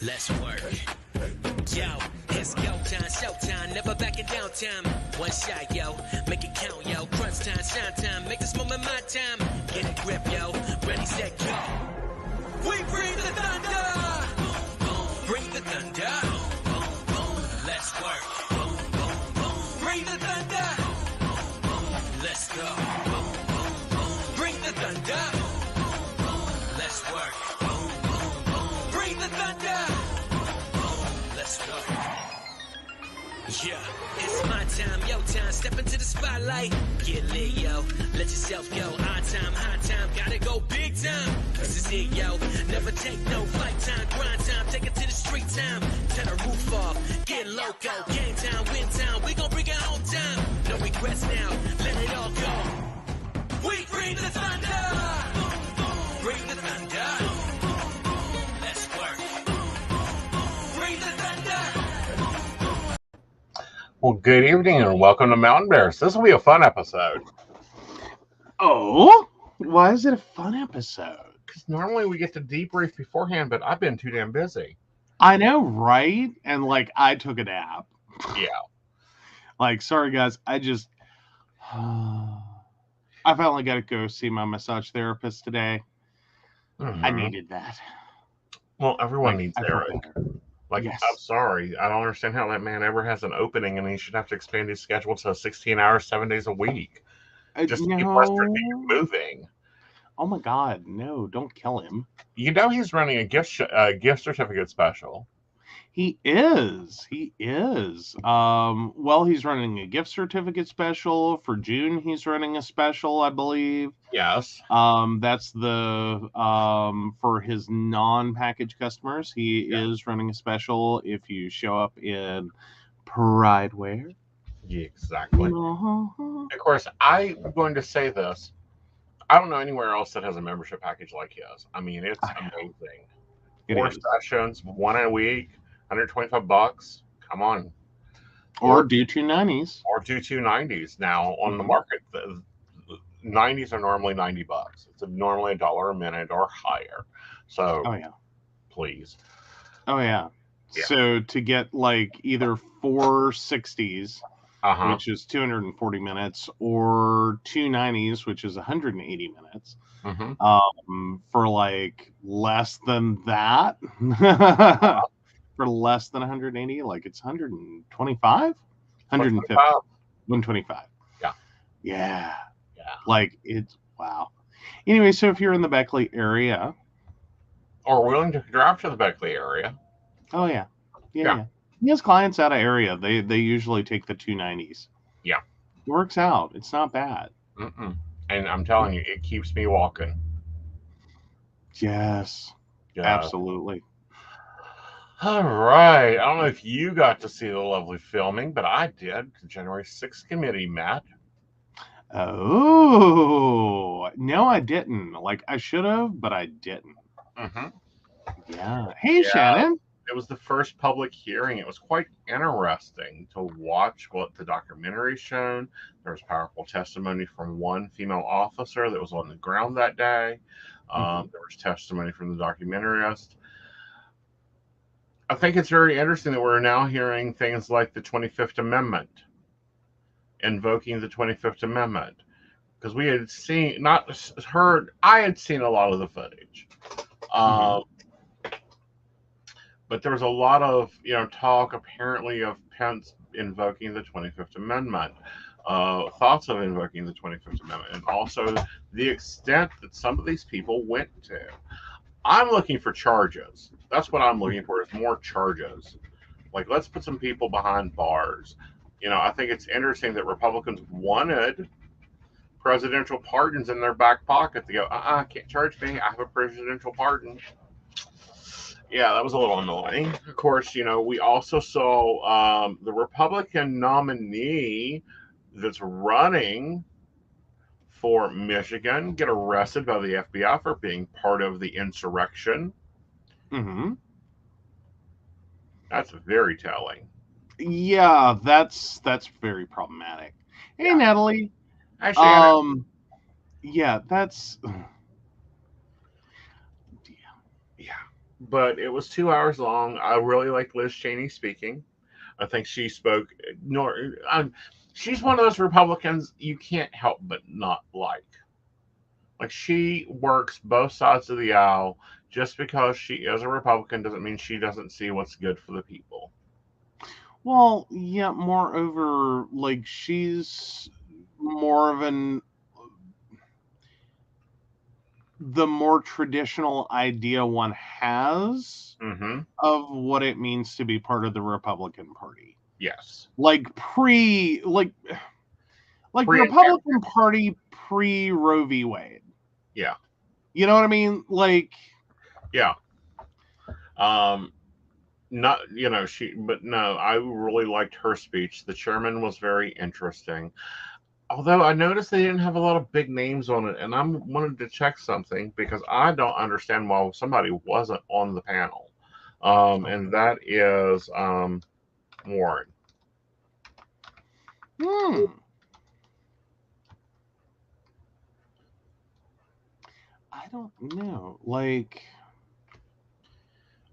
Let's work. Yo, it's go time, showtime, never backing down time. One shot, yo, make it count, yo. Crunch time, shine time, make this moment my time. Get a grip, yo, ready, set, go. We bring the thunder. Bring the thunder. Let's work. Bring the thunder. Let's go. Bring the thunder. Let's work. Bring the thunder. Let's go. Yeah, it's my time, yo time. Step into the spotlight. Get lit, yo. Let yourself go. Our time, high time. Gotta go big time. This is it, yo. Never take no fight time. Grind time. Take it to the street time. Turn the roof off. Get loco. Game time, win time. We gon' bring it home time. No regrets now. Let it all go. We bring the thunder. Bring the thunder. Let's work. Bring the thunder. Well, good evening and welcome to Mountain Bears. This will be a fun episode. Oh, why is it a fun episode? Because normally we get to debrief beforehand, but I've been too damn busy. I know, right? And I took a nap. Yeah. Sorry guys, I finally got to go see my massage therapist today. Mm-hmm. I needed that. Well, everyone needs Eric. Yes. I'm sorry. I don't understand how that man ever has an opening and he should have to expand his schedule to 16 hours, 7 days a week. Just to keep Western moving. Oh my God, no, don't kill him. You know he's running a gift certificate special. He is. Well, he's running a gift certificate special. For June, he's running a special, I believe. Yes. That's the for his non-package customers. He is running a special if you show up in Pride wear. Yeah, exactly. Uh-huh. Of course, I'm going to say this. I don't know anywhere else that has a membership package like his. I mean, it's amazing. 4 sessions, 1 a week, $125. Come on. Or do 290s. Or do 290s. Now, on the market, the 90s are normally $90. It's normally $1 a minute or higher. So, please. Oh, yeah. So, to get either 4 60s, which is 240 minutes, or 2 90s, which is 180 minutes, for less than that, for less than 180, it's 125, 150, 125. Yeah. It's wow. Anyway, so if you're in the Beckley area, or willing to drive to the Beckley area, yeah. He has clients out of area. They usually take the 290s. Yeah. It works out. It's not bad. And I'm telling you, it keeps me walking. Yes. Absolutely. All right. I don't know if you got to see the lovely filming, but I did. The January 6th committee met. Oh, no, I didn't. I should have, but I didn't. Yeah. Hey, Shannon. It was the first public hearing. It was quite interesting to watch what the documentary shown. There was powerful testimony from one female officer that was on the ground that day. There was testimony from the documentarist. I think it's very interesting that we're now hearing things like the 25th Amendment, invoking the 25th Amendment, because we had I had seen a lot of the footage. But there was a lot of, talk apparently of Pence invoking the 25th Amendment, thoughts of invoking the 25th Amendment, and also the extent that some of these people went to. I'm looking for charges. That's what I'm looking for, is more charges. Let's put some people behind bars. I think it's interesting that Republicans wanted presidential pardons in their back pocket. They go, can't charge me. I have a presidential pardon. Yeah, that was a little annoying. Of course, we also saw the Republican nominee that's running for Michigan get arrested by the FBI for being part of the insurrection. That's very telling. Yeah, that's very problematic. Hey, Natalie. Hi, Shannon. Yeah, that's... but it was 2 hours long. I really liked Liz Cheney speaking. I think she spoke. Nor, she's one of those Republicans you can't help but not like. Like she works both sides of the aisle. Just because she is a Republican doesn't mean she doesn't see what's good for the people. Well, yeah, moreover, like she's more of the more traditional idea one has of what it means to be part of the Republican Party. Yes. Like Republican Party pre Roe v. Wade. Yeah. You know what I mean? Like, yeah. Not, but no, I really liked her speech. The chairman was very interesting. Although I noticed they didn't have a lot of big names on it, and I wanted to check something because I don't understand why somebody wasn't on the panel. And that is Warren. I don't know. Like,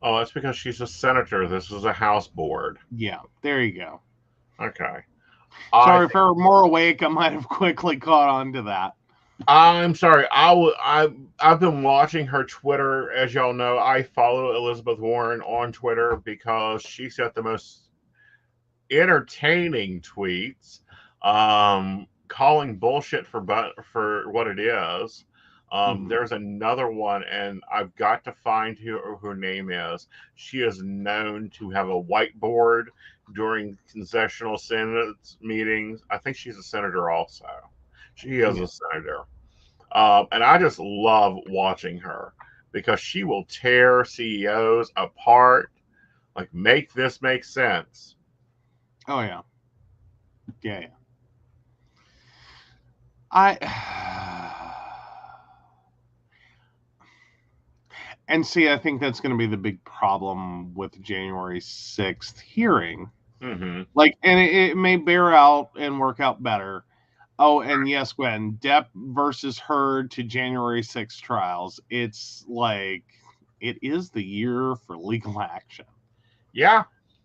oh, that's because she's a senator. This is a House board. Yeah, there you go. Okay. Sorry, if I were more awake, I might have quickly caught on to that. I'm sorry. I've been watching her Twitter. As y'all know, I follow Elizabeth Warren on Twitter because she's got the most entertaining tweets, calling bullshit for what it is. There's another one, and I've got to find who her name is. She is known to have a whiteboard during congressional Senate meetings. I think she's a senator also. She is a senator. And I just love watching her because she will tear CEOs apart. Like, make this make sense. Oh, yeah. Yeah. And see, I think that's going to be the big problem with January 6th hearing. Like, and it may bear out and work out better. Oh, and yes, Gwen, Depp versus Heard to January 6th trials. It's like, it is the year for legal action. Yeah.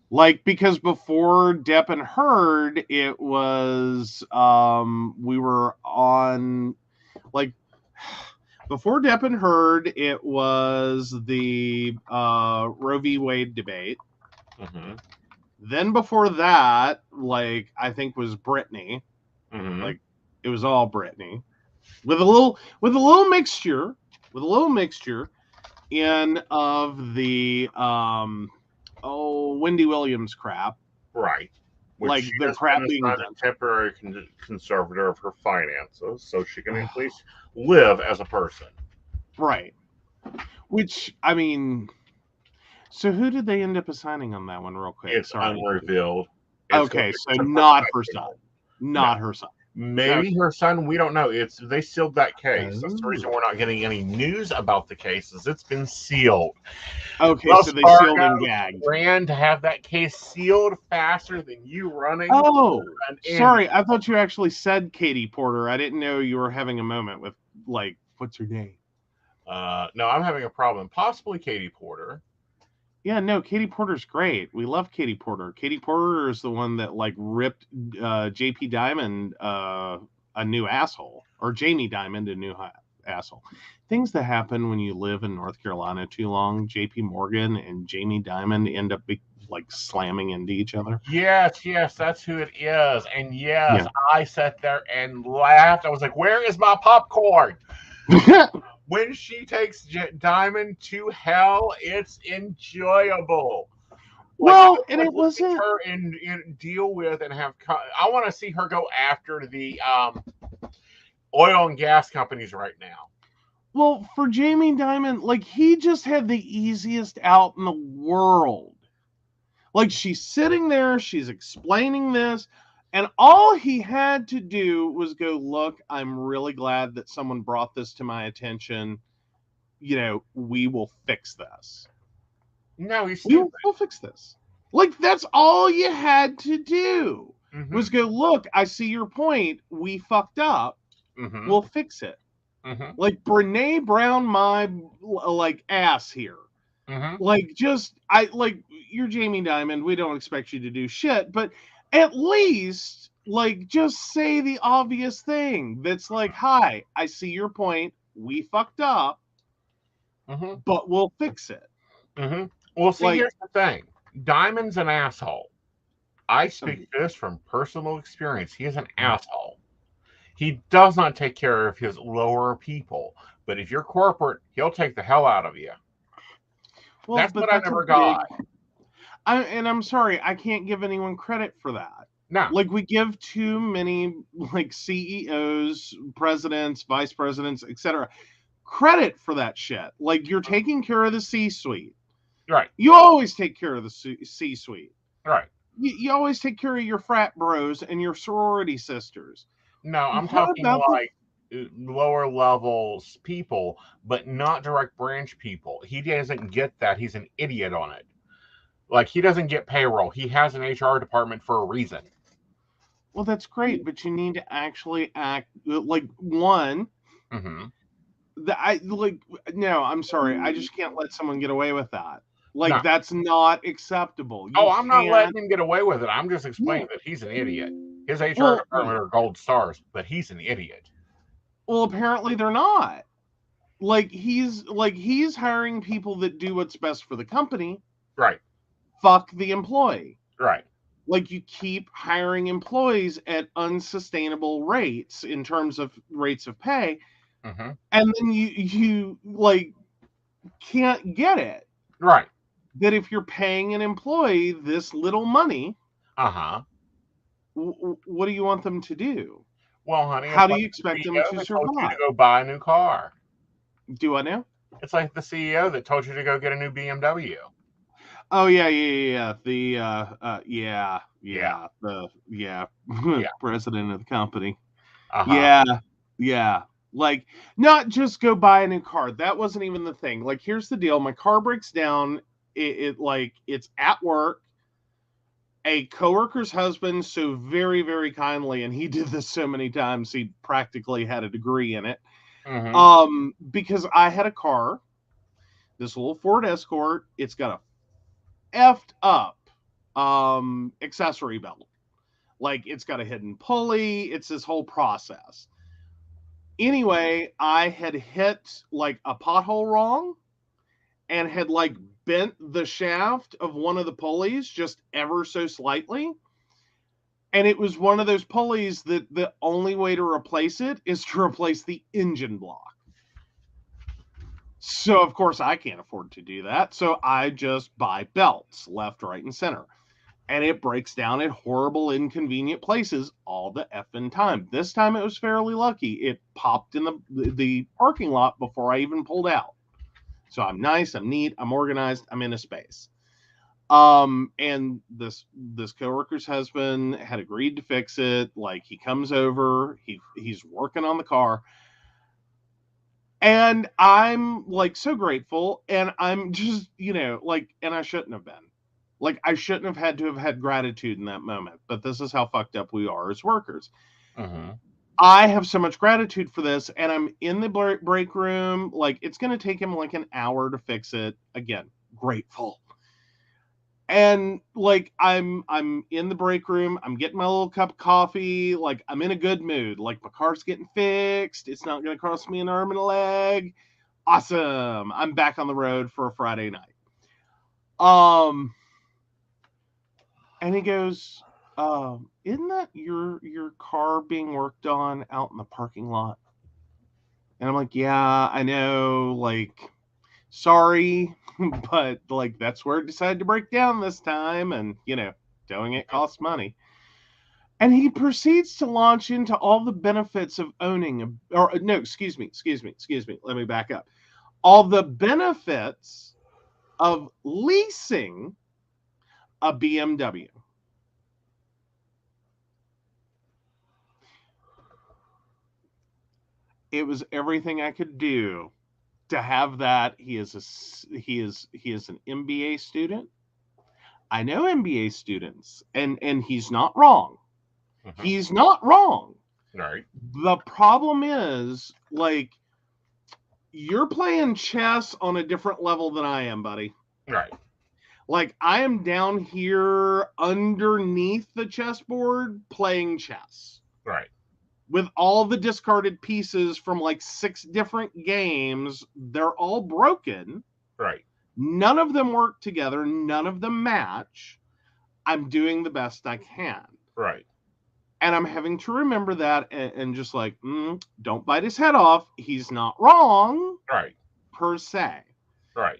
Like, because before Depp and Heard, it was, we were on, like, before Depp and Heard, it was the Roe v. Wade debate. Then before that, like, I think was Britney. Like, it was all Britney with a little mixture in of the Wendy Williams crap. Right. Which like the crap being a temporary conservator of her finances, so she can at least live as a person. Right. Which, I mean, so who did they end up assigning on that one, real quick? It's unrevealed. Okay, so not her son. Not her son. Maybe her son. We don't know. They sealed that case. That's the reason we're not getting any news about the cases. It's been sealed. Okay, so they sealed and gagged. Ran to have that case sealed faster than you running. Oh, sorry. I thought you actually said Katie Porter. I didn't know you were having a moment with, like, what's her name? No, I'm having a problem. Possibly Katie Porter. Yeah, no, Katie Porter's great. We love Katie Porter. Katie Porter is the one that, like, ripped JP Diamond a new asshole, or Jamie Diamond a new asshole. Things that happen when you live in North Carolina too long. JP Morgan and Jamie Diamond end up like slamming into each other. Yes, that's who it is. And yes, I sat there and laughed. I was like, where is my popcorn? When she takes Diamond to hell, it's enjoyable. Well, and it wasn't her and deal with and have. I want to see her go after the oil and gas companies right now. Well, for Jamie Diamond, like, he just had the easiest out in the world. Like, she's sitting there, she's explaining this. And all he had to do was go, look, I'm really glad that someone brought this to my attention. You know, we will fix this. No, we'll fix this. Like, that's all you had to do was go, look, I see your point. We fucked up. We'll fix it. Like, Brene Brown, my, like, ass here. Like, you're Jamie Dimon. We don't expect you to do shit, but at least, like, just say the obvious thing. That's like, hi, I see your point. We fucked up, but we'll fix it. Well, see, here's the thing. Diamond's an asshole. I speak this from personal experience. He is an asshole. He does not take care of his lower people. But if you're corporate, he'll take the hell out of you. Well, that's what I never got. I'm sorry, I can't give anyone credit for that. No. Like, we give too many, like, CEOs, presidents, vice presidents, etc., credit for that shit. Like, you're taking care of the C-suite. Right. You always take care of the C-suite. Right. You always take care of your frat bros and your sorority sisters. No, I'm talking like lower levels people, but not direct branch people. He doesn't get that. He's an idiot on it. Like, he doesn't get payroll. He has an HR department for a reason. Well, that's great, but you need to actually act like one. No, I'm sorry. I just can't let someone get away with that. Like, that's not acceptable. I'm not letting him get away with it. I'm just explaining that he's an idiot. His HR department are gold stars, but he's an idiot. Well, apparently they're not. Like, he's hiring people that do what's best for the company. Right. Fuck the employee. Right. Like, you keep hiring employees at unsustainable rates in terms of rates of pay, and then you like can't get it. Right. That if you're paying an employee this little money, what do you want them to do? Well, honey, how do you expect them to survive? Told you to go buy a new car. Do I know? It's like the CEO that told you to go get a new BMW. Oh yeah. The president of the company. Yeah. Like, not just go buy a new car. That wasn't even the thing. Like, here's the deal. My car breaks down. It's at work. A coworker's husband, so very, very kindly, and he did this so many times, he practically had a degree in it. Because I had a car, this little Ford Escort. It's got a effed up accessory belt. Like, it's got a hidden pulley. It's this whole process. Anyway, I had hit like a pothole wrong and had like bent the shaft of one of the pulleys just ever so slightly. And it was one of those pulleys that the only way to replace it is to replace the engine block. So, of course, I can't afford to do that. So I just buy belts left, right, and center. And it breaks down at horrible, inconvenient places all the effing time. This time it was fairly lucky. It popped in the parking lot before I even pulled out. So I'm nice, I'm neat, I'm organized, I'm in a space. And this coworker's husband had agreed to fix it. Like, he comes over, he's working on the car. And I'm like so grateful, and I'm just, like, and I shouldn't have been. Like, I shouldn't have had to have had gratitude in that moment, but this is how fucked up we are as workers. I have so much gratitude for this, and I'm in the break room. Like, it's going to take him like an hour to fix it. Again, grateful. And like, I'm in the break room. I'm getting my little cup of coffee. Like, I'm in a good mood. Like, my car's getting fixed. It's not going to cost me an arm and a leg. Awesome. I'm back on the road for a Friday night. And he goes, isn't that your car being worked on out in the parking lot? And I'm like, yeah, I know, like, sorry, but like, that's where it decided to break down this time. And, doing it costs money. And he proceeds to launch into all the benefits of owning excuse me. Let me back up. All the benefits of leasing a BMW. It was everything I could do to have that. He is an MBA student. I know MBA students, and he's not wrong. He's not wrong. Right. The problem is, like, you're playing chess on a different level than I am, buddy. Right. Like, I am down here underneath the chessboard playing chess. Right. With all the discarded pieces from like 6 different games, they're all broken. Right. None of them work together. None of them match. I'm doing the best I can. Right. And I'm having to remember that and just like, don't bite his head off. He's not wrong. Right. Per se. Right.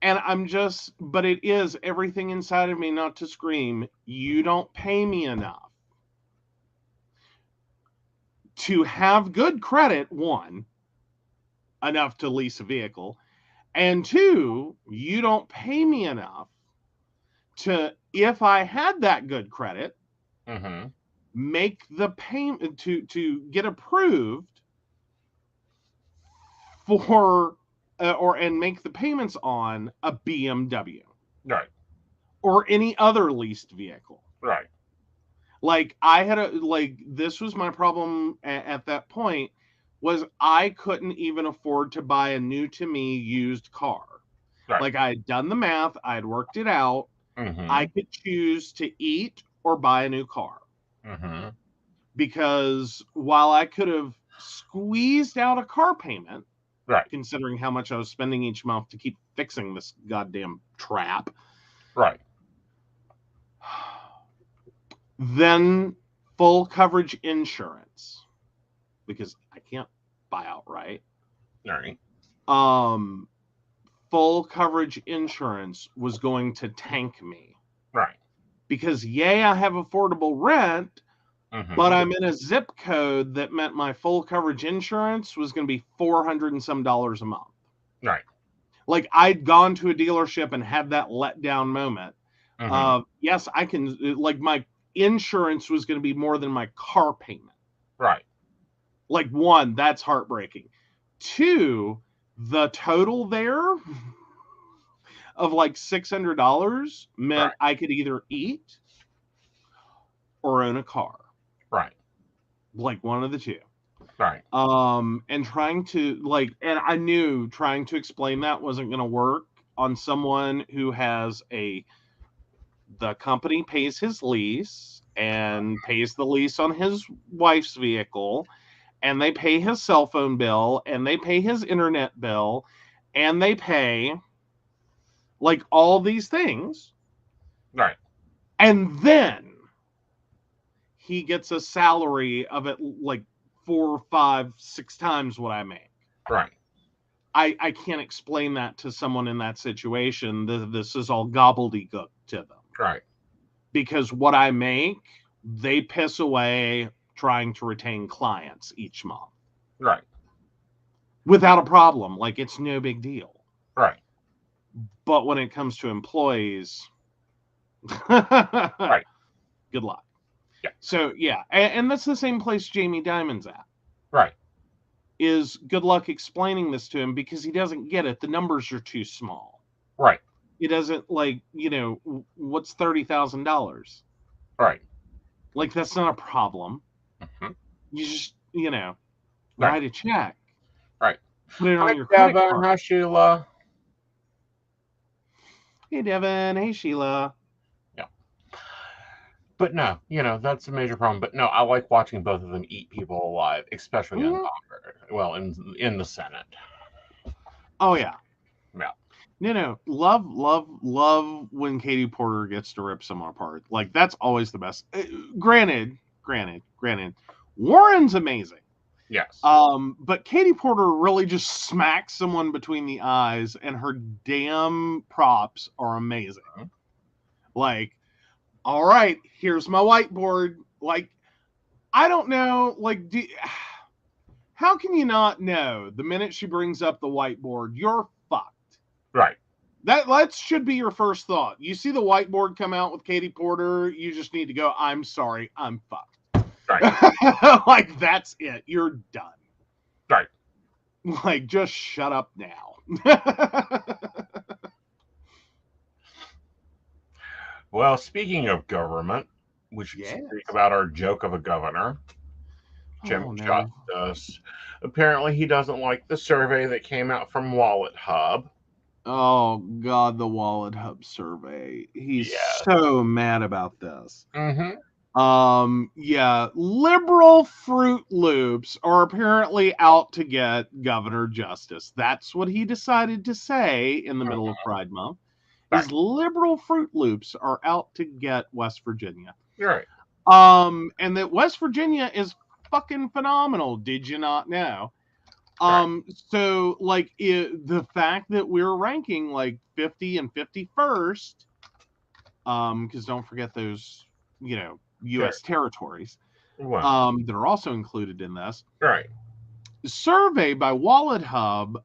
And I'm just, but it is everything inside of me not to scream, you don't pay me enough to have good credit, one, enough to lease a vehicle, and two, you don't pay me enough to, if I had that good credit, make the payment to get approved for and make the payments on a BMW. Right. Or any other leased vehicle. Right. Like this was my problem at that point, was I couldn't even afford to buy a new to me used car. Right. Like, I had done the math, I had worked it out. I could choose to eat or buy a new car. Because while I could have squeezed out a car payment, right, considering how much I was spending each month to keep fixing this goddamn trap, right, then full coverage insurance, because I can't buy outright. Right. Full coverage insurance was going to tank me. Right. Because yay, I have affordable rent, but I'm in a zip code that meant my full coverage insurance was going to be $400 and some a month. Right. Like, I'd gone to a dealership and had that letdown moment. Yes, I can, like, my insurance was going to be more than my car payment. Right. Like, one, that's heartbreaking. Two, the total there of like $600 meant I could either eat or own a car. Right. Like, one of the two. Right. And trying to, like, and I knew trying to explain that wasn't going to work on someone who has the company pays his lease and pays the lease on his wife's vehicle, and they pay his cell phone bill, and they pay his internet bill, and they pay like all these things. Right. And then he gets a salary of it like 4, 5, 6 times what I make. Right. I can't explain that to someone in that situation. This is all gobbledygook to them. Right. Because what I make, they piss away trying to retain clients each month. Right. Without a problem. Like, it's no big deal. Right. But when it comes to employees, right, good luck. Yeah. So, yeah. And that's the same place Jamie Dimon's at. Right. Is good luck explaining this to him, because he doesn't get it. The numbers are too small. Right. He doesn't, like, what's $30,000? Right. Like, that's not a problem. You just, right, write a check. Right. Put it on your credit card. Hi, Sheila. Hey, Devin. Hey, Sheila. Yeah. But no, that's a major problem. But no, I like watching both of them eat people alive, especially in Congress. Well, in the Senate. Oh, yeah. Yeah. No. Love when Katie Porter gets to rip someone apart. Like, that's always the best. Granted, Warren's amazing. Yes. But Katie Porter really just smacks someone between the eyes, and her damn props are amazing. Like, all right, here's my whiteboard. Like, I don't know. Like, how can you not know the minute she brings up the whiteboard, you're fucked? Right. That should be your first thought. You see the whiteboard come out with Katie Porter, you just need to go, I'm sorry, I'm fucked. Right. Like, that's it. You're done. Right. Like, just shut up now. Well, speaking of government, we should speak about our joke of a governor. Jim no. Justice. Apparently, he doesn't like the survey that came out from Wallet Hub. Oh God, the Wallet Hub survey. He's Yes. so mad about this. Mm-hmm. Yeah, liberal Fruit Loops are apparently out to get Governor Justice. That's what he decided to say in the middle of Pride Month. Right. Is liberal Fruit Loops are out to get West Virginia. Right. And that West Virginia is fucking phenomenal. Did you not know? So like the fact that we're ranking like 50 and 51st, because don't forget those, U.S. territories, that are also included in this. Right. Survey by Wallet Hub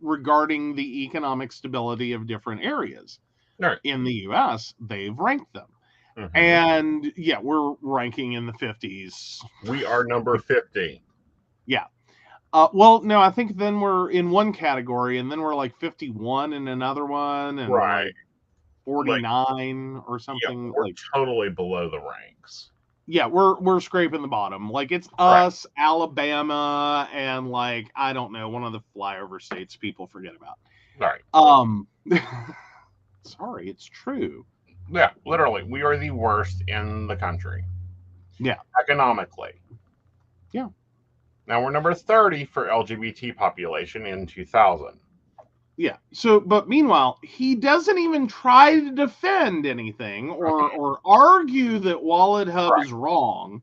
regarding the economic stability of different areas in the U.S. They've ranked them. Mm-hmm. And yeah, we're ranking in the 50s. We are number 50. Yeah. Well, no, I think then we're in one category, and then we're like 51 in another one, and like 49 or something. Yeah, we're like totally below the ranks. Yeah, we're scraping the bottom. Like it's us, Alabama, and like I don't know, one of the flyover states people forget about. Right. Sorry, it's true. Yeah, literally, we are the worst in the country. Yeah, economically. Yeah. Now we're number 30 for LGBT population in 2000. Yeah. So, but meanwhile, he doesn't even try to defend anything or argue that Wallet Hub is wrong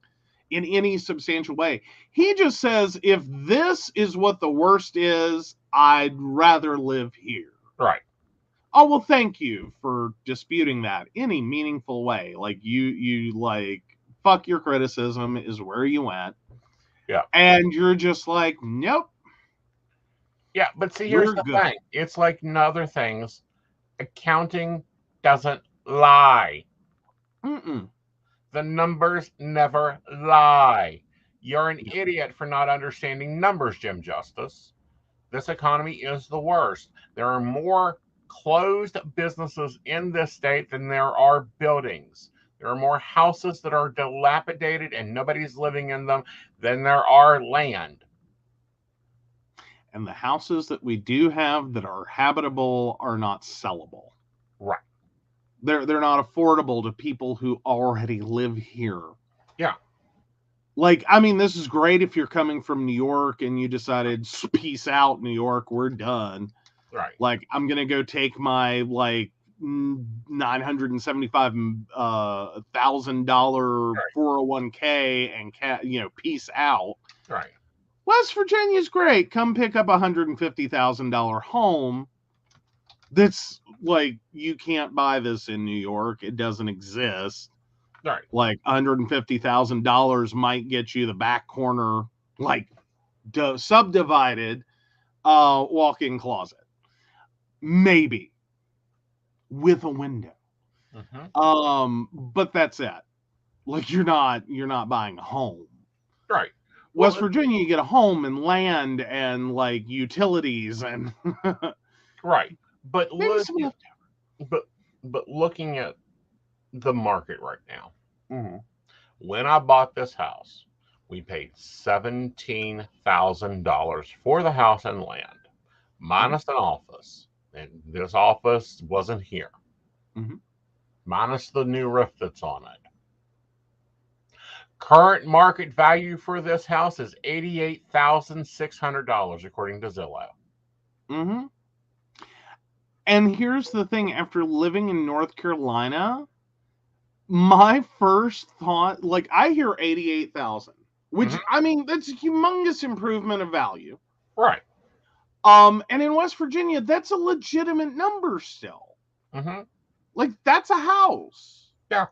in any substantial way. He just says, if this is what the worst is, I'd rather live here. Right. Oh, well, thank you for disputing that in a meaningful way. Like you like, fuck your criticism is where you went. Yeah. And you're just like, nope. Yeah, but see, here's the thing. It's like other things. Accounting doesn't lie. Mm-mm. The numbers never lie. You're an idiot for not understanding numbers, Jim Justice. This economy is the worst. There are more closed businesses in this state than there are buildings. There are more houses that are dilapidated and nobody's living in them than there are land. And the houses that we do have that are habitable are not sellable. Right. They're not affordable to people who already live here. Yeah. Like, I mean, this is great if you're coming from New York and you decided, peace out, New York, we're done. Right. Like, I'm going to go take my, like, $975,000 401k and, peace out. Right. West Virginia's great. Come pick up a $150,000 home. That's like, you can't buy this in New York. It doesn't exist. Right. Like $150,000 might get you the back corner, like subdivided walk-in closet. Maybe with a window. But that's it. Like you're not buying a home. Right. West Virginia, you get a home and land and like utilities and right. But looking at the market right now, when I bought this house, we paid $17,000 for the house and land, minus an office, and this office wasn't here, minus the new roof that's on it. Current market value for this house is $88,600 according to Zillow. And here's the thing, after living in North Carolina, my first thought, like I hear 88,000, which I mean, that's a humongous improvement of value. Right. And in West Virginia, that's a legitimate number still. Like that's a house. Yeah.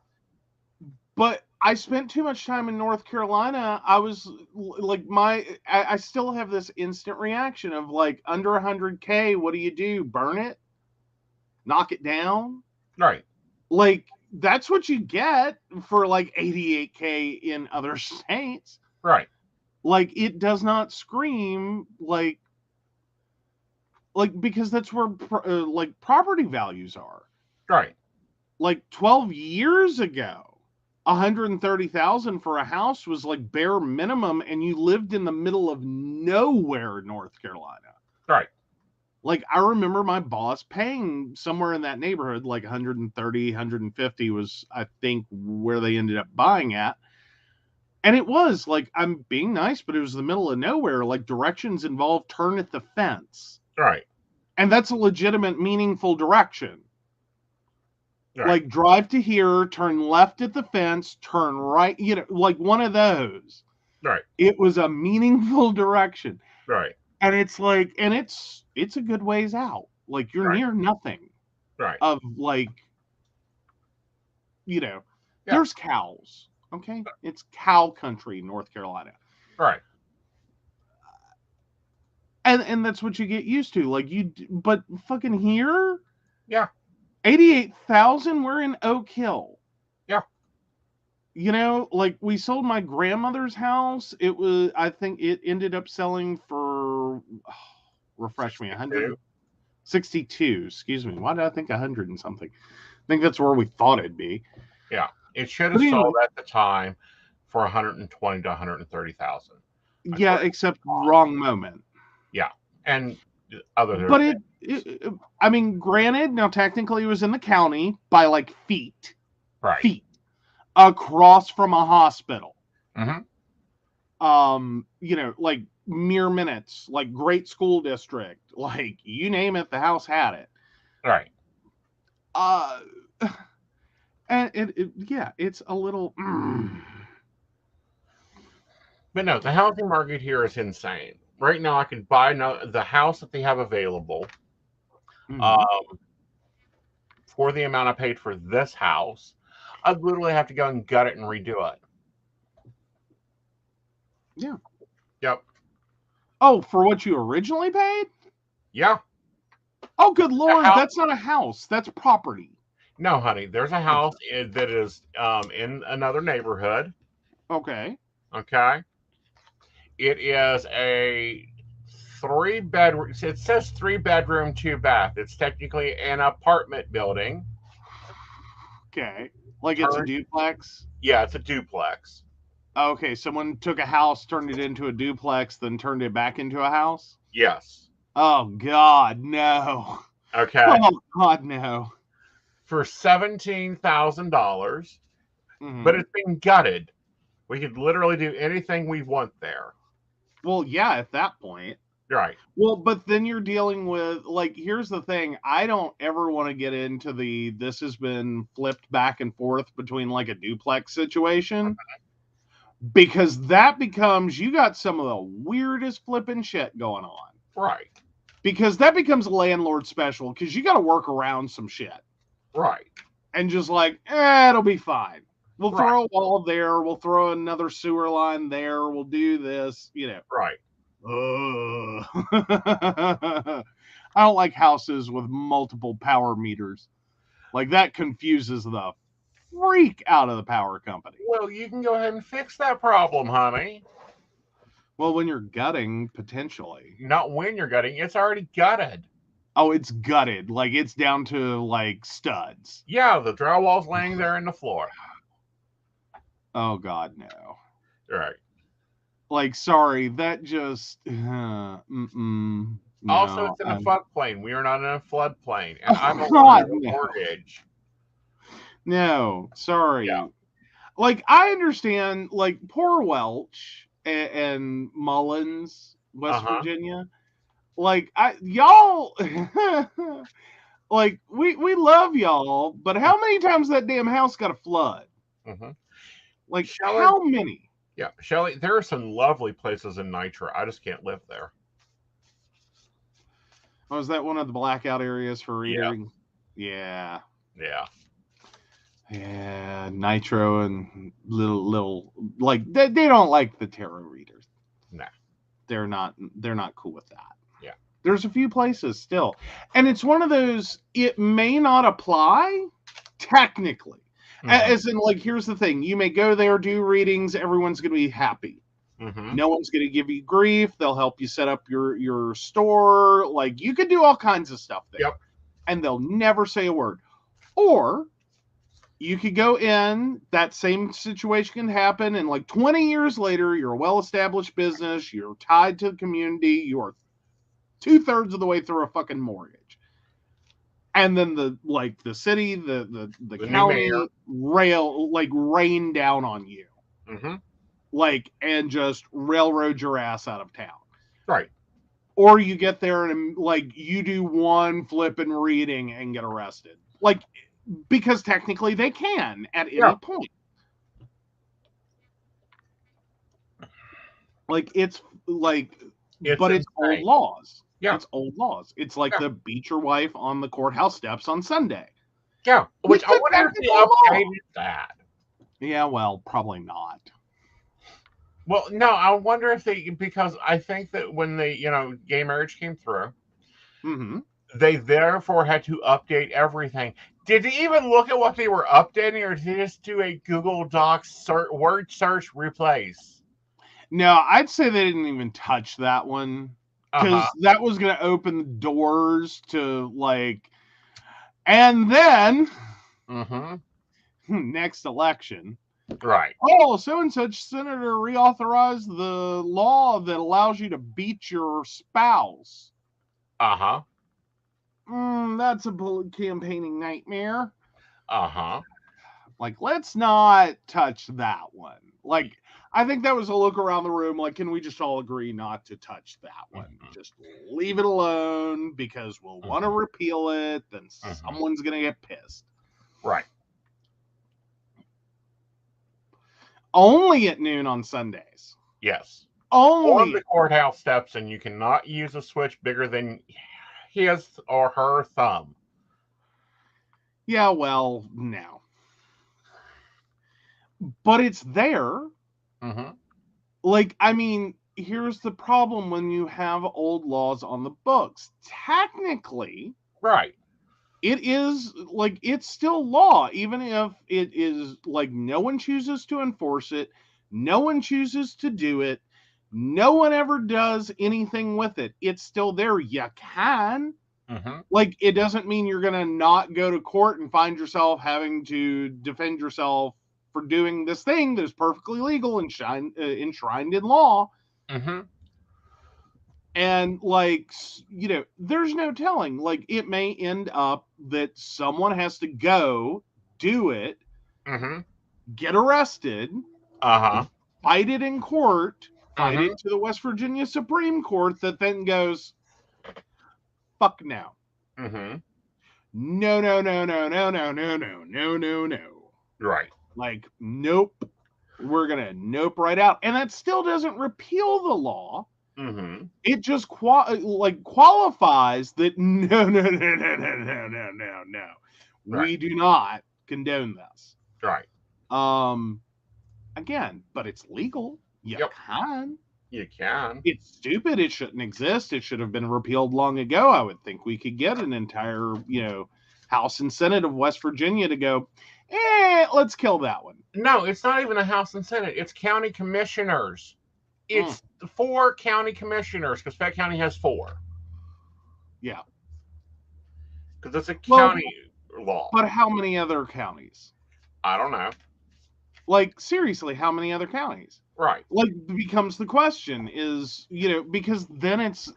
But I spent too much time in North Carolina. I was like, I still have this instant reaction of like, under 100K, what do? Burn it? Knock it down? Right. Like, that's what you get for like 88K in other states. Right. Like, it does not scream like because that's where like property values are. Right. Like 12 years ago, $130,000 for a house was like bare minimum, and you lived in the middle of nowhere in North Carolina. Right. Like, I remember my boss paying somewhere in that neighborhood, like 130, 150 was, I think, where they ended up buying at. And it was like, I'm being nice, but it was the middle of nowhere. Like, directions involved turn at the fence. Right. And that's a legitimate, meaningful direction. Right. Like, drive to here, turn left at the fence, turn right, you know, like one of those. Right. It was a meaningful direction. Right. And it's like, and it's a good ways out. Like, you're near nothing. Right. Of like, you know, there's cows. Okay. It's cow country, North Carolina. Right. And that's what you get used to. Like, but fucking here. Yeah. 88,000, we're in Oak Hill. Yeah. You know, like, we sold my grandmother's house. It was, I think it ended up selling for, refresh me, 162. Excuse me. Why did I think 100 and something? I think that's where we thought it'd be. Yeah. It should have sold at the time for 120 to 130,000. Yeah, except wrong moment. Yeah. And other than but I mean, granted, now technically it was in the county by like feet. Right. Feet. Across from a hospital. Mm-hmm. You know, like mere minutes, like great school district, like you name it, the house had it. Right. And yeah, it's a little. But no, the housing market here is insane. Right now, I can buy the house that they have available for the amount I paid for this house. I'd literally have to go and gut it and redo it. Yeah. Yep. Oh, for what you originally paid? Yeah. Oh, good Lord. That's not a house. That's property. No, honey. There's a house that is in another neighborhood. Okay. Okay. It is a 3-bedroom. It says 3-bedroom, 2-bath. It's technically an apartment building. Okay. Like it's a duplex? Yeah, it's a duplex. Okay, someone took a house, turned it into a duplex, then turned it back into a house? Yes. Oh, God, no. Okay. Oh, God, no. For $17,000, but it's been gutted. We could literally do anything we want there. Well, yeah, at that point. Right. Well, but then you're dealing with, like, here's the thing. I don't ever want to get into this has been flipped back and forth between, like, a duplex situation. Because that becomes, you got some of the weirdest flipping shit going on. Right. Because that becomes a landlord special, because you got to work around some shit. Right. And just like, it'll be fine. We'll throw a wall there. We'll throw another sewer line there. We'll do this, you know. Right. I don't like houses with multiple power meters. Like, that confuses the freak out of the power company. Well, you can go ahead and fix that problem, honey. Well, when you're gutting, potentially. Not when you're gutting. It's already gutted. Oh, it's gutted. Like, it's down to, like, studs. Yeah, the drywall's laying there in the floor. Oh, God, no. Right. Like, sorry, that just... no, also, it's in a floodplain. We are not in a floodplain. And I'm a mortgage. No, sorry. Yeah. Like, I understand, like, poor Welch and Mullins, West Virginia. Like, y'all, like, we love y'all, but how many times that damn house got a flood? Like, Shelley, how many? Yeah, Shelley, there are some lovely places in Nitro. I just can't live there. Oh, is that one of the blackout areas for reading? Yeah. Yeah. Yeah, Nitro and little like they don't like the tarot readers. No. They're not cool with that. Yeah. There's a few places still. And it's one of those, it may not apply technically. As in, like, here's the thing. You may go there, do readings, everyone's going to be happy. No one's going to give you grief. They'll help you set up your store. Like, you can do all kinds of stuff there. Yep. And they'll never say a word. Or You could go in, that same situation can happen, and like 20 years later, you're a well-established business, you're tied to the community, you're 2/3 of the way through a fucking mortgage. And then the city, the county rain down on you. Mm-hmm. Like, and just railroad your ass out of town. Right. Or you get there and like you do one flipping reading and get arrested. Like, because technically they can at any point. Like, it's old laws. Yeah. It's old laws. It's like the beat your wife on the courthouse steps on Sunday. Yeah. Which I wonder if they updated that. Yeah, well, probably not. Well, no, I wonder if because I think that when gay marriage came through, mm-hmm. they therefore had to update everything. Did they even look at what they were updating, or did they just do a Google Docs word search replace? No, I'd say they didn't even touch that one, because that was going to open the doors to and then next election. Right. Oh, so and such senator reauthorized the law that allows you to beat your spouse. That's a campaigning nightmare. Like, let's not touch that one. Like, I think that was a look around the room. Like, can we just all agree not to touch that one? Just leave it alone, because we'll want to repeal it. Then someone's going to get pissed. Right. Only at noon on Sundays. Yes. Only on the courthouse steps, and you cannot use a switch bigger than his or her thumb. Yeah, well, no. But it's there. Like, I mean, here's the problem when you have old laws on the books. Technically, right, it is like, it's still law, even if it is like no one chooses to enforce it, no one chooses to do it, no one ever does anything with it. It's still there. You can. Like, it doesn't mean you're gonna not go to court and find yourself having to defend yourself for doing this thing that is perfectly legal and enshrined in law. And like, there's no telling. Like, it may end up that someone has to go do it, get arrested, fight it in court, fight it to the West Virginia Supreme Court, that then goes, fuck no. No, no, no, no, no, no, no, no, no, no, no. Right. Like, nope. We're going to nope right out. And that still doesn't repeal the law. It just qualifies that no, no, no, no, no, no, no, no, no. Right. We do not condone this. Right. Again, but it's legal. You can. You can. It's stupid. It shouldn't exist. It should have been repealed long ago. I would think we could get an entire, House and Senate of West Virginia to go, let's kill that one. No, it's not even a House and Senate. It's county commissioners. It's 4 county commissioners, because Fayette County has 4. Yeah. Because it's a county law. But how many other counties? I don't know. Like, seriously, how many other counties? Right. Like, becomes the question is, because then it's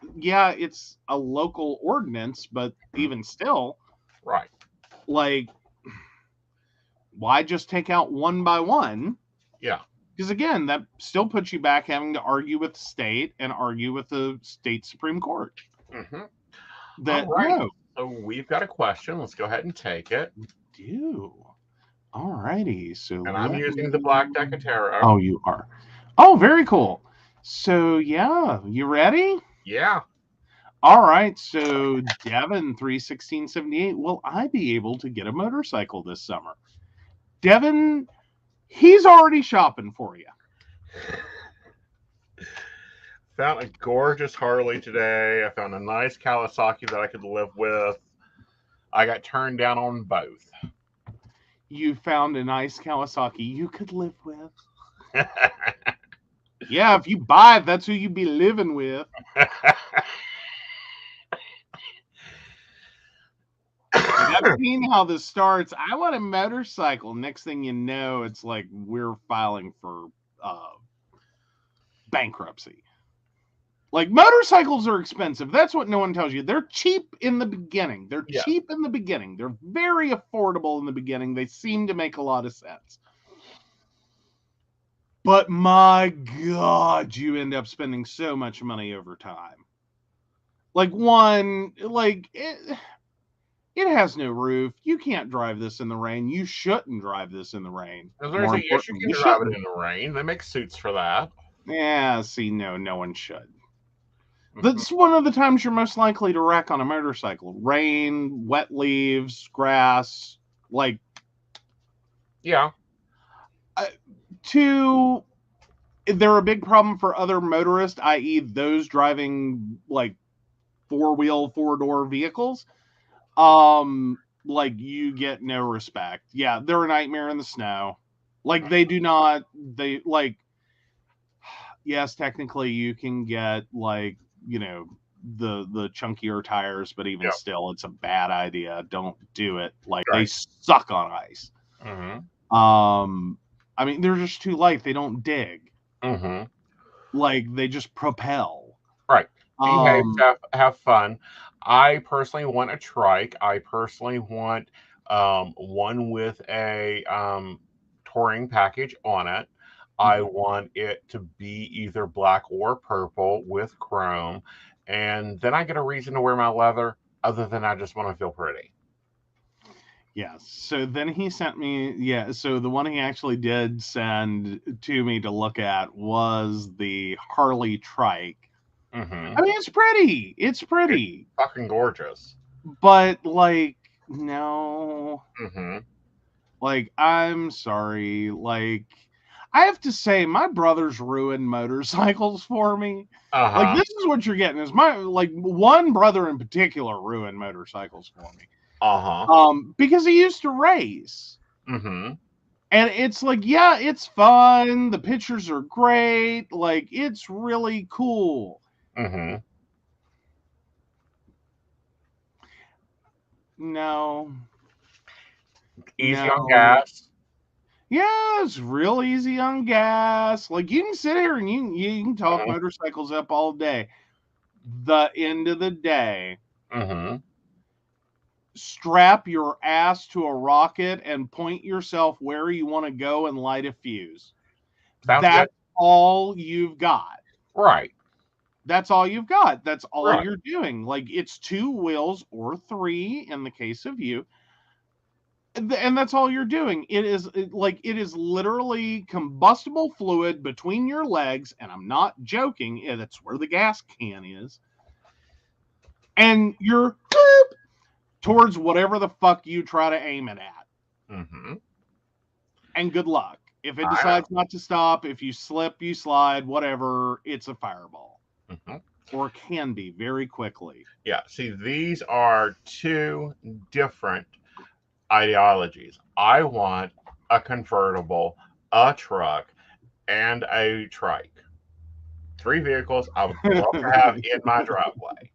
a local ordinance, but even still. Right. Like, why just take out one by one? Yeah. Because, again, that still puts you back having to argue with the state and argue with the state Supreme Court. That, all right. No. So we've got a question. Let's go ahead and take it. We do. All righty. So, and I'm using the Black Deck of Tarot. Oh, you are. Oh, very cool. So, yeah. You ready? Yeah. All right. So, Devin, 3/16/78. Will I be able to get a motorcycle this summer? Devin, he's already shopping for you. Found a gorgeous Harley today. I found a nice Kawasaki that I could live with. I got turned down on both. You found a nice Kawasaki you could live with. Yeah, if you buy it, that's who you'd be living with. I've seen how this starts. I want a motorcycle. Next thing you know, it's like we're filing for bankruptcy. Like, motorcycles are expensive. That's what no one tells you. They're cheap in the beginning. They're cheap in the beginning. They're very affordable in the beginning. They seem to make a lot of sense. But my God, you end up spending so much money over time. Like, one, like, it has no roof. You can't drive this in the rain. You shouldn't drive this in the rain. Yes, you can drive it in the rain. They make suits for that. Yeah, see, no one should. That's one of the times you're most likely to wreck on a motorcycle. Rain, wet leaves, grass, like... Yeah. They're a big problem for other motorists, i.e. those driving, like, four-wheel, four-door vehicles. Like, you get no respect. Yeah, they're a nightmare in the snow. Like, yes, technically you can get, like, you know, the chunkier tires, but even still, it's a bad idea. Don't do it. Like, they suck on ice. I mean, they're just too light. They don't dig. Like, they just propel. Right. Behave, have fun. I personally want a trike. I personally want one with a touring package on it. I want it to be either black or purple with chrome. And then I get a reason to wear my leather other than I just want to feel pretty. Yes. So then he sent me, so the one he actually did send to me to look at was the Harley trike. I mean, it's pretty. It's pretty. It's fucking gorgeous. But, like, no. Like, I'm sorry. Like, I have to say, my brothers ruined motorcycles for me. Like, this is what you're getting. Is one brother in particular ruined motorcycles for me. Because he used to race. And it's like, yeah, it's fun. The pictures are great. Like, it's really cool. No. Easy on gas. Yeah, it's real easy on gas. Like, you can sit here and you can talk motorcycles up all day. The end of the day, strap your ass to a rocket and point yourself where you want to go and light a fuse. That's all you've got. Right. That's all you've got. That's all you're doing. Like, it's 2 wheels or 3 in the case of you. And that's all you're doing. It is literally combustible fluid between your legs, and I'm not joking. That's where the gas can is. And you're towards whatever the fuck you try to aim it at. And good luck. If it decides not to stop, if you slip, you slide, whatever, it's a fireball. Or can be very quickly. Yeah. See, these are 2 different ideologies. I want a convertible, a truck, and a trike. 3 vehicles I would love to have in my driveway.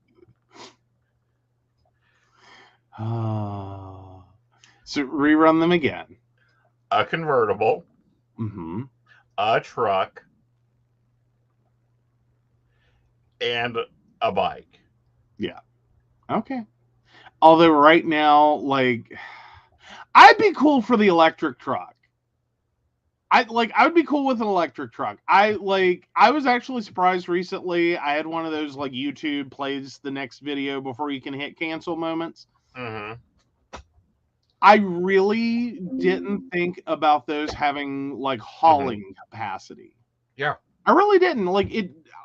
So rerun them again. A convertible, a truck, and a bike. Yeah. Okay. Although right now, like, I'd be cool for the electric truck. I would be cool with an electric truck. I was actually surprised recently. I had one of those, like, YouTube plays the next video before you can hit cancel moments. I really didn't think about those having, like, hauling capacity. Yeah. I really didn't. Like,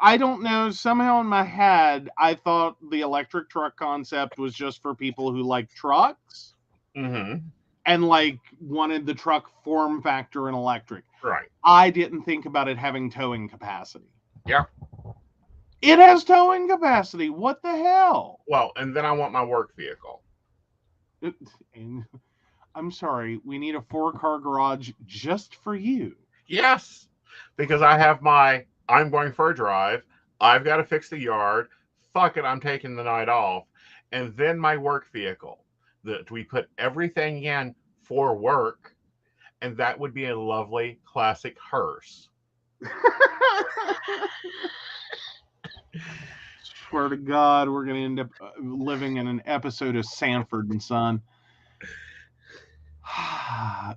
I don't know, somehow in my head, I thought the electric truck concept was just for people who like trucks. And, like, wanted the truck form factor in electric. Right. I didn't think about it having towing capacity. Yeah. It has towing capacity. What the hell? Well, and then I want my work vehicle. And I'm sorry, we need a 4-car garage just for you. Yes. Because I have I'm going for a drive. I've got to fix the yard. Fuck it, I'm taking the night off. And then my work vehicle. that we put everything in for work, and that would be a lovely classic hearse. Swear to God, we're going to end up living in an episode of Sanford and Son.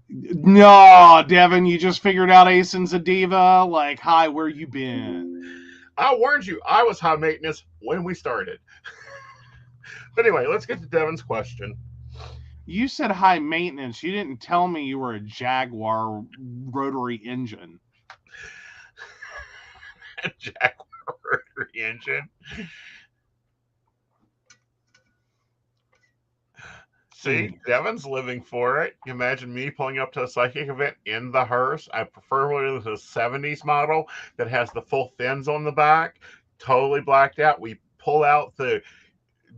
No, Devin, you just figured out Aeson's a diva? Like, hi, where you been? I warned you, I was high maintenance when we started. But anyway, let's get to Devin's question. You said high maintenance. You didn't tell me you were a Jaguar rotary engine. A Jaguar rotary engine? See, Devin's living for it. You imagine me pulling up to a psychic event in the hearse. I prefer the 70s model that has the full fins on the back, totally blacked out. We pull out the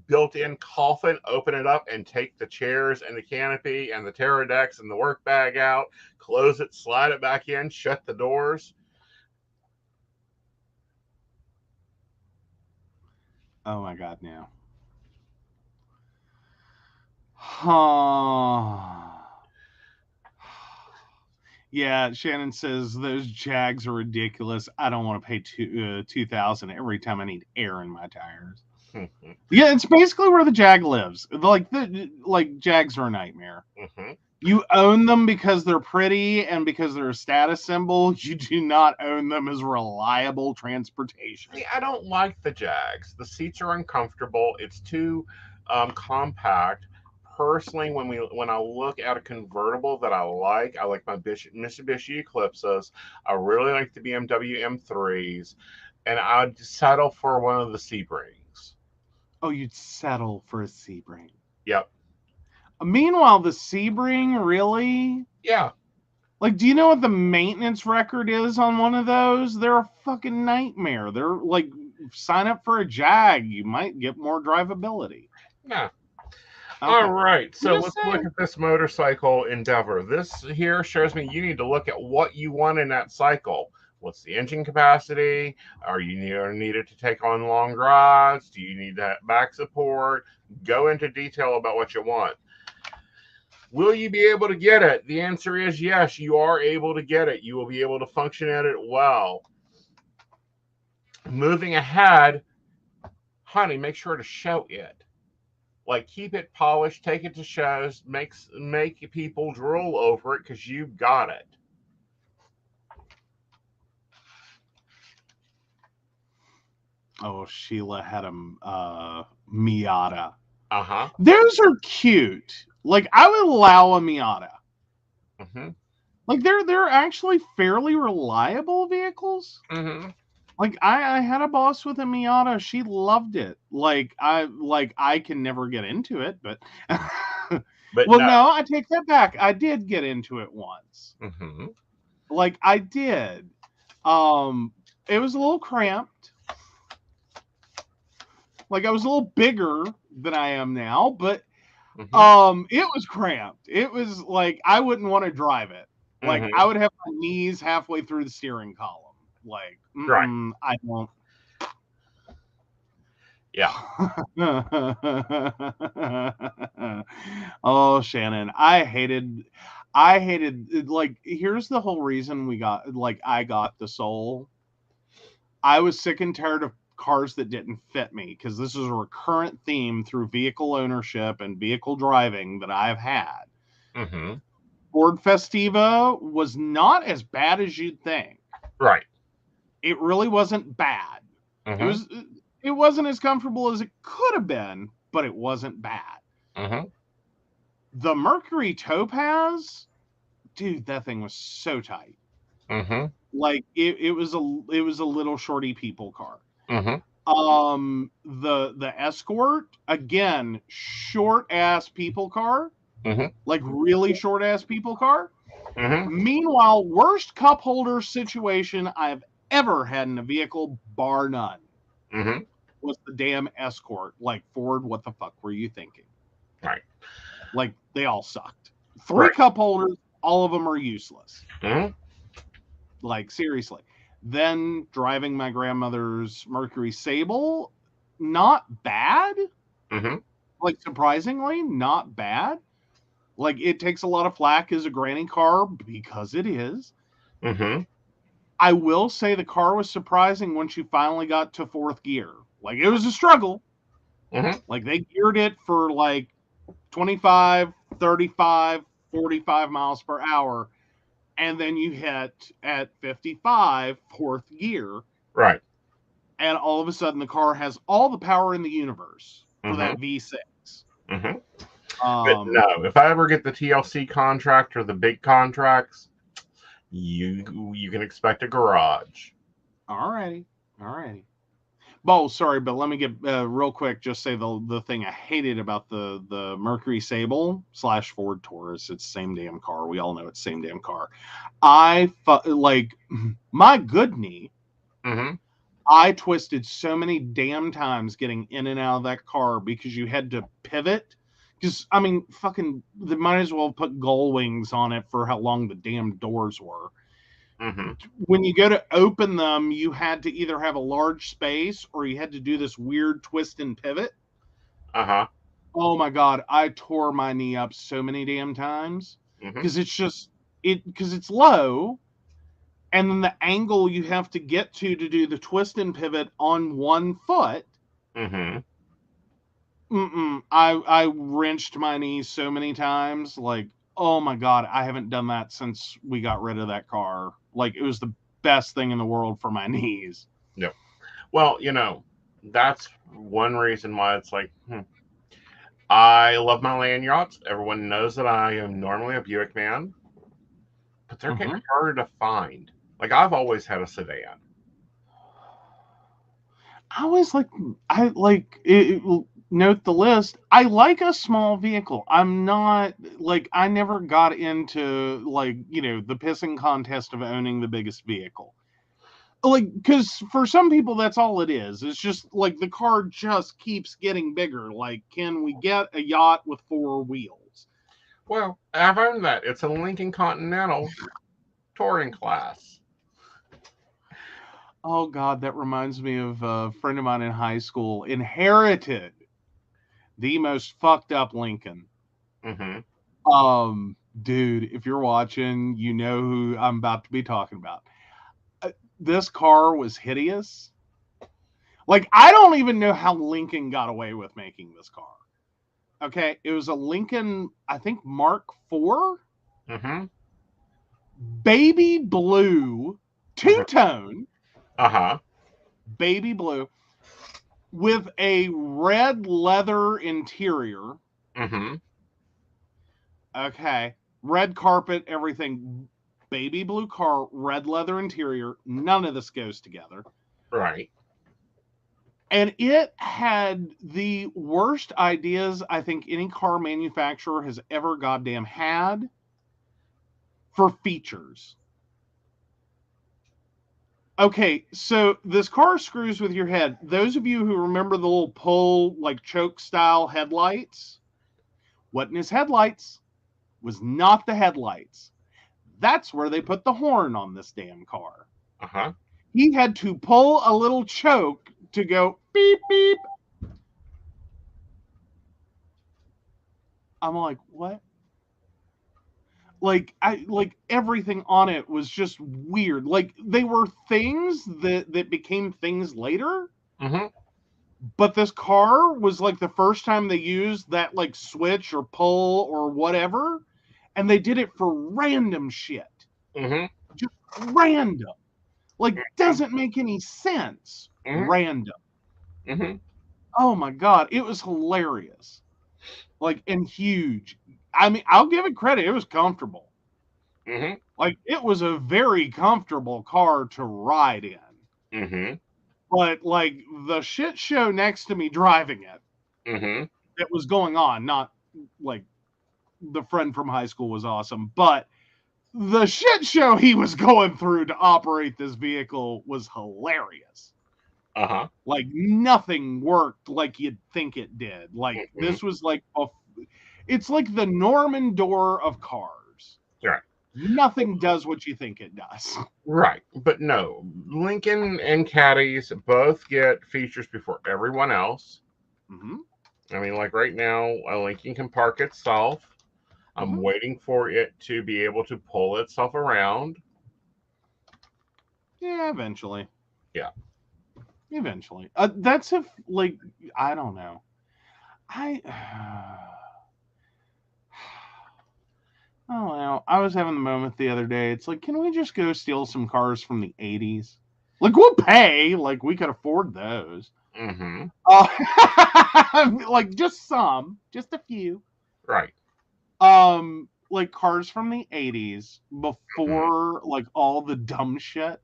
built-in coffin, open it up, and take the chairs and the canopy and the tarot decks and the work bag out, close it, slide it back in, shut the doors. Oh my God, now. Yeah, Shannon says those Jags are ridiculous. I don't want to pay $2,000 every time I need air in my tires. Yeah, it's basically where the Jag lives. Like Jags are a nightmare. You own them because they're pretty and because they're a status symbol. You do not own them as reliable transportation. See, I don't like the Jags. The seats are uncomfortable. It's too compact. Personally, when I look at a convertible that I like my Mitsubishi Eclipses. I really like the BMW M3s, and I'd settle for one of the Sebrings. Oh, you'd settle for a Sebring? Yep. Meanwhile, the Sebring, really? Yeah. Like, do you know what the maintenance record is on one of those? They're a fucking nightmare. They're like, sign up for a Jag. You might get more drivability. Yeah. Okay. All right, so let's look at this motorcycle endeavor. This here shows me you need to look at what you want in that cycle. What's the engine capacity? Are you needed to take on long drives? Do you need that back support? Go into detail about what you want. Will you be able to get it? The answer is yes, you are able to get it. You will be able to function at it well. Moving ahead, honey, make sure to show it. Like, keep it polished, take it to shows, make people drool over it because you got it. Oh, Sheila had a Miata. Uh-huh. Those are cute. Like, I would allow a Miata. Mm-hmm. Like, they're actually fairly reliable vehicles. Mm-hmm. Like, I had a boss with a Miata. She loved it. I can never get into it, but But well, no, I take that back. I did get into it once. Mm-hmm. Like, I did. It was a little cramped. Like, I was a little bigger than I am now, but it was cramped. It was like I wouldn't want to drive it. Like, I would have my knees halfway through the steering column. Like, right. I don't. Yeah. Oh, Shannon, I hated, like, here's the whole reason I got the Soul. I was sick and tired of cars that didn't fit me, because this is a recurrent theme through vehicle ownership and vehicle driving that I've had. Ford Festiva was not as bad as you'd think. Right. It really wasn't bad. It wasn't as comfortable as it could have been, but it wasn't bad. The Mercury Topaz, dude, that thing was so tight. Like, it was a little shorty people car. The Escort, again, short ass people car. Like, really short ass people car. Meanwhile, worst cup holder situation I've ever had in a vehicle, bar none, was the damn Escort. Like, Ford, what the fuck were you thinking? Right. Like, they all sucked. Three cup holders, all of them are useless. Like, seriously. Then driving my grandmother's Mercury Sable, not bad. like surprisingly not bad. Like it takes a lot of flack as a granny car because it is. Mm-hmm. I will say the car was surprising once you finally got to fourth gear. Like it was a struggle. Mm-hmm. Like they geared it for like 25, 35, 45 miles per hour. And then you hit at 55, fourth gear. Right. And all of a sudden the car has all the power in the universe for that V6. Mm-hmm. But no, if I ever get the TLC contract or the big contracts, you can expect a garage. Alrighty. Oh, sorry, but let me get real quick. Just say the thing I hated about the Mercury Sable / Ford Taurus. It's the same damn car. We all know it's the same damn car. Like my good knee. Mm-hmm. I twisted so many damn times getting in and out of that car because you had to pivot. Because I mean, fucking, they might as well put gull wings on it for how long the damn doors were. Mm-hmm. When you go to open them, you had to either have a large space or you had to do this weird twist and pivot. Uh-huh. Oh my God, I tore my knee up so many damn times because because it's low, and then the angle you have to get to do the twist and pivot on one foot. Mm-hmm. I wrenched my knee so many times. Like, oh my God, I haven't done that since we got rid of that car. Like, it was the best thing in the world for my knees. Yep. Well, that's one reason why it's like, I love my land yachts. Everyone knows that I am normally a Buick man, but they're getting harder to find. Like, I've always had a sedan. I always note the list. I like a small vehicle. I'm not like, I never got into the pissing contest of owning the biggest vehicle. Like, because for some people that's all it is. It's just like the car just keeps getting bigger. Like, can we get a yacht with 4 wheels? Well, I've owned that. It's a Lincoln Continental touring class. Oh God, that reminds me of a friend of mine in high school inherited the most fucked up Lincoln. Mm-hmm. Dude, if you're watching, you know who I'm about to be talking about. This car was hideous. Like, I don't even know how Lincoln got away with making this car. Okay, it was a Lincoln, I think Mark IV. Mm-hmm. Baby blue, two-tone. Uh-huh. Baby blue with a red leather interior. Mm-hmm. Okay, red carpet, everything. Baby blue car, red leather interior. None of this goes together. Right. And it had the worst ideas I think any car manufacturer has ever goddamn had for features. Okay, so this car screws with your head. Those of you who remember the little pull, like choke style headlights, what in his headlights was not the headlights. That's where they put the horn on this damn car. Uh-huh. He had to pull a little choke to go beep, beep. I'm like, what? Like, everything on it was just weird. Like, they were things that became things later. Mm-hmm. But this car was like the first time they used that like switch or pull or whatever. And they did it for random shit. Mm-hmm. Just random. Like, doesn't make any sense. Mm-hmm. Random. Mm-hmm. Oh my God. It was hilarious. Like, and huge. I mean, I'll give it credit. It was comfortable. Mm-hmm. Like, it was a very comfortable car to ride in. Mm-hmm. But, like, the shit show next to me driving it, that was going on, not, like, the friend from high school was awesome, but the shit show he was going through to operate this vehicle was hilarious. Uh-huh. Like, nothing worked like you'd think it did. Like, this was like it's like the Norman door of cars. Right. Nothing does what you think it does. Right. But no, Lincoln and Caddies both get features before everyone else. Mm-hmm. I mean, like right now, a Lincoln can park itself. I'm waiting for it to be able to pull itself around. Yeah, eventually. Yeah. Eventually. That's if, like, I don't know. I don't know. I was having the moment the other day. It's like, can we just go steal some cars from the 80s? Like, we'll pay. Like, we could afford those. Mm-hmm. Like, just some. Just a few. Right. Like, cars from the 80s before, like, all the dumb shit.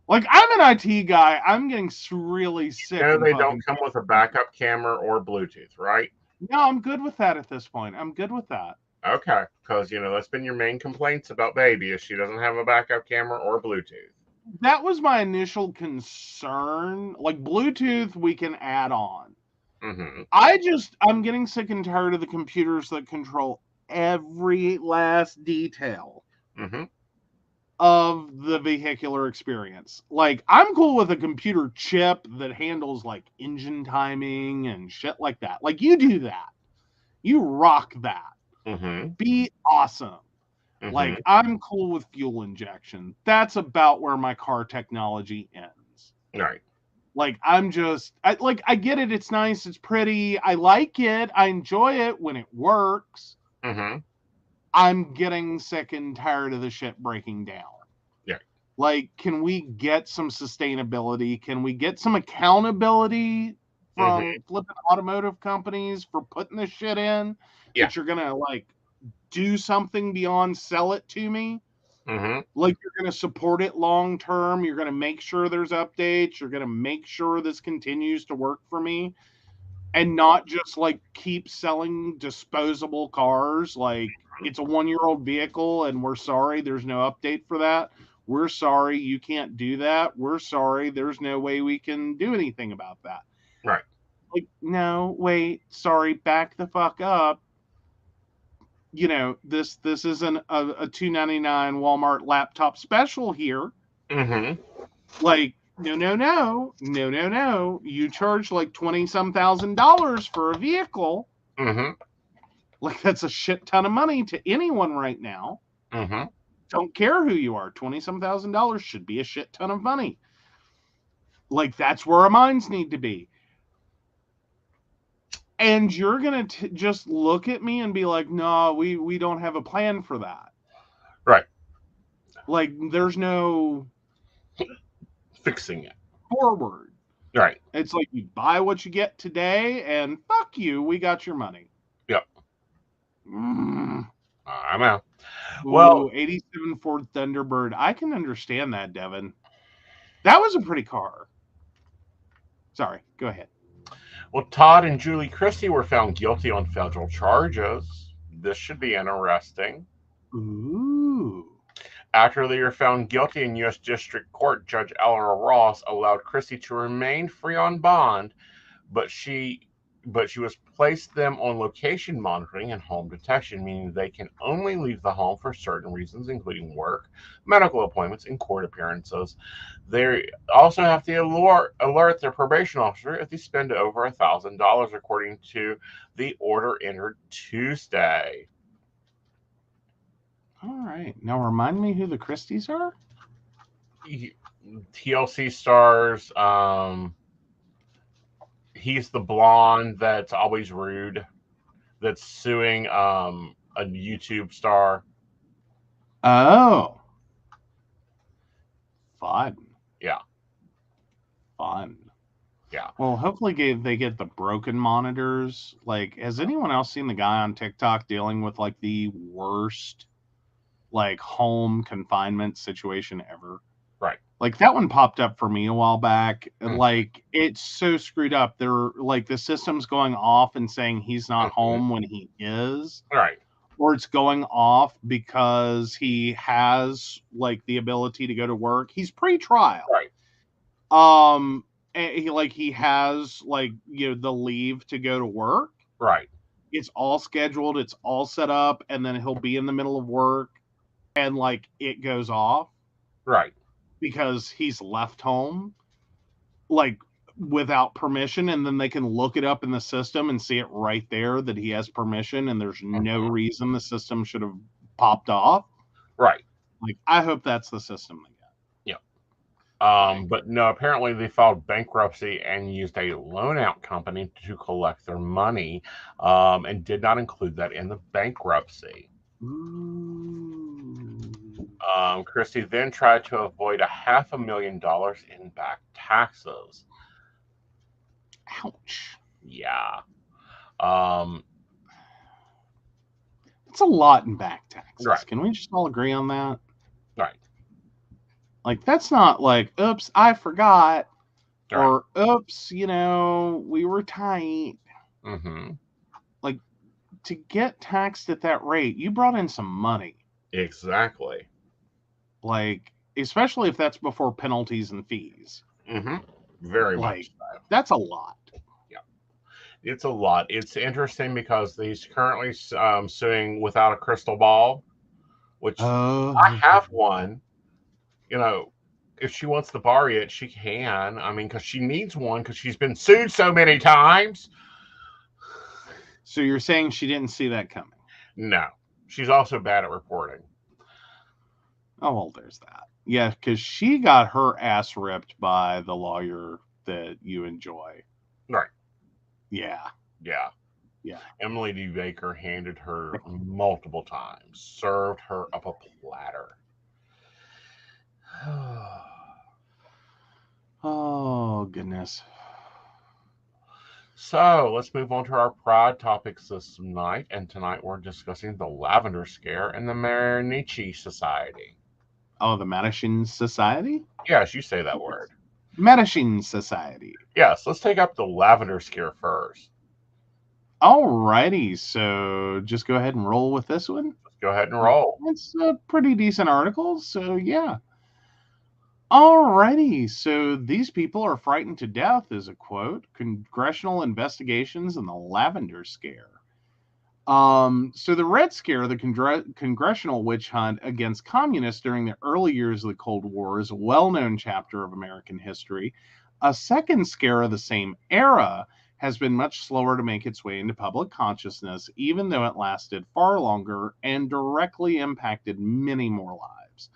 Like, I'm an IT guy. I'm getting really sick. You know, they don't come with a backup camera or Bluetooth, right? No, I'm good with that at this point. I'm good with that. Okay, because, you know, that's been your main complaints about Baby, is she doesn't have a backup camera or Bluetooth. That was my initial concern. Like, Bluetooth, we can add on. Mm-hmm. I'm getting sick and tired of the computers that control every last detail of the vehicular experience. Like, I'm cool with a computer chip that handles, like, engine timing and shit like that. Like, you do that. You rock that. Be awesome. Like, I'm cool with fuel injection. That's about where my car technology ends. Right. Like, I get it. It's nice. It's pretty. I like it. I enjoy it when it works. I'm getting sick and tired of the shit breaking down. Yeah. Like, can we get some sustainability? Can we get some accountability from flipping automotive companies for putting this shit in? Yeah. That you're going to, like, do something beyond sell it to me? Like, you're going to support it long term. You're going to make sure there's updates. You're going to make sure this continues to work for me. And not just, like, keep selling disposable cars. Like, it's a 1-year-old vehicle, and we're sorry there's no update for that. We're sorry you can't do that. We're sorry there's no way we can do anything about that. Right. Like, no, wait, sorry, back the fuck up. You know, this isn't a $299 Walmart laptop special here. Like, no. You charge like $20-some thousand for a vehicle. Like, that's a shit ton of money to anyone right now. Don't care who you are. $20-some thousand should be a shit ton of money. Like, that's where our minds need to be. And you're going to just look at me and be like, no, we don't have a plan for that. Right. Like, there's no fixing it forward. Right. It's like, you buy what you get today, and fuck you, we got your money. Yep. I'm out. Well, 87 Ford Thunderbird. I can understand that, Devin. That was a pretty car. Sorry, go ahead. Well, Todd and Julie Christie were found guilty on federal charges. This should be interesting. Ooh. After they were found guilty in U.S. District Court, Judge Eleanor Ross allowed Christie to remain free on bond, but she was placed them on location monitoring and home detection, meaning they can only leave the home for certain reasons, including work, medical appointments, and court appearances. They also have to alert their probation officer if they spend over $1,000, according to the order entered Tuesday. All right. Now remind me who the Christies are? TLC stars. He's the blonde that's always rude, that's suing a YouTube star. Oh. Fun. Yeah. Fun. Yeah. Well, hopefully they get the broken monitors. Like, has anyone else seen the guy on TikTok dealing with, like, the worst, like, home confinement situation ever? Right. Like, that one popped up for me a while back. Like, it's so screwed up. They're, like, the system's going off and saying he's not home when he is. Right. Or it's going off because he has, like, the ability to go to work. He's pre-trial. Right. He has, like, you know, the leave to go to work. Right. It's all scheduled. It's all set up. And then he'll be in the middle of work and, like, it goes off. Right. Because he's left home. Like, without permission, and then they can look it up in the system and see it right there that he has permission, and there's no reason the system should have popped off. Right. Like, I hope that's the system they get. Yeah. But no, apparently they filed bankruptcy and used a loan out company to collect their money, and did not include that in the bankruptcy. Christie then tried to avoid $500,000 in back taxes. Ouch. Yeah. It's a lot in back taxes. Right. Can we just all agree on that? Right. Like, that's not like, oops, I forgot. Right. Or, oops, we were tight. Mm-hmm. Like, to get taxed at that rate, you brought in some money. Exactly. Like, especially if that's before penalties and fees. Mm-hmm. Very much so. That's a lot. Yeah. It's a lot. It's interesting because he's currently suing without a crystal ball, which I have one. If she wants to borrow it, she can. I mean, because she needs one because she's been sued so many times. So you're saying she didn't see that coming? No. She's also bad at reporting. Oh, well, there's that. Yeah, because she got her ass ripped by the lawyer that you enjoy. Right. Yeah. Yeah. Yeah. Emily D. Baker handed her multiple times, served her up a platter. Oh, goodness. So let's move on to our pride topics this night. And tonight we're discussing the Lavender Scare and the Marinetti Society. Oh, the Mattachine Society? Yes, you say that word. Mattachine Society. Yes, let's take up the Lavender Scare first. Alrighty, so just go ahead and roll with this one. Let's go ahead and roll. It's a pretty decent article, so yeah. Alrighty, so these people are frightened to death is a quote. Congressional investigations and the Lavender Scare. So the Red Scare, the congressional witch hunt against communists during the early years of the Cold War, is a well-known chapter of American history. A second scare of the same era has been much slower to make its way into public consciousness, even though it lasted far longer and directly impacted many more lives.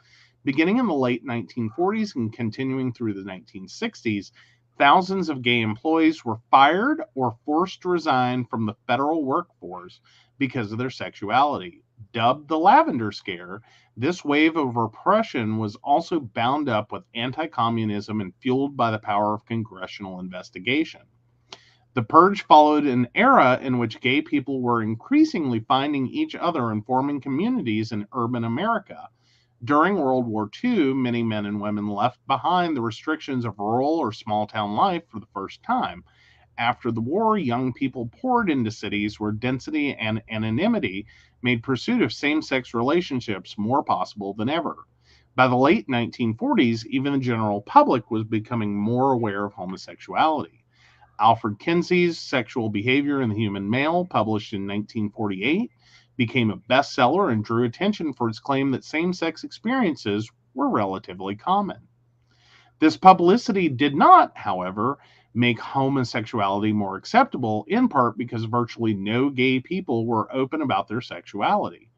Beginning in the late 1940s and continuing through the 1960s, thousands of gay employees were fired or forced to resign from the federal workforce because of their sexuality. Dubbed the Lavender Scare, this wave of repression was also bound up with anti-communism and fueled by the power of congressional investigation. The purge followed an era in which gay people were increasingly finding each other and forming communities in urban America. During World War II, many men and women left behind the restrictions of rural or small-town life for the first time. After the war, young people poured into cities where density and anonymity made pursuit of same-sex relationships more possible than ever. By the late 1940s, even the general public was becoming more aware of homosexuality. Alfred Kinsey's Sexual Behavior in the Human Male, published in 1948, became a bestseller and drew attention for its claim that same-sex experiences were relatively common. This publicity did not, however, make homosexuality more acceptable, in part because virtually no gay people were open about their sexuality.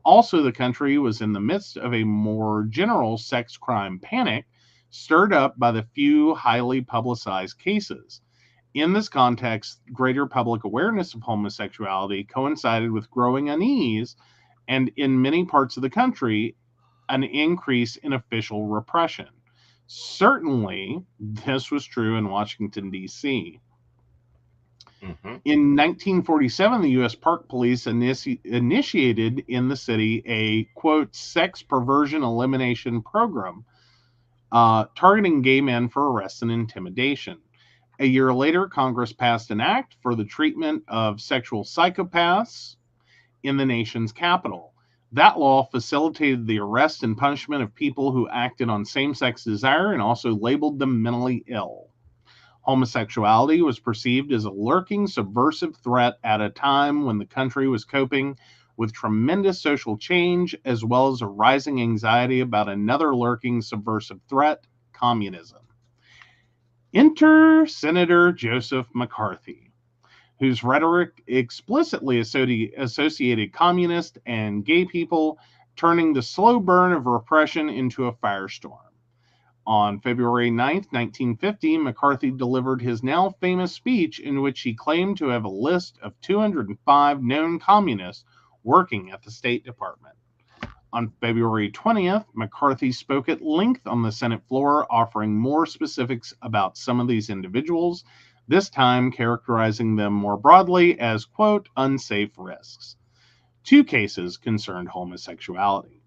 Also, the country was in the midst of a more general sex crime panic, stirred up by the few highly publicized cases. In this context, greater public awareness of homosexuality coincided with growing unease, and in many parts of the country, an increase in official repression. Certainly, this was true in Washington, D.C. Mm-hmm. In 1947, the U.S. Park Police initiated in the city a, quote, sex perversion elimination program targeting gay men for arrest and intimidation. A year later, Congress passed an act for the treatment of sexual psychopaths in the nation's capital. That law facilitated the arrest and punishment of people who acted on same-sex desire and also labeled them mentally ill. Homosexuality was perceived as a lurking subversive threat at a time when the country was coping with tremendous social change, as well as a rising anxiety about another lurking subversive threat, communism. Enter Senator Joseph McCarthy, whose rhetoric explicitly associated communists and gay people, turning the slow burn of repression into a firestorm. On February 9th, 1950, McCarthy delivered his now famous speech in which he claimed to have a list of 205 known communists working at the State Department. On February 20th, McCarthy spoke at length on the Senate floor, offering more specifics about some of these individuals, this time characterizing them more broadly as, quote, unsafe risks. 2 cases concerned homosexuality.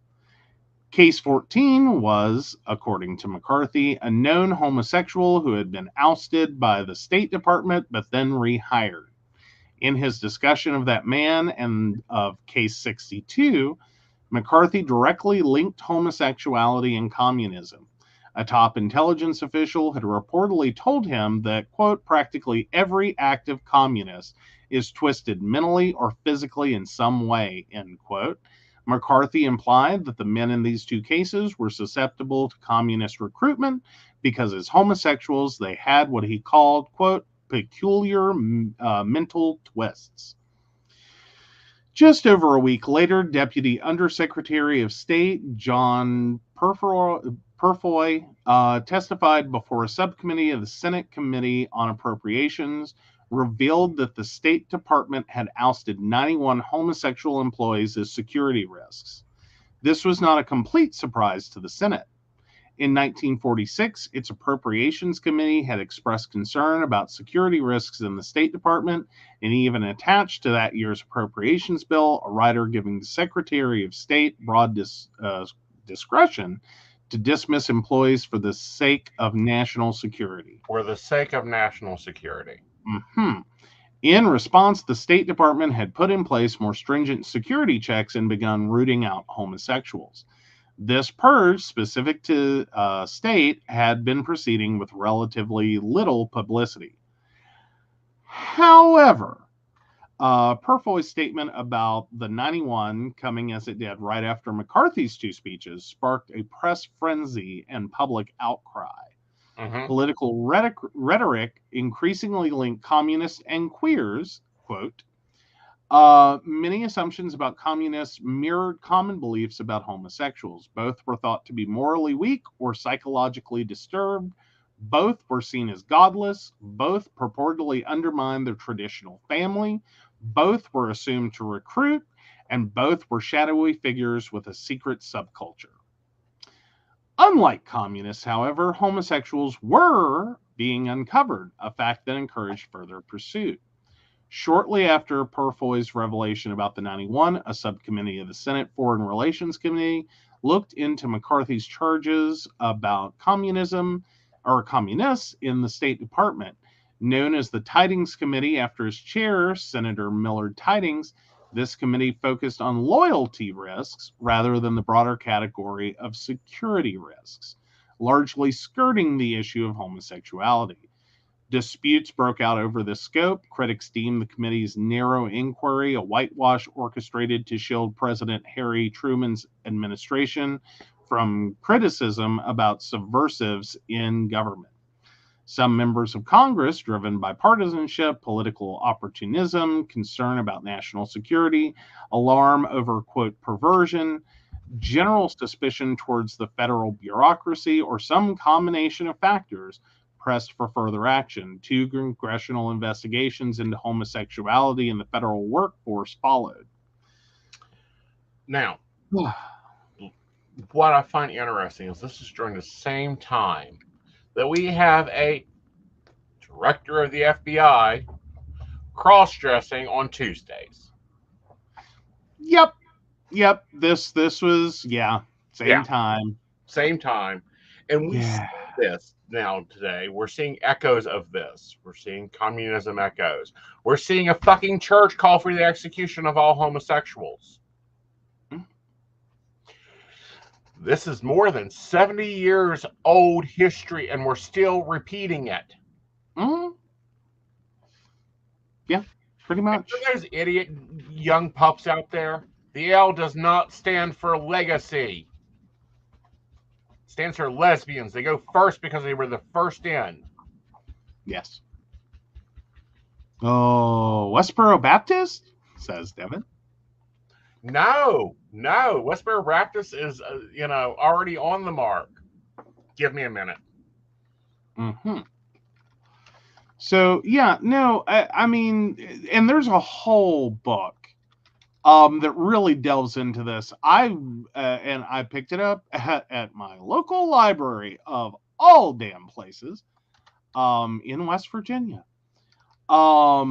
Case 14 was, according to McCarthy, a known homosexual who had been ousted by the State Department but then rehired. In his discussion of that man and of Case 62, McCarthy directly linked homosexuality and communism. A top intelligence official had reportedly told him that, quote, practically every active communist is twisted mentally or physically in some way, end quote. McCarthy implied that the men in these 2 cases were susceptible to communist recruitment because as homosexuals they had what he called, quote, peculiar mental twists. Just over a week later, Deputy Undersecretary of State John Purfoy testified before a subcommittee of the Senate Committee on Appropriations, revealed that the State Department had ousted 91 homosexual employees as security risks. This was not a complete surprise to the Senate. In 1946, its Appropriations Committee had expressed concern about security risks in the State Department and even attached to that year's appropriations bill a rider giving the Secretary of State broad discretion to dismiss employees for the sake of national security. For the sake of national security. Mm-hmm. In response, the State Department had put in place more stringent security checks and begun rooting out homosexuals. This purge, specific to state, had been proceeding with relatively little publicity. However, Purfoy's statement about the 91 coming as it did right after McCarthy's 2 speeches sparked a press frenzy and public outcry. Mm-hmm. Political rhetoric increasingly linked communists and queers, quote, many assumptions about communists mirrored common beliefs about homosexuals. Both were thought to be morally weak or psychologically disturbed. Both were seen as godless. Both purportedly undermined their traditional family. Both were assumed to recruit. And both were shadowy figures with a secret subculture. Unlike communists, however, homosexuals were being uncovered, a fact that encouraged further pursuit. Shortly after Purfoy's revelation about the 91, a subcommittee of the Senate Foreign Relations Committee looked into McCarthy's charges about communism or communists in the State Department. Known as the Tidings Committee after its chair, Senator Millard Tidings, this committee focused on loyalty risks rather than the broader category of security risks, largely skirting the issue of homosexuality. Disputes broke out over this scope. Critics deemed the committee's narrow inquiry a whitewash orchestrated to shield President Harry Truman's administration from criticism about subversives in government. Some members of Congress, driven by partisanship, political opportunism, concern about national security, alarm over, quote, perversion, general suspicion towards the federal bureaucracy, or some combination of factors, pressed for further action. 2 congressional investigations into homosexuality in the federal workforce followed. Now, what I find interesting is this is during the same time that we have a director of the FBI cross-dressing on Tuesdays. Yep. This was same time. Same time. And we see this now today. We're seeing echoes of this. We're seeing communism echoes. We're seeing a fucking church call for the execution of all homosexuals. This is more than 70 years old history, and we're still repeating it. Mm-hmm. Yeah, pretty much. And those idiot young pups out there, the L does not stand for legacy. It stands for lesbians. They go first because they were the first in. Yes. Oh, Westboro Baptist, says Devin. No. Westboro Baptist is, already on the mark. Give me a minute. Mm-hmm. So, yeah, no, I mean, and there's a whole book that really delves into this. And I picked it up at my local library of all damn places in West Virginia. I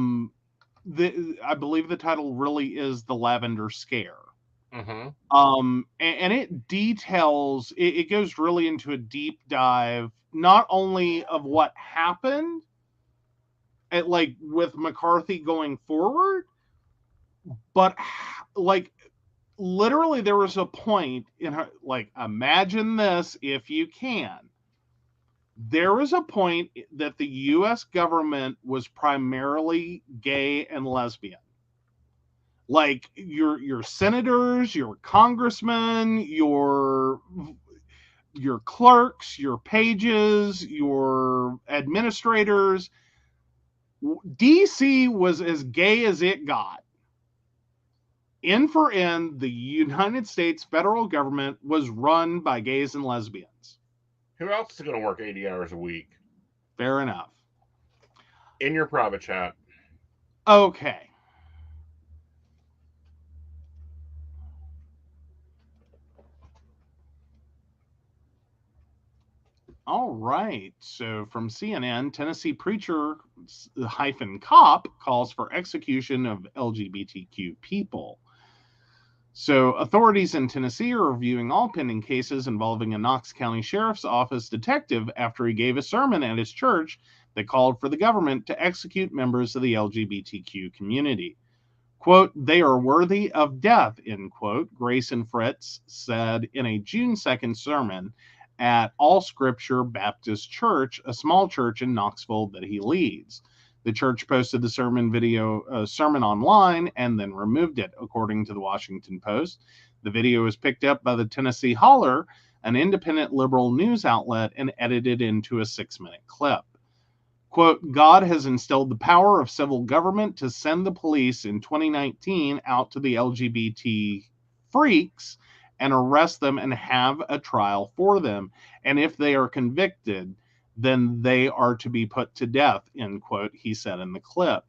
believe the title really is The Lavender Scare. Mm-hmm. And it details, it goes really into a deep dive, not only of what happened, like with McCarthy going forward, but like literally there was a point in her, like, imagine this if you can. There was a point that the U.S. government was primarily gay and lesbian. Like your senators, your congressmen, your clerks, your pages, your administrators. DC was as gay as it got. End for end, the United States federal government was run by gays and lesbians. Who else is going to work 80 hours a week? Fair enough. In your private chat. Okay. All right. So from CNN, Tennessee preacher -cop calls for execution of LGBTQ people. So authorities in Tennessee are reviewing all pending cases involving a Knox County Sheriff's Office detective after he gave a sermon at his church that called for the government to execute members of the LGBTQ community. Quote, "They are worthy of death," end quote, Grayson Fritz said in a June 2nd sermon at All Scripture Baptist Church, a small church in Knoxville that he leads. The church posted the sermon online and then removed it, according to the Washington Post. The video was picked up by the Tennessee Holler, an independent liberal news outlet, and edited into a 6-minute clip. Quote, "God has instilled the power of civil government to send the police in 2019 out to the LGBT freaks and arrest them and have a trial for them. And if they are convicted, then they are to be put to death," end quote, he said in the clip.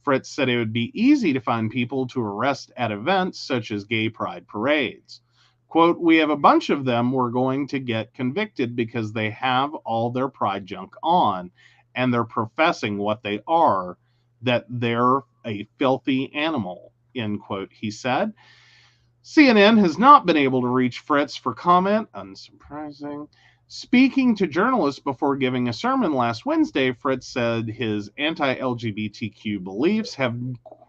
Fritz said it would be easy to find people to arrest at events such as gay pride parades. Quote, "We have a bunch of them we're going to get convicted because they have all their pride junk on, and they're professing what they are, that they're a filthy animal," end quote, he said. CNN has not been able to reach Fritz for comment, unsurprising. Speaking to journalists before giving a sermon last Wednesday, Fritz said his anti-LGBTQ beliefs have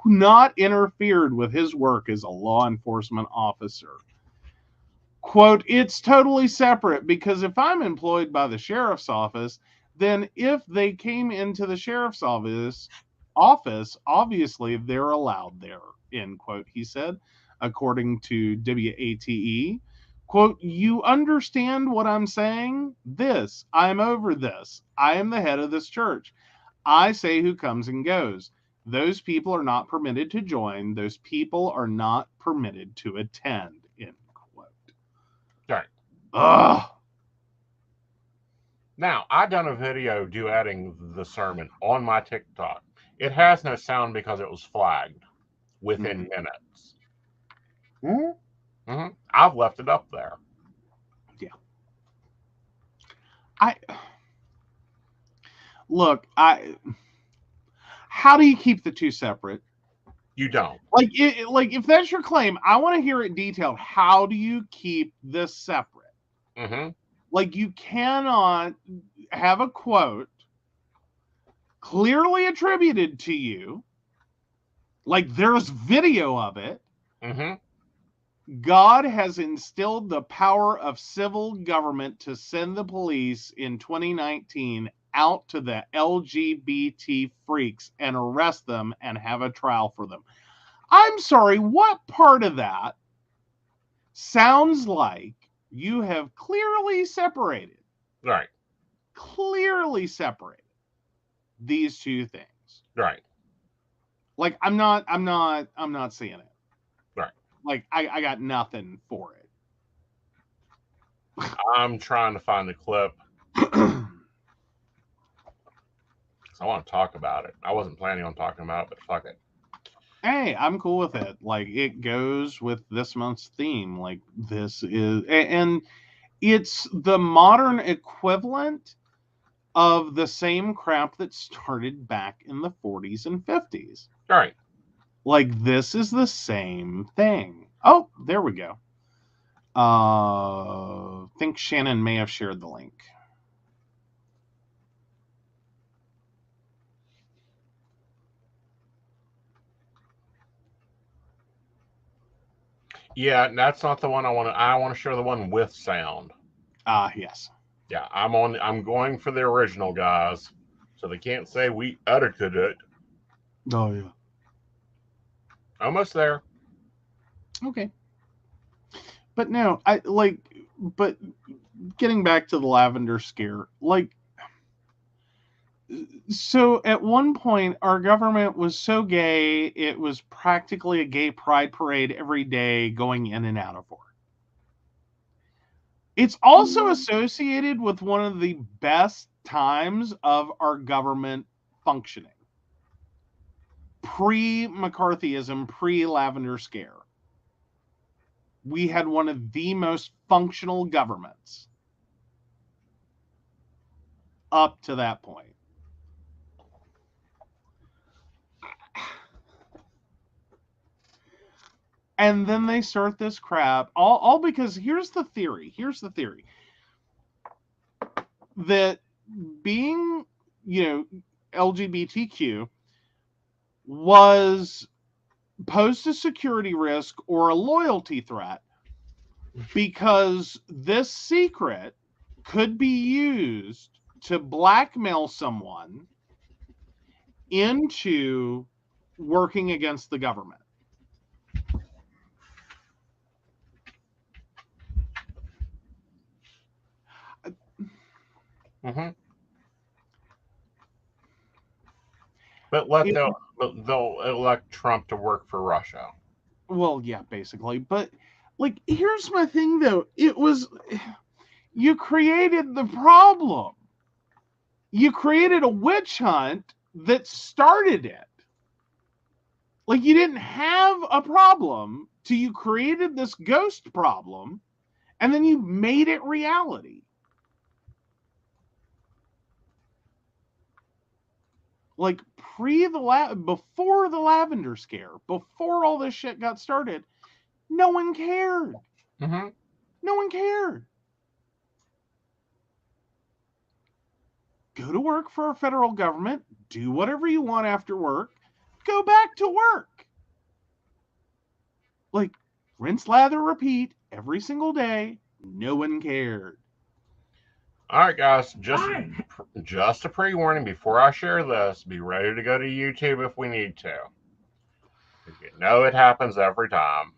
not interfered with his work as a law enforcement officer. Quote, "It's totally separate because if I'm employed by the sheriff's office, then if they came into the sheriff's office, obviously they're allowed there," end quote, he said, according to WATE. Quote, "You understand what I'm saying? I'm over this. I am the head of this church. I say who comes and goes. Those people are not permitted to join. Those people are not permitted to attend," end quote. All right. Ugh. Now, I done a video duetting the sermon on my TikTok. It has no sound because it was flagged within minutes. Mm-hmm. I've left it up there. Yeah. How do you keep the two separate? You don't. Like if that's your claim, I want to hear it detailed. How do you keep this separate? Mm-hmm. Like, you cannot have a quote clearly attributed to you. Like, there's video of it. Mm-hmm. God has instilled the power of civil government to send the police in 2019 out to the LGBT freaks and arrest them and have a trial for them. I'm sorry, what part of that sounds like you have clearly separated? Right. Clearly separated. these two things. Right. Like, I'm not seeing it. Right. Like, I got nothing for it. I'm trying to find the clip. I want to talk about it. I wasn't planning on talking about it, but fuck it. Hey, I'm cool with it. Like, it goes with this month's theme. Like, this is, and it's the modern equivalent of the same crap that started back in the 40s and 50s. All right. Like, this is the same thing. Oh, there we go. I think Shannon may have shared the link. Yeah, that's not the one I want to. I want to share the one with sound. Yes. Yeah, I'm going for the original, guys, so they can't say we edited it. Oh yeah. Almost there. Okay. But no, but getting back to the lavender scare, like, so at one point our government was so gay, it was practically a gay pride parade every day going in and out of work. It's also associated with one of the best times of our government functioning. Pre-McCarthyism, pre-lavender scare. We had one of the most functional governments up to that point. And then they start this crap, all because here's the theory. That being, LGBTQ posed a security risk or a loyalty threat because this secret could be used to blackmail someone into working against the government. Mm-hmm. But they'll elect Trump to work for Russia. Well, yeah, basically. But, like, here's my thing, though. You created the problem. You created a witch hunt that started it. Like, you didn't have a problem till you created this ghost problem, and then you made it reality. Like, before the lavender scare, before all this shit got started, no one cared. Mm-hmm. No one cared. Go to work for our federal government, do whatever you want after work, go back to work. Like, rinse, lather, repeat every single day. No one cared. All right, guys, just a pre-warning before I share this, be ready to go to YouTube if we need to. You know it happens every time.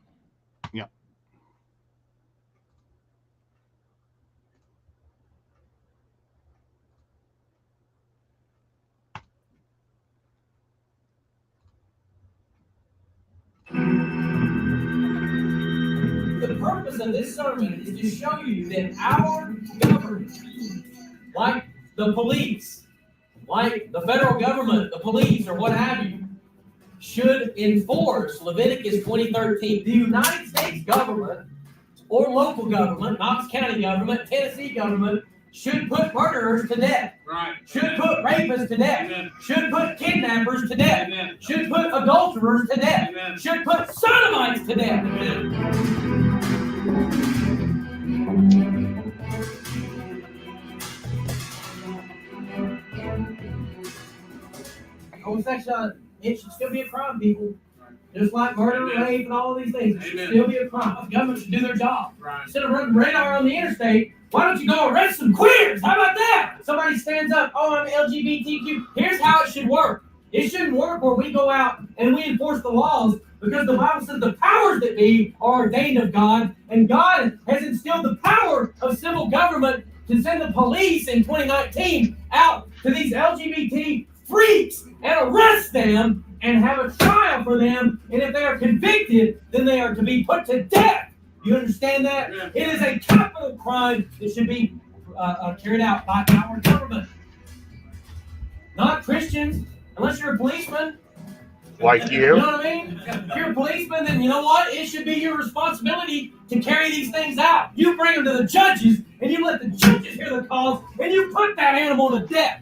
Yeah. The purpose of this sermon is to show you that our government, like the police, like the federal government, the police, or what have you, should enforce Leviticus 20:13. The United States government or local government, Knox County government, Tennessee government, should put murderers to death. Right. Should put rapists to death. Amen. Should put kidnappers to death. Amen. Should put adulterers to death. Amen. Should put sodomites to death. Amen. Homosexuality, it should still be a crime, people. Just like murder, Amen. rape, and all these things. It should Amen. still be a crime. The government should do their job. Right. Instead of running radar on the interstate, why don't you go arrest some queers? How about that? Somebody stands up, oh, I'm LGBTQ. Here's how it should work. It shouldn't work where we go out and we enforce the laws, because the Bible says the powers that be are ordained of God, and God has instilled the power of civil government to send the police in 2019 out to these LGBT freaks and arrest them and have a trial for them. And if they are convicted, then they are to be put to death. You understand that? Yeah. It is a capital crime that should be carried out by our government. Not Christians, unless you're a policeman. Like you? You know what I mean? If you're a policeman, then you know what? It should be your responsibility to carry these things out. You bring them to the judges, and you let the judges hear the cause, and you put that animal to death.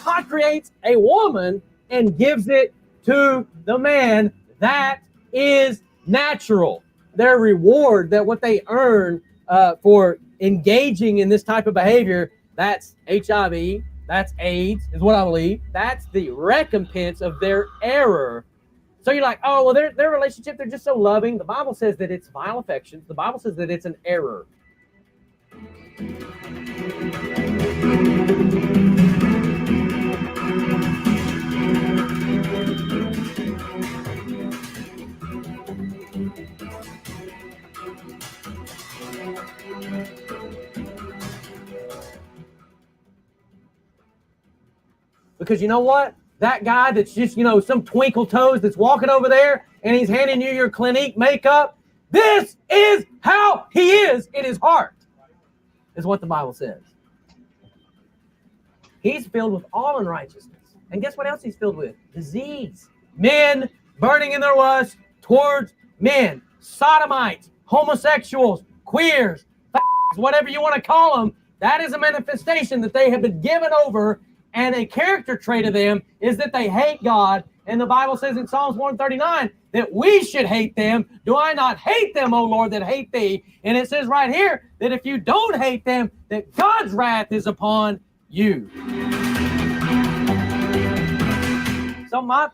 God creates a woman and gives it to the man. That is natural. Their reward, that what they earn for engaging in this type of behavior, that's HIV, that's AIDS, is what I believe. That's the recompense of their error. So you're like, oh, well, their relationship, they're just so loving. The Bible says that it's vile affections. The Bible says that it's an error. Because you know what? That guy that's just, some twinkle toes that's walking over there and he's handing you your Clinique makeup, this is how he is in his heart, is what the Bible says. He's filled with all unrighteousness. And guess what else he's filled with? Disease. Men burning in their lust towards men. Sodomites, homosexuals, queers, whatever you want to call them. That is a manifestation that they have been given over. And a character trait of them is that they hate God. And the Bible says in Psalms 139 that we should hate them. Do I not hate them, O Lord, that hate thee? And it says right here that if you don't hate them, that God's wrath is upon you. So my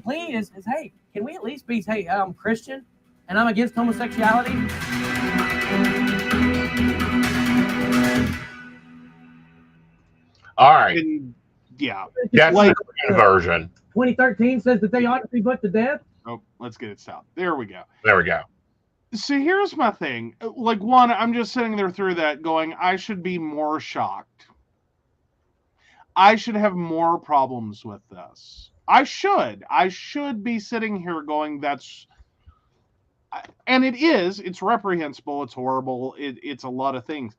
plea is, hey, can we at least be, hey, I'm Christian and I'm against homosexuality? All right. Yeah. That's like the version. 2013 says that they ought to be put to death. Oh, let's get it stopped. There we go. There we go. So here's my thing. Like, one, I'm just sitting there through that going, I should be more shocked. I should have more problems with this. I should be sitting here going, and it's reprehensible. It's horrible. It's a lot of things.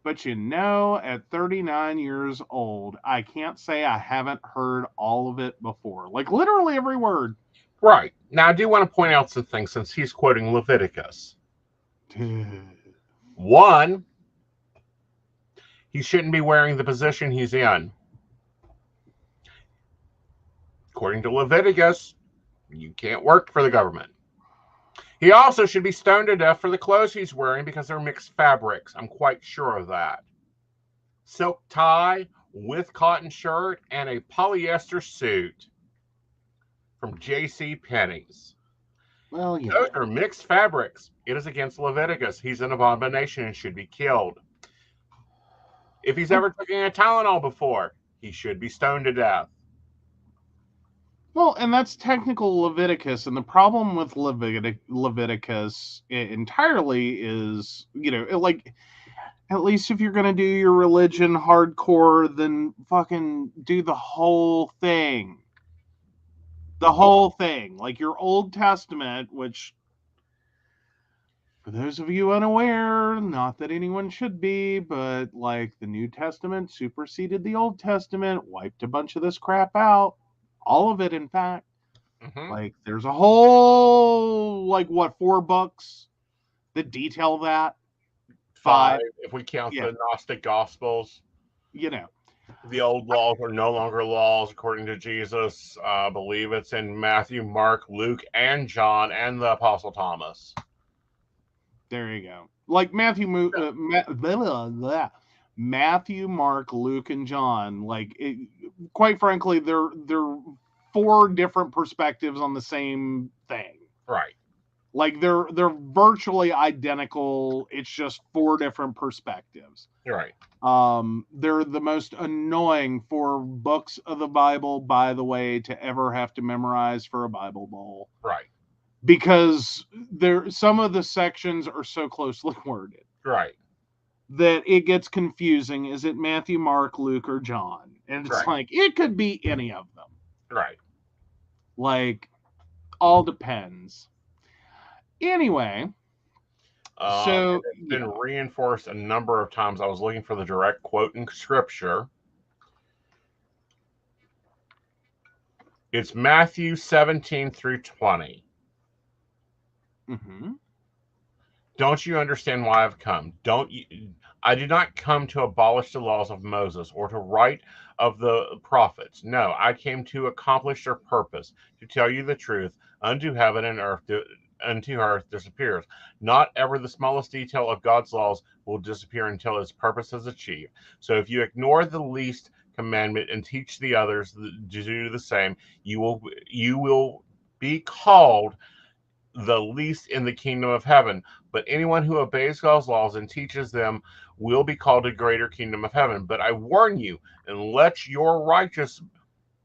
But at 39 years old, I can't say I haven't heard all of it before. Like literally every word. Right. Now, I do want to point out some things since he's quoting Leviticus. One, he shouldn't be wearing the position he's in. According to Leviticus, you can't work for the government. He also should be stoned to death for the clothes he's wearing because they're mixed fabrics. I'm quite sure of that. Silk tie with cotton shirt and a polyester suit from J.C. Penney's. Well, yeah. Those are mixed fabrics. It is against Leviticus. He's an abomination and should be killed. If he's ever taken a Tylenol before, he should be stoned to death. Well, and that's technical Leviticus, and the problem with Leviticus entirely is, like, at least if you're going to do your religion hardcore, then fucking do the whole thing. The whole thing. Like your Old Testament, which, for those of you unaware, not that anyone should be, but like the New Testament superseded the Old Testament, wiped a bunch of this crap out. All of it, in fact. Mm-hmm. Like, there's a whole, 4 books that detail that? 5. If we count the Gnostic Gospels. The old laws are no longer laws, according to Jesus. I believe it's in Matthew, Mark, Luke, and John, and the Apostle Thomas. There you go. Like Matthew, Mark, Luke, and John. Quite frankly, they're 4 different perspectives on the same thing. Right. Like they're virtually identical. It's just 4 different perspectives. Right. They're the most annoying 4 books of the Bible, by the way, to ever have to memorize for a Bible bowl. Right. Because some of the sections are so closely worded. Right. That it gets confusing. Is it Matthew, Mark, Luke, or John? And it's like, it could be any of them. Right. Like, all depends. Anyway. So it's been reinforced a number of times. I was looking for the direct quote in scripture. It's Matthew 17 through 20. Mm-hmm. Don't you understand why I've come? I did not come to abolish the laws of Moses or to write of the prophets. No, I came to accomplish their purpose, to tell you the truth. Unto heaven and earth disappears. Not ever the smallest detail of God's laws will disappear until its purpose is achieved. So if you ignore the least commandment and teach the others to do the same, you will be called the least in the kingdom of heaven. But anyone who obeys God's laws and teaches them will be called a greater kingdom of heaven. But I warn you, unless your righteous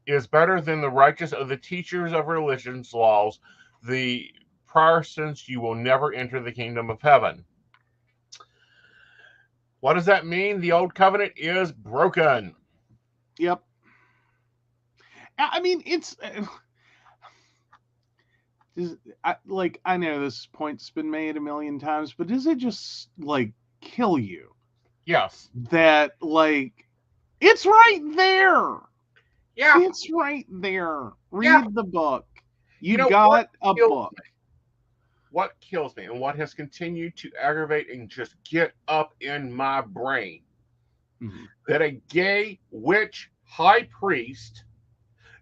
is better than the righteous of the teachers of religion's laws, the Protestants, you will never enter the kingdom of heaven. What does that mean? The old covenant is broken. Yep. I mean, I know this point's been made a million times, but does it just like kill you? Yes. That like it's right there. Yeah. It's right there. Read the book. You got a book. What kills me and what has continued to aggravate and just get up in my brain, that a gay witch high priest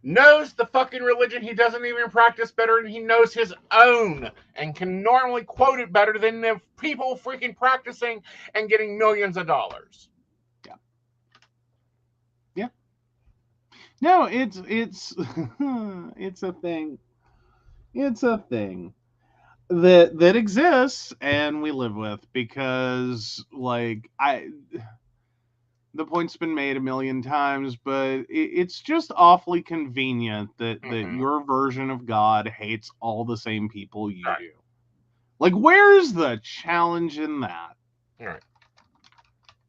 knows the fucking religion he doesn't even practice better than he knows his own, and can normally quote it better than the people freaking practicing and getting millions of dollars. Yeah. No, it's it's a thing. It's a thing that exists and we live with, because like the point's been made a million times, but it's just awfully convenient that your version of God hates all the same people you do. Like, where's the challenge in that? Right.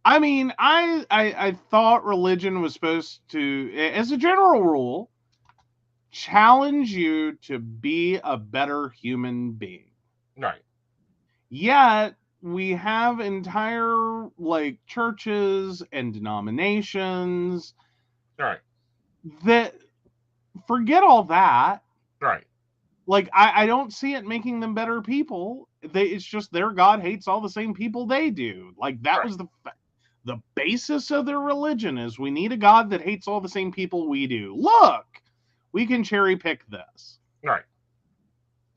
I mean, I thought religion was supposed to, as a general rule, challenge you to be a better human being. Right. Yet we have entire like churches and denominations, right, that forget all that. Right. Like I don't see it making them better people. It's just their God hates all the same people they do. Like that was the basis of their religion, is we need a God that hates all the same people we do. Look, we can cherry pick this. Right.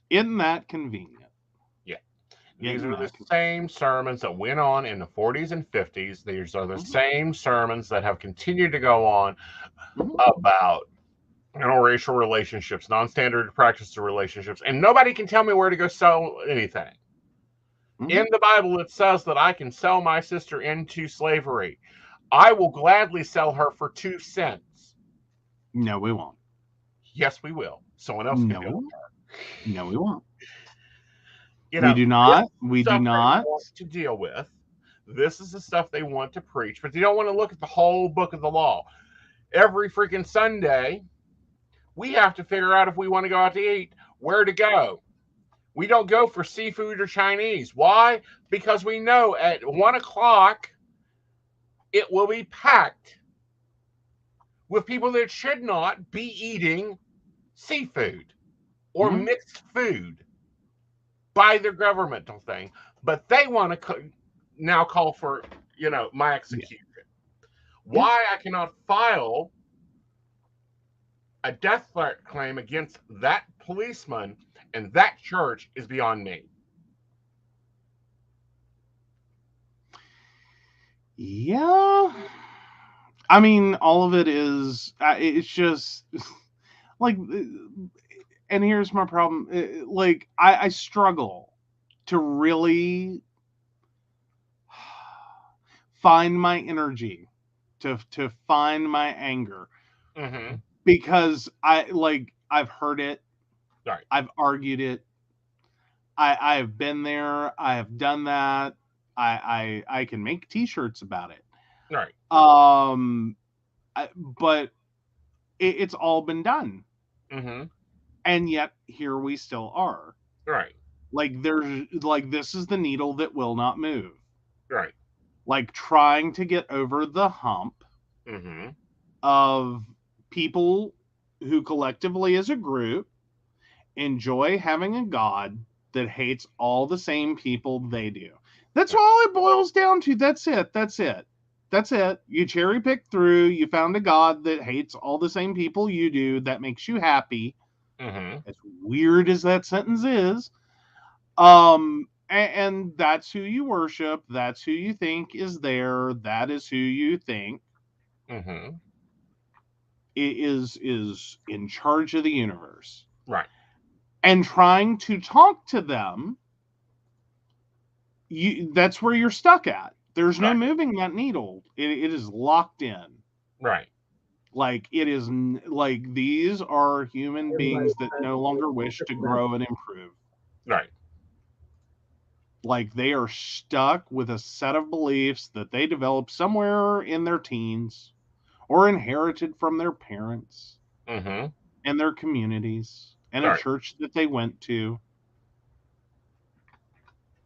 Isn't that convenient? These are the same sermons that went on in the 40s and 50s. These are the same sermons that have continued to go on about interracial relationships, non-standard practice of relationships, and nobody can tell me where to go sell anything. In the Bible, it says that I can sell my sister into slavery. I will gladly sell her for 2 cents. No, we won't. Yes, we will. Someone else can do it. No, we won't. We do not. We do not want to deal with. This is the stuff they want to preach, but they don't want to look at the whole book of the law. Every freaking Sunday, we have to figure out if we want to go out to eat, where to go. We don't go for seafood or Chinese. Why? Because we know at 1 o'clock, it will be packed with people that should not be eating seafood or mixed food by their governmental thing, but they want to now call for, my execution. Why I cannot file a death threat claim against that policeman and that church is beyond me. Yeah. I mean, all of it is, it's just like and here's my problem. Like, I struggle to really find my energy, to find my anger, because I've heard it, right. I've argued it, I've been there, I have done that, I can make T-shirts about it, right. But it's all been done, and yet here we still are, right. Like, there's this is the needle that will not move, right. Like, trying to get over the hump of people who collectively as a group enjoy having a God that hates all the same people they do. That's all it boils down to. That's it. You cherry pick through, you found a God that hates all the same people you do, that makes you happy. As weird as that sentence is. And that's who you worship, that's who you think is there, that is who you think is in charge of the universe. Right. And trying to talk to them, that's where you're stuck at. There's no moving that needle. It is locked in. Right. Like, it is like, these are human beings that no longer wish to grow and improve. Right. Like, they are stuck with a set of beliefs that they developed somewhere in their teens or inherited from their parents and their communities and a church that they went to.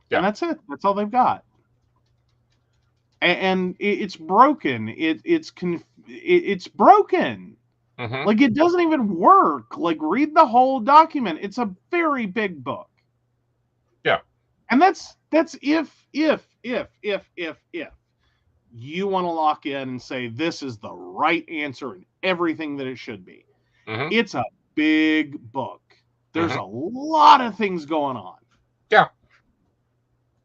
Yeah. And that's it. That's all they've got. And it's broken. It's broken. Like, it doesn't even work. Like, read the whole document. It's a very big book. Yeah. And that's if you want to lock in and say this is the right answer and everything that it should be. It's a big book. There's a lot of things going on. Yeah.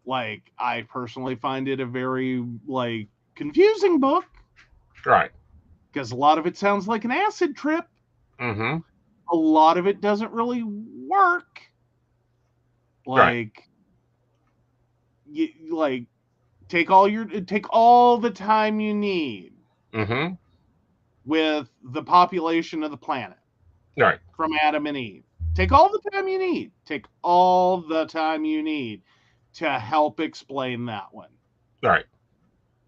Like, I personally find it a very, like, confusing book. Right. Because a lot of it sounds like an acid trip. A lot of it doesn't really work. Like, take all the time you need with the population of the planet. Right. From Adam and Eve. Take all the time you need. Take all the time you need to help explain that one. Right.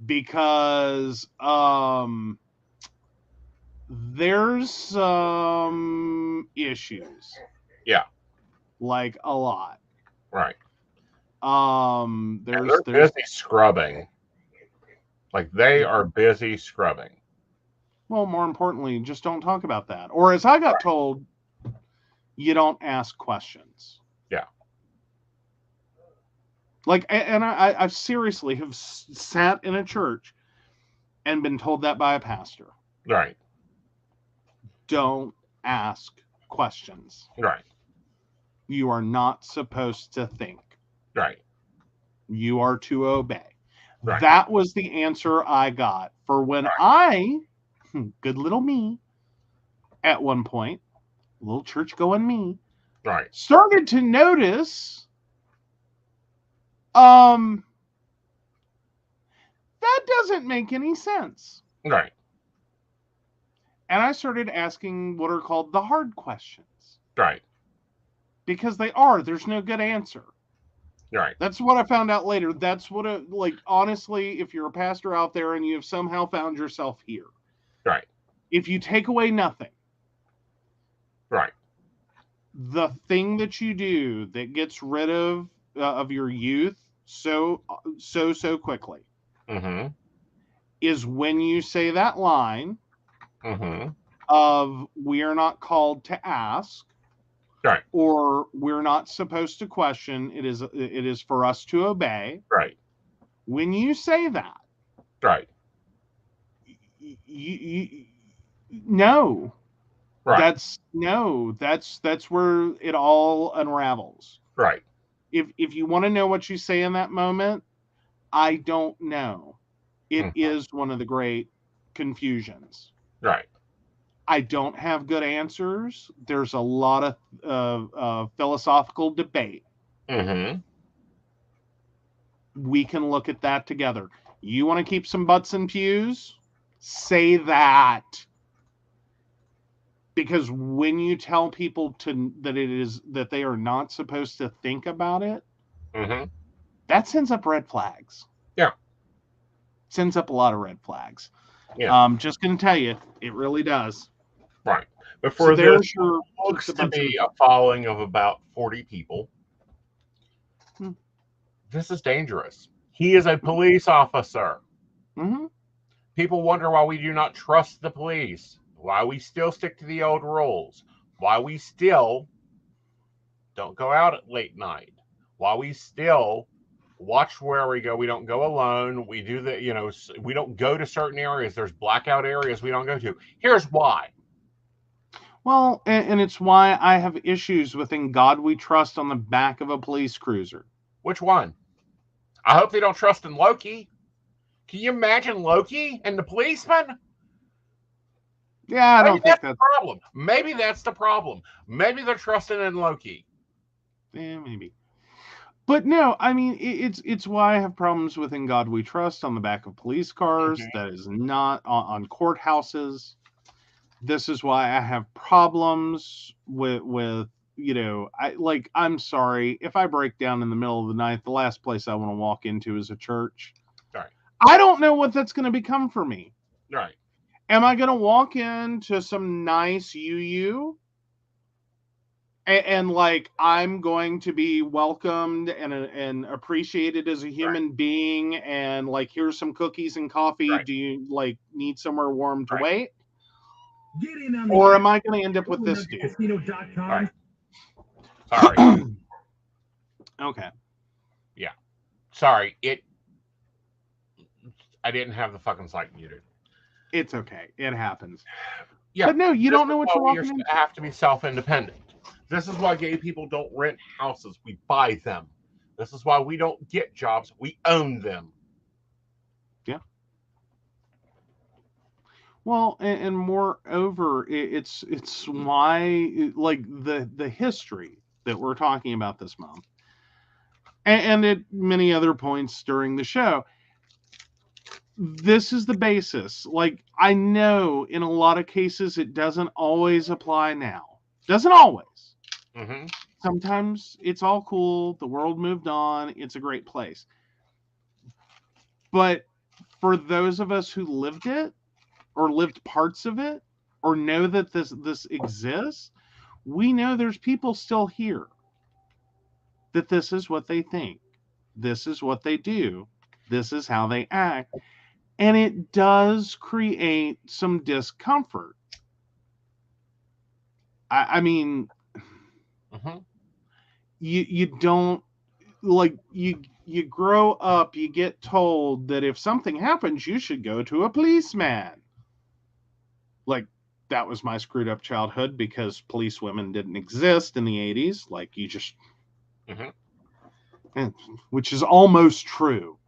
Because there's some issues. Yeah. Like, a lot. Right. They're busy scrubbing. Like, they are busy scrubbing. Well, more importantly, just don't talk about that. Or, as I got told, you don't ask questions. Yeah. Like, and I seriously have sat in a church and been told that by a pastor. Right. Don't ask questions. Right. You are not supposed to think. Right. You are to obey. Right. That was the answer I got for when good little me, at one point, little church-going me, started to notice that doesn't make any sense. Right. And I started asking what are called the hard questions. Right. Because they are. There's no good answer. Right. That's what I found out later. That's what, honestly, if you're a pastor out there and you have somehow found yourself here. Right. If you take away nothing. Right. The thing that you do that gets rid of your youth so quickly is when you say that line of we are not called to ask. Right. Or we're not supposed to question. It is for us to obey. Right. When you say that, right. No. Right. That's where it all unravels. Right. If you want to know what you say in that moment, I don't know. It is one of the great confusions. Right. I don't have good answers. There's a lot of philosophical debate. Mm-hmm. We can look at that together. You want to keep some butts in pews? Say that. Because when you tell people that they are not supposed to think about it, mm-hmm. that sends up red flags. Yeah. Sends up a lot of red flags. Yeah. Just going to tell you, it really does. Right. But for so this looks to be a following of about 40 people. This is dangerous. He is a police officer. Mm-hmm. People wonder why we do not trust the police, why we still stick to the old rules, why we still don't go out at late night, why we still watch where we go. We don't go alone. We do we don't go to certain areas. There's blackout areas we don't go to. Here's why. Well, and it's why I have issues with "In God We Trust" on the back of a police cruiser. Which one? I hope they don't trust in Loki. Can you imagine Loki and the policeman? Yeah, I don't think that's the problem. Maybe that's the problem. Maybe they're trusting in Loki. Yeah, maybe. But no, I mean, it's why I have problems with "In God We Trust" on the back of police cars. Mm-hmm. That is not on courthouses. This is why I have problems with I'm sorry, if I break down in the middle of the night, the last place I want to walk into is a church. Right. I don't know what that's going to become for me. Right. Am I going to walk into some nice UU and I'm going to be welcomed and appreciated as a human being, and here's some cookies and coffee. Right. Do you need somewhere warm to wait? Or am I going to end up with this dude? Right. Sorry. Okay. Yeah. Sorry. I didn't have the fucking site muted. It's okay. It happens. Yeah. But no, you don't know what you're walking into. We have to be self-independent. This is why gay people don't rent houses. We buy them. This is why we don't get jobs. We own them. Yeah. Well, and moreover, it's why the history that we're talking about this month, and at many other points during the show, this is the basis. I know in a lot of cases it doesn't always apply now. Doesn't always. Mm-hmm. Sometimes it's all cool. The world moved on. It's a great place. But for those of us who lived it, or lived parts of it, or know that this exists, we know there's people still here that this is what they think. This is what they do. This is how they act. And it does create some discomfort. I mean, mm-hmm. you don't, you grow up, you get told that if something happens, you should go to a policeman. That was my screwed up childhood, because police women didn't exist in the 80s. You just, mm-hmm. and, which is almost true,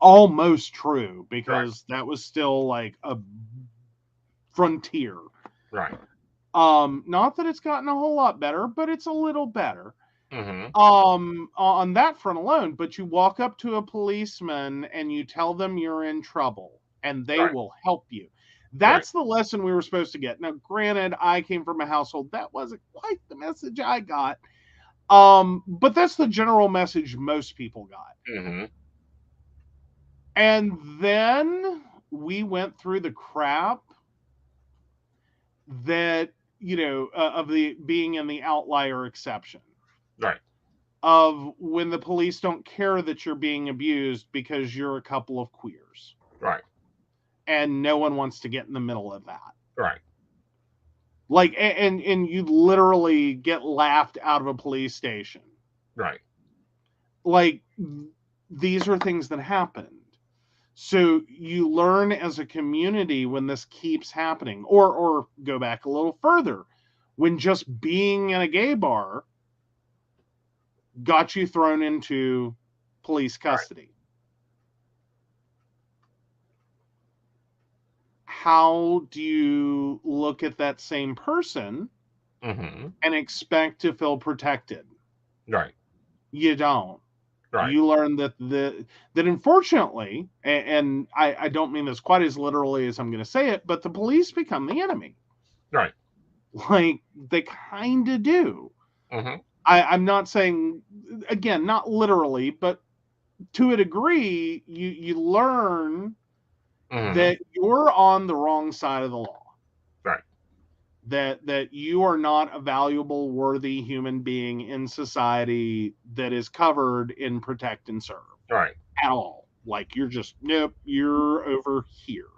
because that was still a frontier. Right. Not that it's gotten a whole lot better, but it's a little better. Mm-hmm. On that front alone. But you walk up to a policeman and you tell them you're in trouble, and they will help you. That's the lesson we were supposed to get. Now, granted, I came from a household that wasn't quite the message I got. But that's the general message most people got. Mm-hmm. And then we went through the crap that, of the being in the outlier exception. Right. Of when the police don't care that you're being abused because you're a couple of queers. Right. And no one wants to get in the middle of that. Right. And you literally get laughed out of a police station. Right. These are things that happened. So you learn as a community when this keeps happening, or go back a little further, when just being in a gay bar got you thrown into police custody. Right. how do you look at that same person Mm-hmm. and expect to feel protected? Right. You don't. Right. You learn that unfortunately, and I don't mean this quite as literally as I'm going to say it, but the police become the enemy. Right. Like, they kind of do. Mm-hmm. I'm not saying, again, not literally, but to a degree, you learn that you're on the wrong side of the law. Right. That you are not a valuable, worthy human being in society that is covered in protect and serve. Right. At all. Like, you're just, nope, you're over here.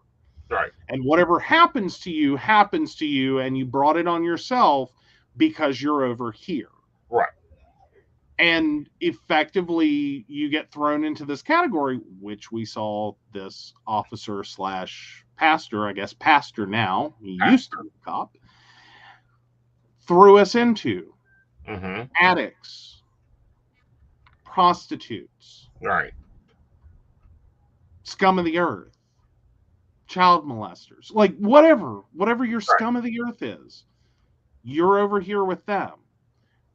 Right. And whatever happens to you, and you brought it on yourself because you're over here. Right. And effectively, you get thrown into this category, which we saw this officer / pastor, I guess pastor now, he used to be a cop, threw us into. Addicts, prostitutes, right, scum of the earth, child molesters, like whatever your scum of the earth is, you're over here with them.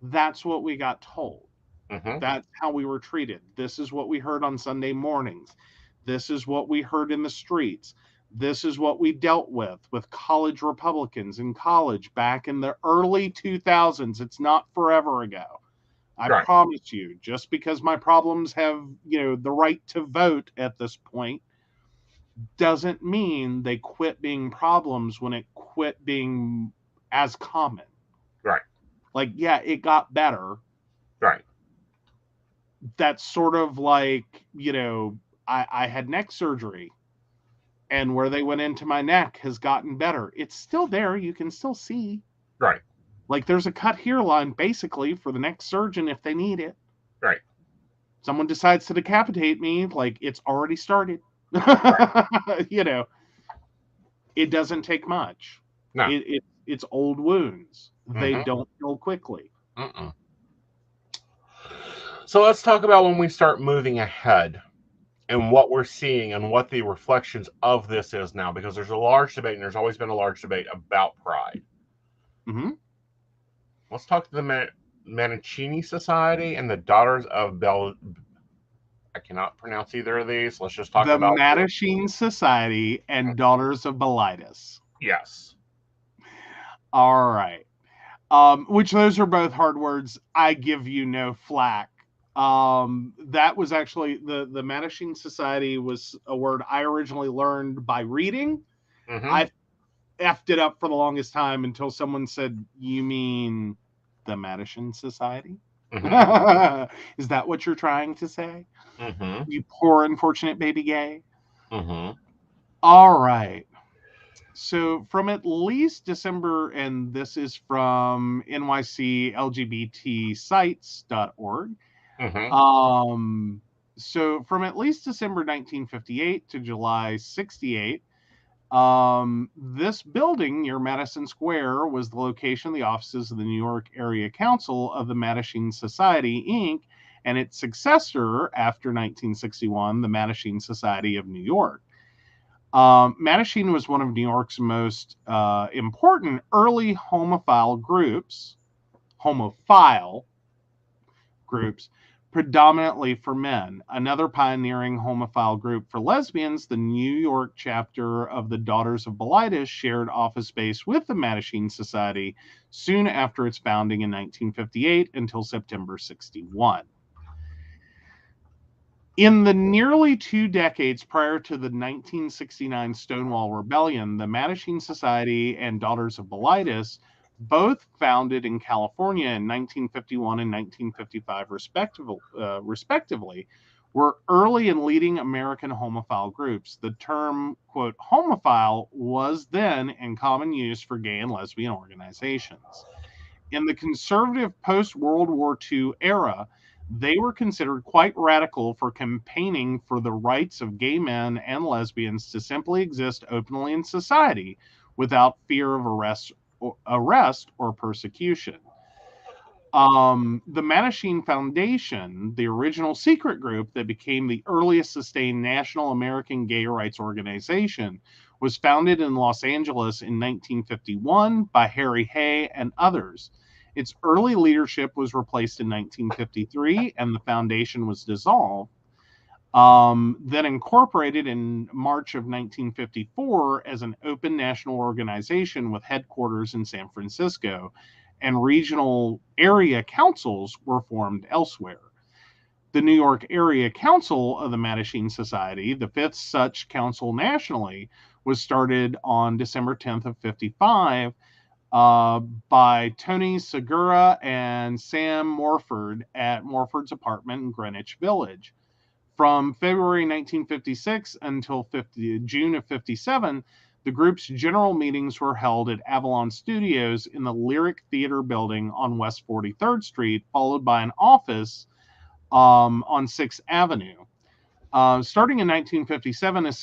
That's what we got told. That's how we were treated. This is what we heard on Sunday mornings. This is what we heard in the streets. This is what we dealt with college Republicans in college back in the early 2000s. It's not forever ago. I promise you, just because my problems have, the right to vote at this point doesn't mean they quit being problems when it quit being as common. Right. Like, yeah, it got better. Right. That's sort of like, I had neck surgery, and where they went into my neck has gotten better. It's still there. You can still see. Right. Like, there's a cut here line basically for the next surgeon if they need it. Right. Someone decides to decapitate me, like, it's already started. It doesn't take much. No. It's old wounds. They don't heal quickly. So let's talk about when we start moving ahead and what we're seeing and what the reflections of this is now, because there's a large debate, and there's always been a large debate about pride. Let's talk to the Mancini Society and the Daughters of I cannot pronounce either of these. Let's just talk about the Mancini Society and Daughters of Bilitis. Yes. All right. Which those are both hard words. I give you no flack. That was actually the Mancini Society was a word I originally learned by reading. I effed it up for the longest time until someone said, "You mean the Mancini Society?" Is that what you're trying to say? You poor unfortunate baby gay. All right. So from at least December, and this is from nyclgbtsites.org. So from at least December 1958 to July 68, this building near Madison Square was the location of the offices of the New York Area Council of the Mattachine Society, Inc., and its successor after 1961, the Mattachine Society of New York. Mattachine was one of New York's most important early homophile groups, predominantly for men. Another pioneering homophile group for lesbians, the New York chapter of the Daughters of Bilitis, shared office space with the Mattachine Society soon after its founding in 1958 until September 61. In the nearly 2 decades prior to the 1969 Stonewall Rebellion, the Mattachine Society and Daughters of Bilitis, both founded in California in 1951 and 1955 respectively, were early and leading American homophile groups. The term, quote, homophile was then in common use for gay and lesbian organizations. In the conservative post-World War II era, they were considered quite radical for campaigning for the rights of gay men and lesbians to simply exist openly in society without fear of arrest or persecution. The Mattachine Foundation, the original secret group that became the earliest sustained national American gay rights organization, was founded in Los Angeles in 1951 by Harry Hay and others. Its early leadership was replaced in 1953, and the foundation was dissolved. Then incorporated in March of 1954 as an open national organization with headquarters in San Francisco, and regional area councils were formed elsewhere. The New York Area Council of the Mattachine Society, the fifth such council nationally, was started on December 10th of 55 by Tony Segura and Sam Morford at Morford's apartment in Greenwich Village. From February 1956 until June of 57, the group's general meetings were held at Avalon Studios in the Lyric Theater building on West 43rd Street, followed by an office on 6th Avenue. Starting in 1957, a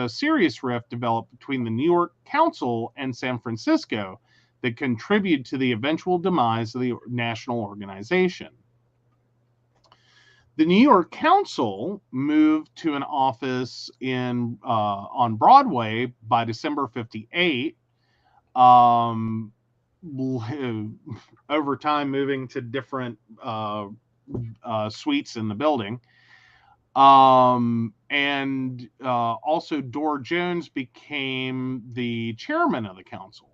serious rift developed between the New York Council and San Francisco that contributed to the eventual demise of the national organization. The New York Council moved to an office on Broadway by December 58. Over time, moving to different suites in the building. And also Dor Jones became the chairman of the council.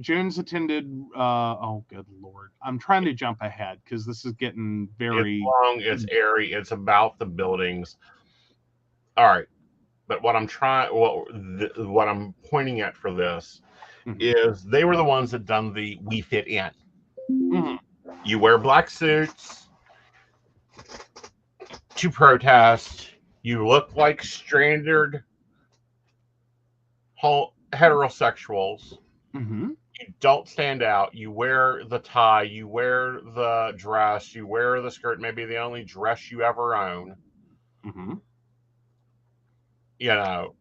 Jones attended, oh, good Lord. I'm trying to jump ahead because this is getting very... It's long, it's airy, it's about the buildings. All right. But what I'm pointing at for this is they were the ones that done the we fit in. Mm-hmm. You wear black suits to protest. You look like standard heterosexuals. Mm-hmm. You don't stand out. You wear the tie. You wear the dress. You wear the skirt. Maybe the only dress you ever own. Mm-hmm. You know,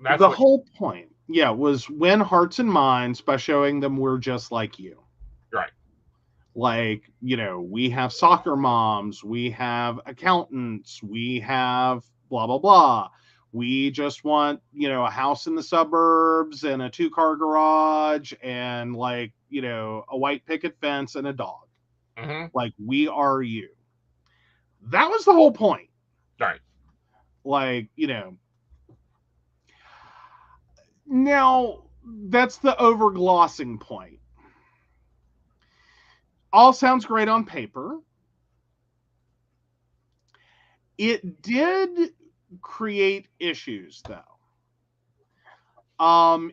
that's the whole point. Yeah, was win hearts and minds by showing them we're just like you. Right. Like, you know, we have soccer moms, we have accountants, we have blah, blah, blah. We just want, you know, a house in the suburbs and a 2-car garage and, like, you know, a white picket fence and a dog. Mm-hmm. Like, we are you. That was the whole point. Right. Like, you know. Now, that's the overglossing point. All sounds great on paper. It did create issues, though.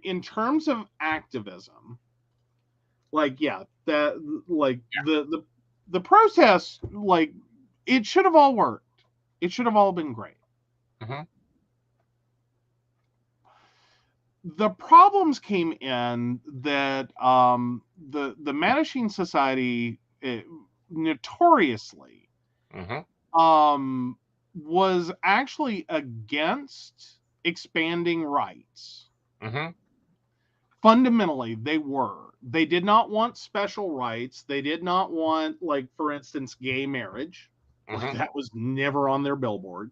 In terms of activism, like, yeah, that, like, the process, like, it should have all worked. It should have all been great. Mm-hmm. The problems came in that the Mattachine Society notoriously was actually against expanding rights. Mm-hmm. Fundamentally, they were. They did not want special rights. They did not want, like, for instance, gay marriage. Mm-hmm. That was never on their billboard.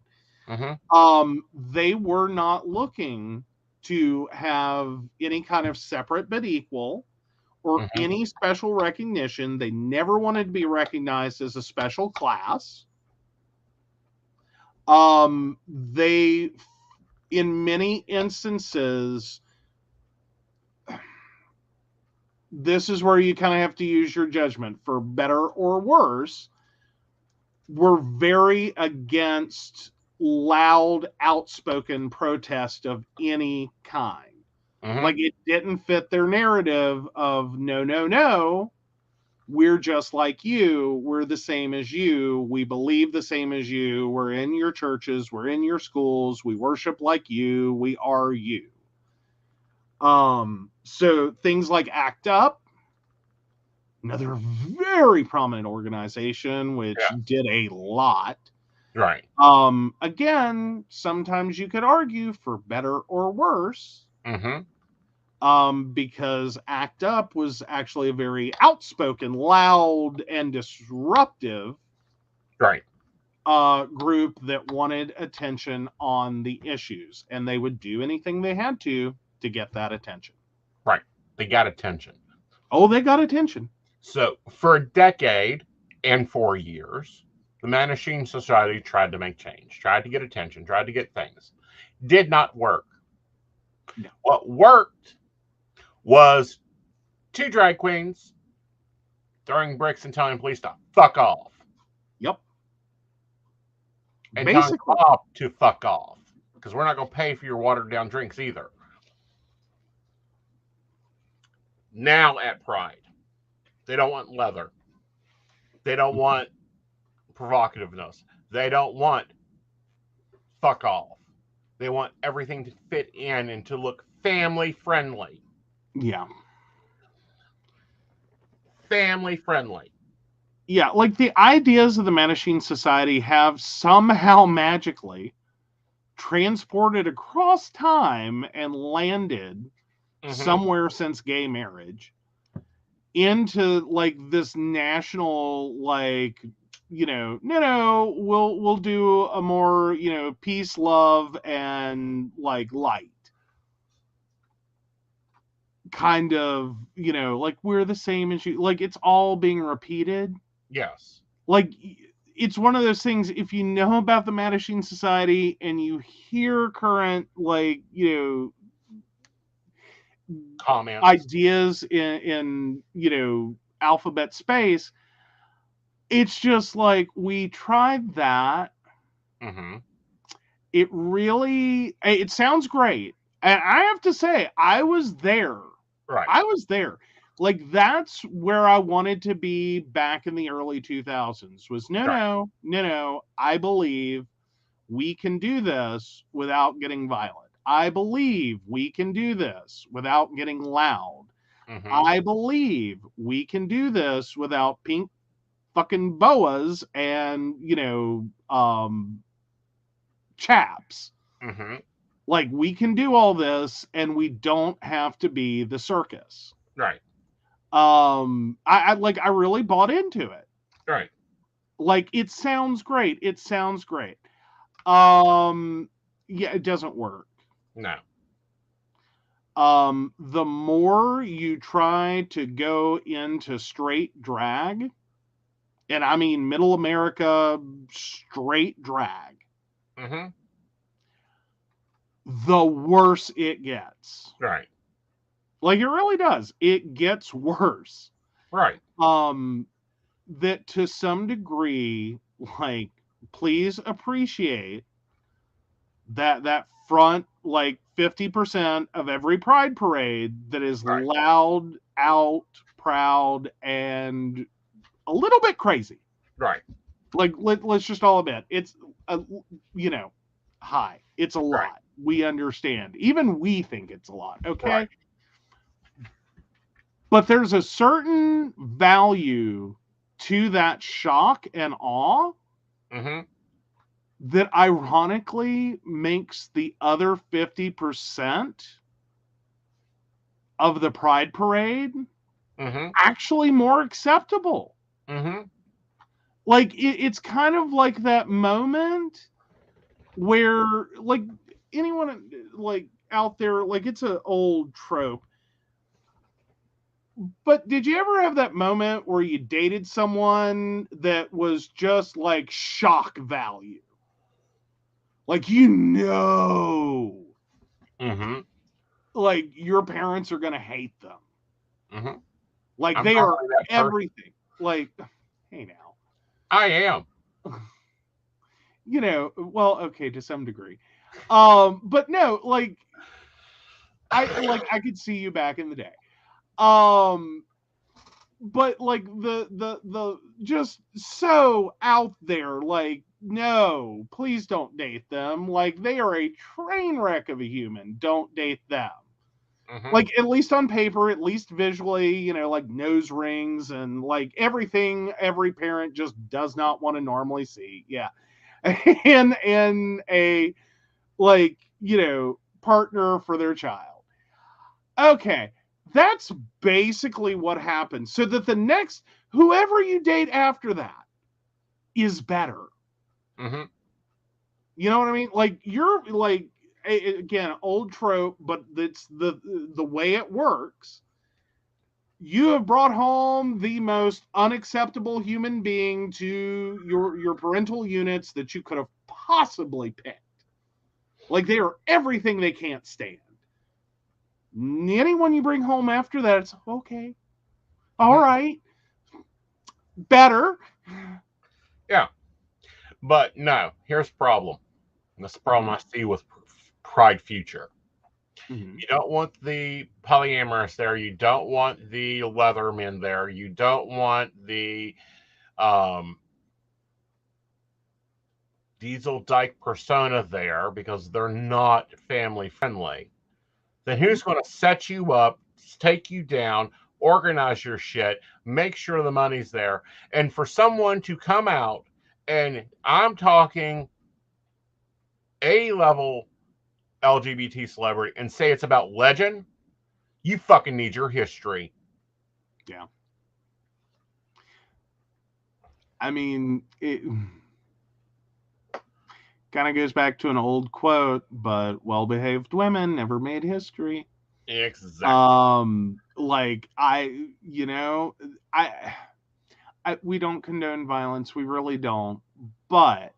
Mm-hmm. They were not looking to have any kind of separate but equal or mm-hmm. any special recognition. They never wanted to be recognized as a special class. They, in many instances, this is where you kind of have to use your judgment, for better or worse, were very against loud, outspoken protest of any kind. Mm-hmm. Like, it didn't fit their narrative of no, no, no. We're just like you. We're the same as you. We believe the same as you. We're in your churches. We're in your schools. We worship like you. We are you. So things like ACT UP, another very prominent organization, which did a lot. Right. Again, sometimes you could argue for better or worse. Mm-hmm. Because ACT UP was actually a very outspoken, loud, and disruptive. Right. group that wanted attention on the issues, and they would do anything they had to get that attention. Right. They got attention. Oh, they got attention. So for a decade and 4 years, the Man-Machine Society tried to make change, tried to get attention, tried to get things. Did not work. No. What worked was 2 drag queens throwing bricks and telling police to fuck off. Yep. And telling Bob to fuck off, because we're not going to pay for your watered down drinks either. Now at Pride, they don't want leather. They don't want provocativeness. They don't want fuck off. They want everything to fit in and to look family friendly. Yeah. Family friendly. Yeah, like the ideas of the Man-Machine Society have somehow magically transported across time and landed somewhere since gay marriage into like this national, like, you know, no, we'll do a more, you know, peace, love, and like light kind of, you know, like we're the same as you, like it's all being repeated. Yes. Like it's one of those things, if you know about the Man-Machine Society and you hear current, like, you know, comments, ideas in you know, alphabet space, it's just like, we tried that. It really, it sounds great. And I have to say, I was there. Right. I was there. Like, that's where I wanted to be back in the early 2000s, was no, I believe we can do this without getting violent. I believe we can do this without getting loud. I believe we can do this without pink fucking boas and, you know, chaps. Like, we can do all this and we don't have to be the circus. Right. I really bought into it. Right. Like, it sounds great. It sounds great. Yeah, it doesn't work. No. The more you try to go into straight drag, and I mean middle America straight drag, the worse it gets. Right. Like, it really does. It gets worse. Right. That to some degree, like, please appreciate that front, like, 50% of every Pride parade that is loud, out, proud, and a little bit crazy. Right. Like, let's just all admit, it's, you know, high. It's a lot. Right. We understand. Even we think it's a lot. Okay. Right. But there's a certain value to that shock and awe that ironically makes the other 50% of the Pride parade actually more acceptable. Like, it's kind of like that moment where, like, anyone, like, out there, like, it's an old trope. But did you ever have that moment where you dated someone that was just like shock value? Like, you know, like, your parents are going to hate them. Like, they are everything. Like, hey now. I am. You know, well, okay, to some degree. But no, like, I could see you back in the day. But like the just so out there, like, no, please don't date them. Like, they are a train wreck of a human. Don't date them. Like, at least on paper, at least visually, you know, like nose rings and like everything every parent just does not want to normally see. Yeah. And a, like, you know, partner for their child. Okay. That's basically what happens. So that the next, whoever you date after that is better. Mm-hmm. You know what I mean? Like, you're like, again, old trope, but it's the way it works. You have brought home the most unacceptable human being to your parental units that you could have possibly picked. Like, they are everything they can't stand. Anyone you bring home after that, it's okay. All right. Better. Yeah. But no, here's the problem. And that's the problem I see with Pride Future. Mm-hmm. You don't want the polyamorous there. You don't want the Leathermen there. You don't want the Diesel Dyke persona there because they're not family friendly. Then who's going to set you up, take you down, organize your shit, make sure the money's there? And for someone to come out, and I'm talking A-level LGBT celebrity, and say it's about legend, you fucking need your history. Yeah. I mean, it kind of goes back to an old quote, but well-behaved women never made history. Exactly. Like, we don't condone violence. We really don't. But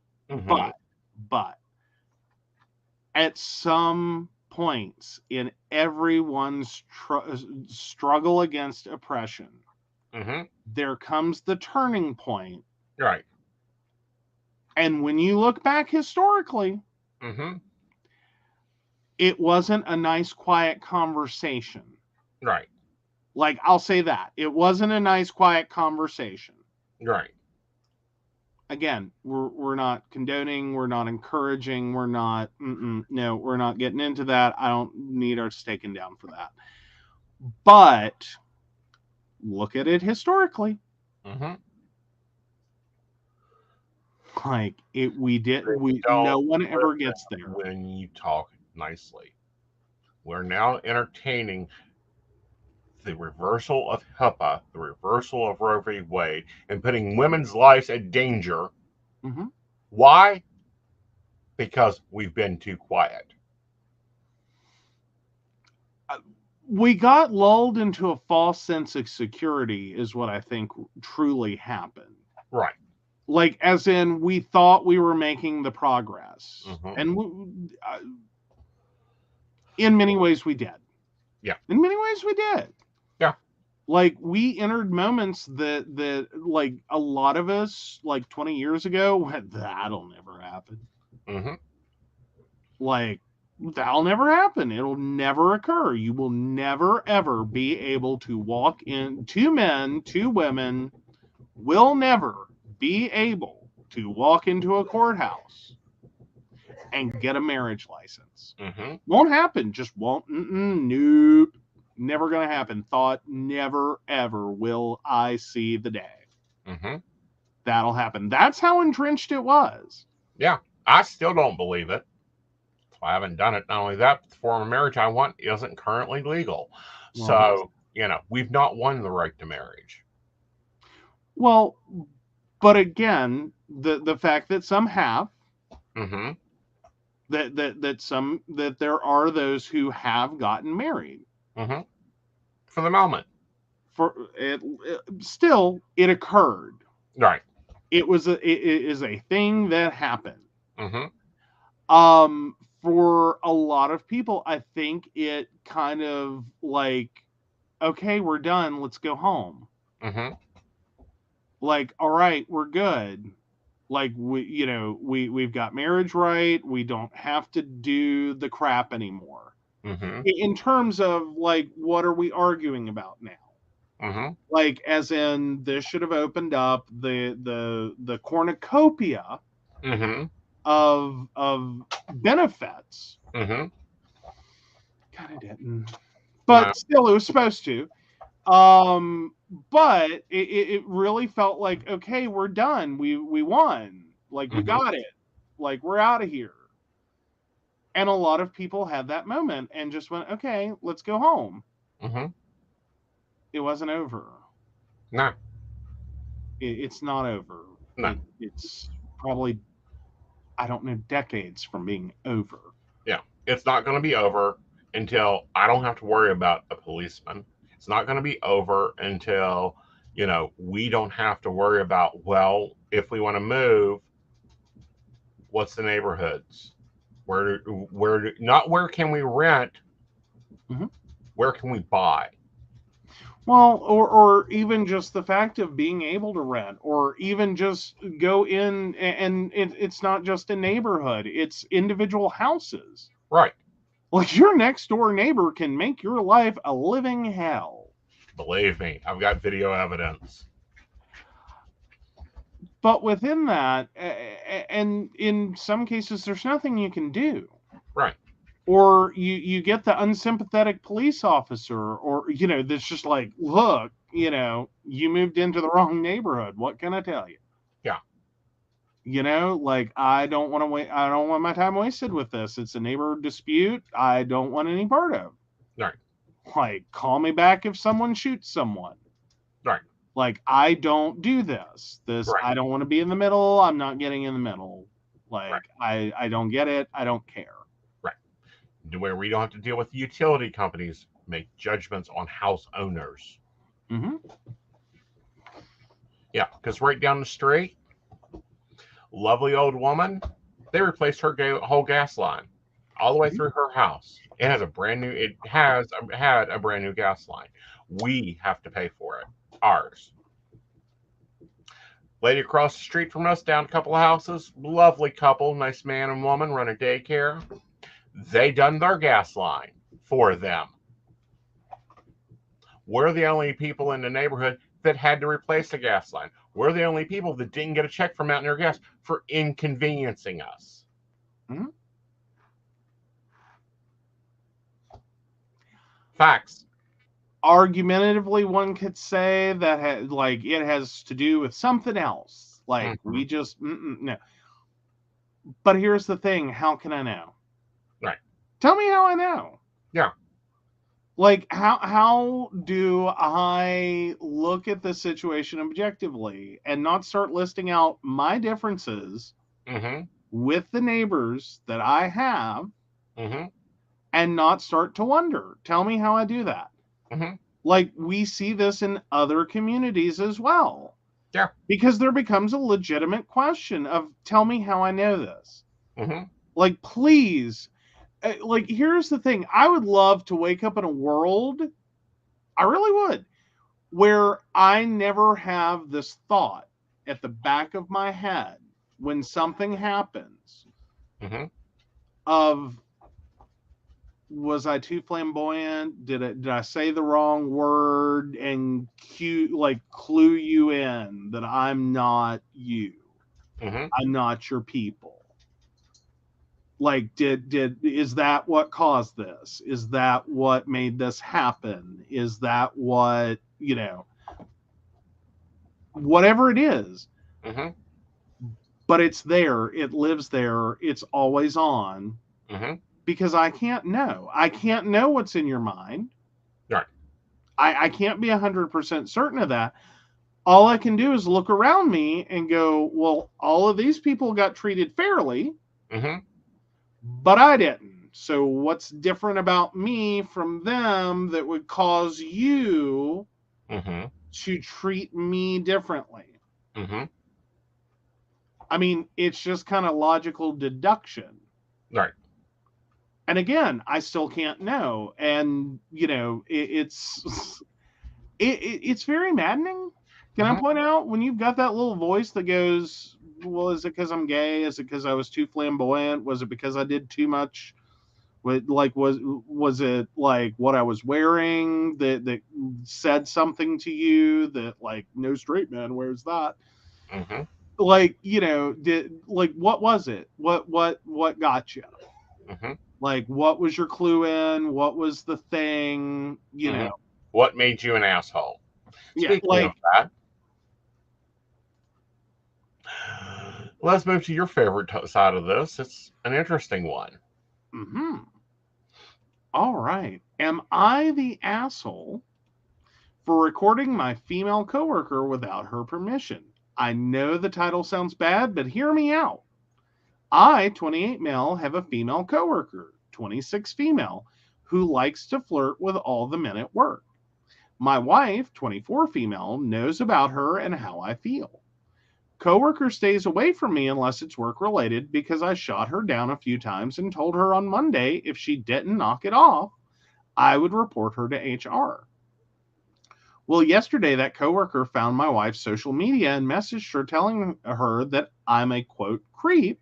at some points in everyone's struggle against oppression, there comes the turning point. Right. And when you look back historically, it wasn't a nice, quiet conversation. Right. Like, I'll say that. It wasn't a nice, quiet conversation. Right. Again, we're not condoning, we're not encouraging, we're not, no, we're not getting into that. I don't need our taken down for that. But look at it historically. Like, no one ever gets there. When you talk nicely, we're now entertaining the reversal of HIPAA, the reversal of Roe v. Wade, and putting women's lives in danger. Why? Because we've been too quiet. We got lulled into a false sense of security is what I think truly happened. Right. Like, as in, we thought we were making the progress. And in many ways we did. Yeah. In many ways we did. Yeah. Like, we entered moments that like, a lot of us, like, 20 years ago, went, that'll never happen. Like, that'll never happen. It'll never occur. You will never, ever be able to walk in. 2 men, 2 women will never be able to walk into a courthouse and get a marriage license. Won't happen. Just won't. Nope. Never going to happen. Thought, never, ever will I see the day. That'll happen. That's how entrenched it was. Yeah. I still don't believe it. I haven't done it. Not only that, but the form of marriage I want isn't currently legal. So, we've not won the right to marriage. Well, but again, the fact that some have, that there are those who have gotten married. For the moment. Still, it occurred. Right. It is a thing that happened. For a lot of people, I think it kind of like, okay, we're done. Let's go home. Like, all right, we're good. Like, we've got marriage right. We don't have to do the crap anymore. In terms of, like, what are we arguing about now? Like, as in, this should have opened up the cornucopia of benefits. God, it didn't. But still, it was supposed to. But it really felt like, okay, we're done. We won. Like, we got it. Like, we're out of here. And a lot of people had that moment and just went, okay, let's go home. It wasn't over. No. It's not over. No. It's probably I don't know, decades from being over. Yeah, it's not going to be over until I don't have to worry about a policeman. It's not going to be over until, we don't have to worry about, well, if we want to move, what's the neighborhoods? Not where can we rent, mm-hmm. Where can we buy? Well, or even just the fact of being able to rent, or even just go in, and it's not just a neighborhood, it's individual houses. Right. Like, your next door neighbor can make your life a living hell. Believe me, I've got video evidence. But within that, and in some cases, there's nothing you can do. Right. Or you get the unsympathetic police officer, or, that's just like, look, you moved into the wrong neighborhood. What can I tell you? Yeah. Like, I don't want my time wasted with this. It's a neighbor dispute I don't want any part of. Right. Like, call me back if someone shoots someone. Right. Like, I don't do this. Right. I don't want to be in the middle. I'm not getting in the middle. Like, right. I don't get it. I don't care. Where we don't have to deal with utility companies make judgments on house owners. Mm-hmm. Yeah, because right down the street, lovely old woman, they replaced her whole gas line all the way through her house. It had a brand new gas line. We have to pay for it. Ours. Lady across the street from us, down a couple of houses, lovely couple, nice man and woman, run a daycare. They done their gas line for them. We're the only people in the neighborhood that had to replace the gas line. We're the only people that didn't get a check from Mountaineer Gas for inconveniencing us. Mm-hmm. Facts. Argumentatively, one could say that it has to do with something else. Like, mm-hmm. we just no. But here's the thing: how can I know? Right. Tell me how I know. Yeah. Like, how do I look at the situation objectively and not start listing out my differences mm-hmm. with the neighbors that I have, mm-hmm. and not start to wonder? Tell me how I do that. Mm-hmm. Like, we see this in other communities as well. Yeah. Because there becomes a legitimate question of, tell me how I know this. Mm-hmm. Like, please. Like, here's the thing. I would love to wake up in a world, I really would, where I never have this thought at the back of my head when something happens mm-hmm. of, was I too flamboyant? Did I say the wrong word and clue you in that I'm not you? Mm-hmm. I'm not your people. Like, is that what caused this? Is that what made this happen? Is that what, whatever it is. Mm-hmm. But it's there. It lives there. It's always on. Mm-hmm. Because I can't know. I can't know what's in your mind. Right. I can't be 100% certain of that. All I can do is look around me and go, well, all of these people got treated fairly. Mm-hmm. But I didn't. So what's different about me from them that would cause you mm-hmm. to treat me differently? Mm-hmm. I mean, it's just kind of logical deduction. Right. And again, I still can't know. And, it's very maddening. Can mm-hmm. I point out, when you've got that little voice that goes, well, is it because I'm gay? Is it because I was too flamboyant? Was it because I did too much? Was it like what I was wearing that said something to you that, like, no straight man wears that? Mm-hmm. Like, what was it? What got you? Mm-hmm. Like, what was your clue in? What was the thing? Mm-hmm. What made you an asshole? Yeah, Speaking of that, let's move to your favorite side of this. It's an interesting one. Mm-hmm. All right. Am I the asshole for recording my female coworker without her permission? I know the title sounds bad, but hear me out. I, 28 male, have a female coworker, 26 female, who likes to flirt with all the men at work. My wife, 24 female, knows about her and how I feel. Coworker stays away from me unless it's work related because I shot her down a few times and told her on Monday if she didn't knock it off, I would report her to HR. Well, yesterday that coworker found my wife's social media and messaged her telling her that I'm a, quote, creep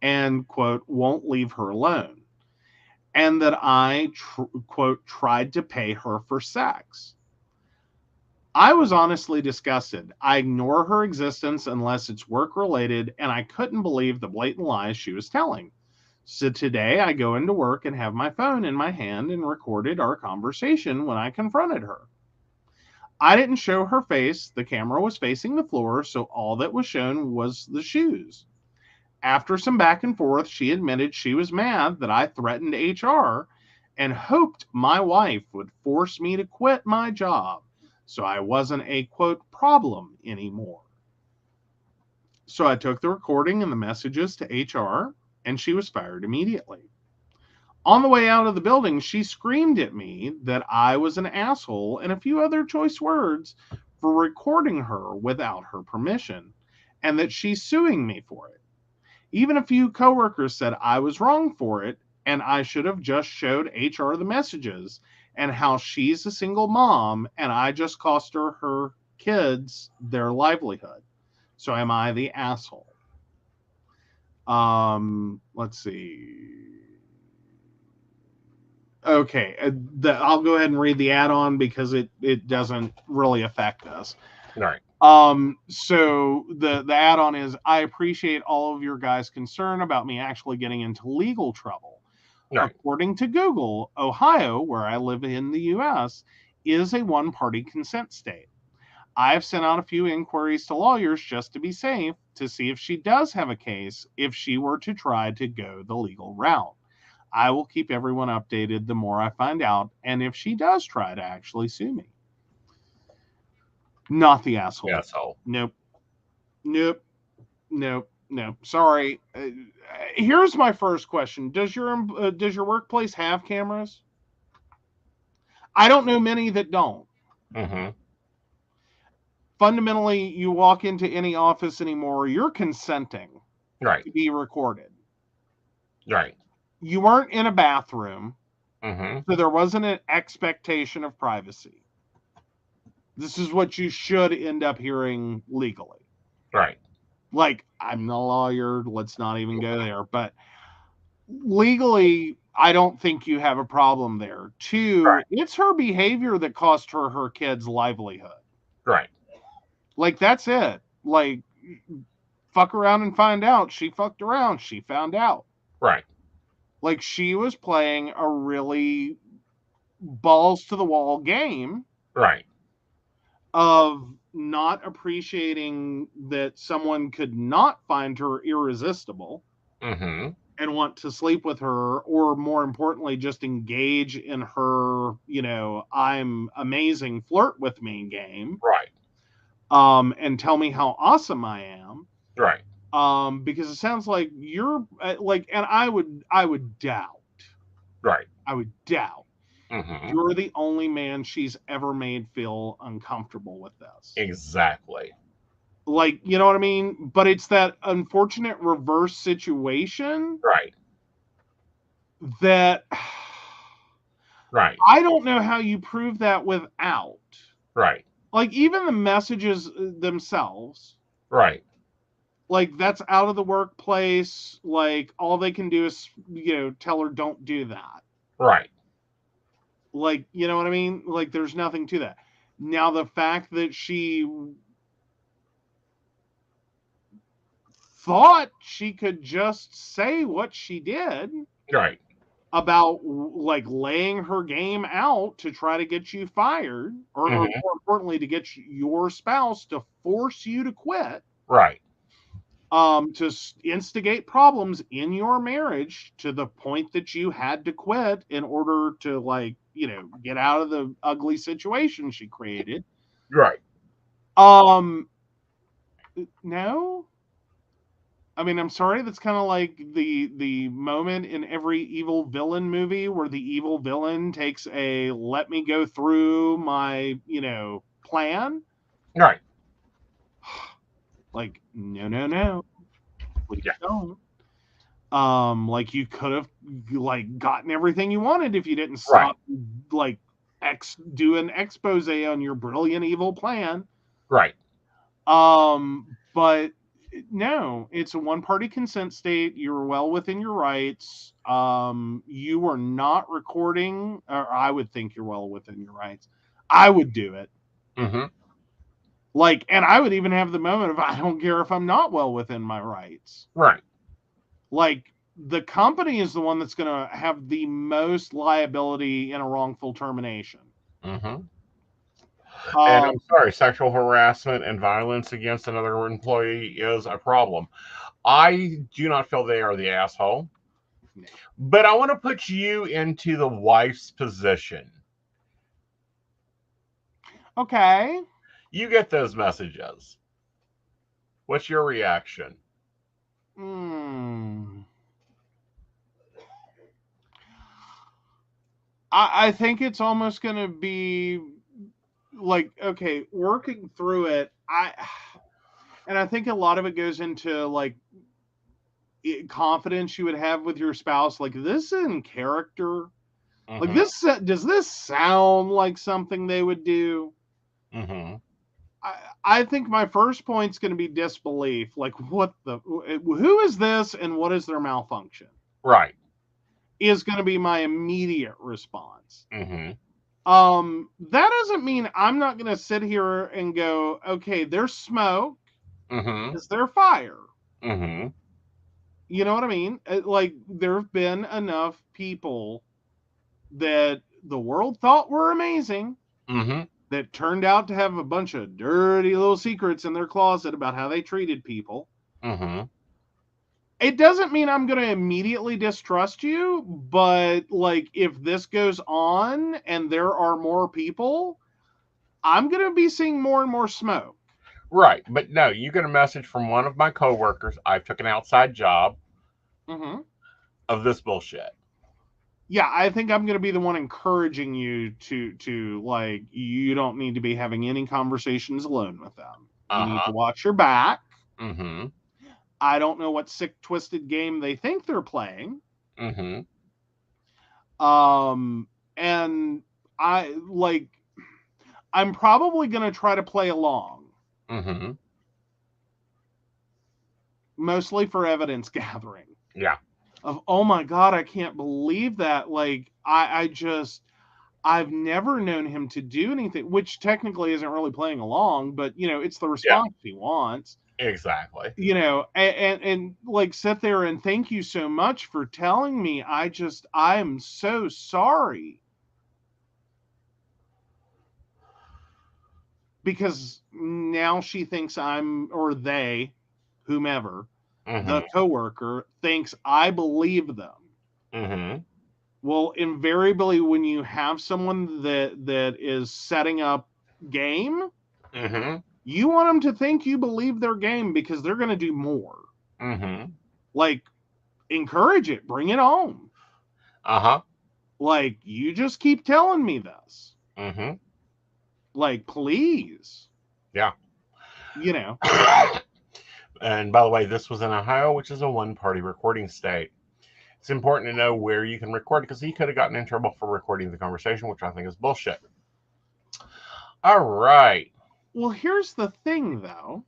and, quote, won't leave her alone. And that I, quote, tried to pay her for sex. I was honestly disgusted. I ignore her existence unless it's work related, and I couldn't believe the blatant lies she was telling. So today I go into work and have my phone in my hand and recorded our conversation when I confronted her. I didn't show her face. The camera was facing the floor, so all that was shown was the shoes. After some back and forth, she admitted she was mad that I threatened HR and hoped my wife would force me to quit my job so I wasn't a, quote, problem anymore. So I took the recording and the messages to HR, and she was fired immediately. On the way out of the building, she screamed at me that I was an asshole and a few other choice words for recording her without her permission, and that she's suing me for it. Even a few coworkers said I was wrong for it, and I should have just showed HR the messages and how she's a single mom and I just cost her kids their livelihood. So am I the asshole? Let's see. Okay, I'll go ahead and read the add-on because it doesn't really affect us. Right. So the add-on is, I appreciate all of your guys' concern about me actually getting into legal trouble. Right. According to Google, Ohio, where I live in the U.S., is a one-party consent state. I've sent out a few inquiries to lawyers just to be safe to see if she does have a case if she were to try to go the legal route. I will keep everyone updated the more I find out, and if she does try to actually sue me. Not the asshole. Asshole. Nope. Sorry. Here's my first question. Does your workplace have cameras? I don't know many that don't. Mm-hmm. Fundamentally, you walk into any office anymore, you're consenting to be recorded. Right. You weren't in a bathroom, so there wasn't an expectation of privacy. This is what you should end up hearing legally. Right. Like, I'm no lawyer, let's not even go there, but legally, I don't think you have a problem there. Two, it's her behavior that cost her kids' livelihood. Right. Like, that's it. Like, fuck around and find out. She fucked around. She found out. Right. Like, she was playing a really balls to the wall game. Right. Of not appreciating that someone could not find her irresistible and want to sleep with her, or more importantly, just engage in her, I'm amazing, flirt with me game. Right. And tell me how awesome I am. Right. Because it sounds like you're like, and I would doubt. Right. I would doubt. You're the only man she's ever made feel uncomfortable with this. Exactly. Like, you know what I mean? But it's that unfortunate reverse situation. Right. That. Right. I don't know how you prove that without. Right. Like, even the messages themselves. Right. Like, that's out of the workplace. Like, all they can do is, tell her don't do that. Right. Like, you know what I mean? Like, there's nothing to that. Now, the fact that she thought she could just say what she did. Right. About, like, laying her game out to try to get you fired. Or more importantly, to get your spouse to force you to quit. Right. To instigate problems in your marriage to the point that you had to quit in order to, like, get out of the ugly situation she created. Right. No. I mean, I'm sorry, that's kind of like the moment in every evil villain movie where the evil villain takes a let me go through my, plan. Right. Like, no. Please don't. Like you could have like gotten everything you wanted if you didn't stop like do an expose on your brilliant evil plan. Right. But no, it's a one-party consent state. You're well within your rights. You are not recording, or I would think you're well within your rights. I would do it. Mm-hmm. Like, and I would even have the moment of I don't care if I'm not well within my rights. Right. Like, the company is the one that's going to have the most liability in a wrongful termination. Mm-hmm. And I'm sorry, sexual harassment and violence against another employee is a problem. I do not feel they are the asshole. No. But I want to put you into the wife's position. Okay. You get those messages. What's your reaction? I think it's almost going to be like, okay, working through it. I think a lot of it goes into like confidence you would have with your spouse. Like, this is in character. Mm-hmm. Like, does this sound like something they would do? Mm-hmm. I think my first point's going to be disbelief. Like, who is this and what is their malfunction? Right. Is going to be my immediate response. Mm-hmm. That doesn't mean I'm not going to sit here and go, okay, there's smoke. Mm-hmm. Is there fire? Mm-hmm. You know what I mean? Like, there have been enough people that the world thought were amazing. Mm-hmm. That turned out to have a bunch of dirty little secrets in their closet about how they treated people. Mm-hmm. It doesn't mean I'm going to immediately distrust you, but like if this goes on and there are more people, I'm going to be seeing more and more smoke. Right, but no, you get a message from one of my coworkers. I took an outside job of this bullshit. Yeah, I think I'm going to be the one encouraging you to like, you don't need to be having any conversations alone with them. You need to watch your back. Mm-hmm. I don't know what sick, twisted game they think they're playing. Mm-hmm. And I'm probably going to try to play along. Mm-hmm. Mostly for evidence gathering. Yeah. Of, oh my God, I can't believe that. Like, I've never known him to do anything, which technically isn't really playing along, but, it's the response he wants. Exactly. And like sit there and thank you so much for telling me. I am so sorry. Because now she thinks or they, whomever, the coworker thinks I believe them. Mm-hmm. Well, invariably, when you have someone that is setting up game, you want them to think you believe their game because they're going to do more. Mm-hmm. Like, encourage it, bring it on. Like, you just keep telling me this. Like, please. Yeah. And by the way, this was in Ohio, which is a one-party recording state. It's important to know where you can record because he could have gotten in trouble for recording the conversation, which I think is bullshit. All right. Well, here's the thing, though.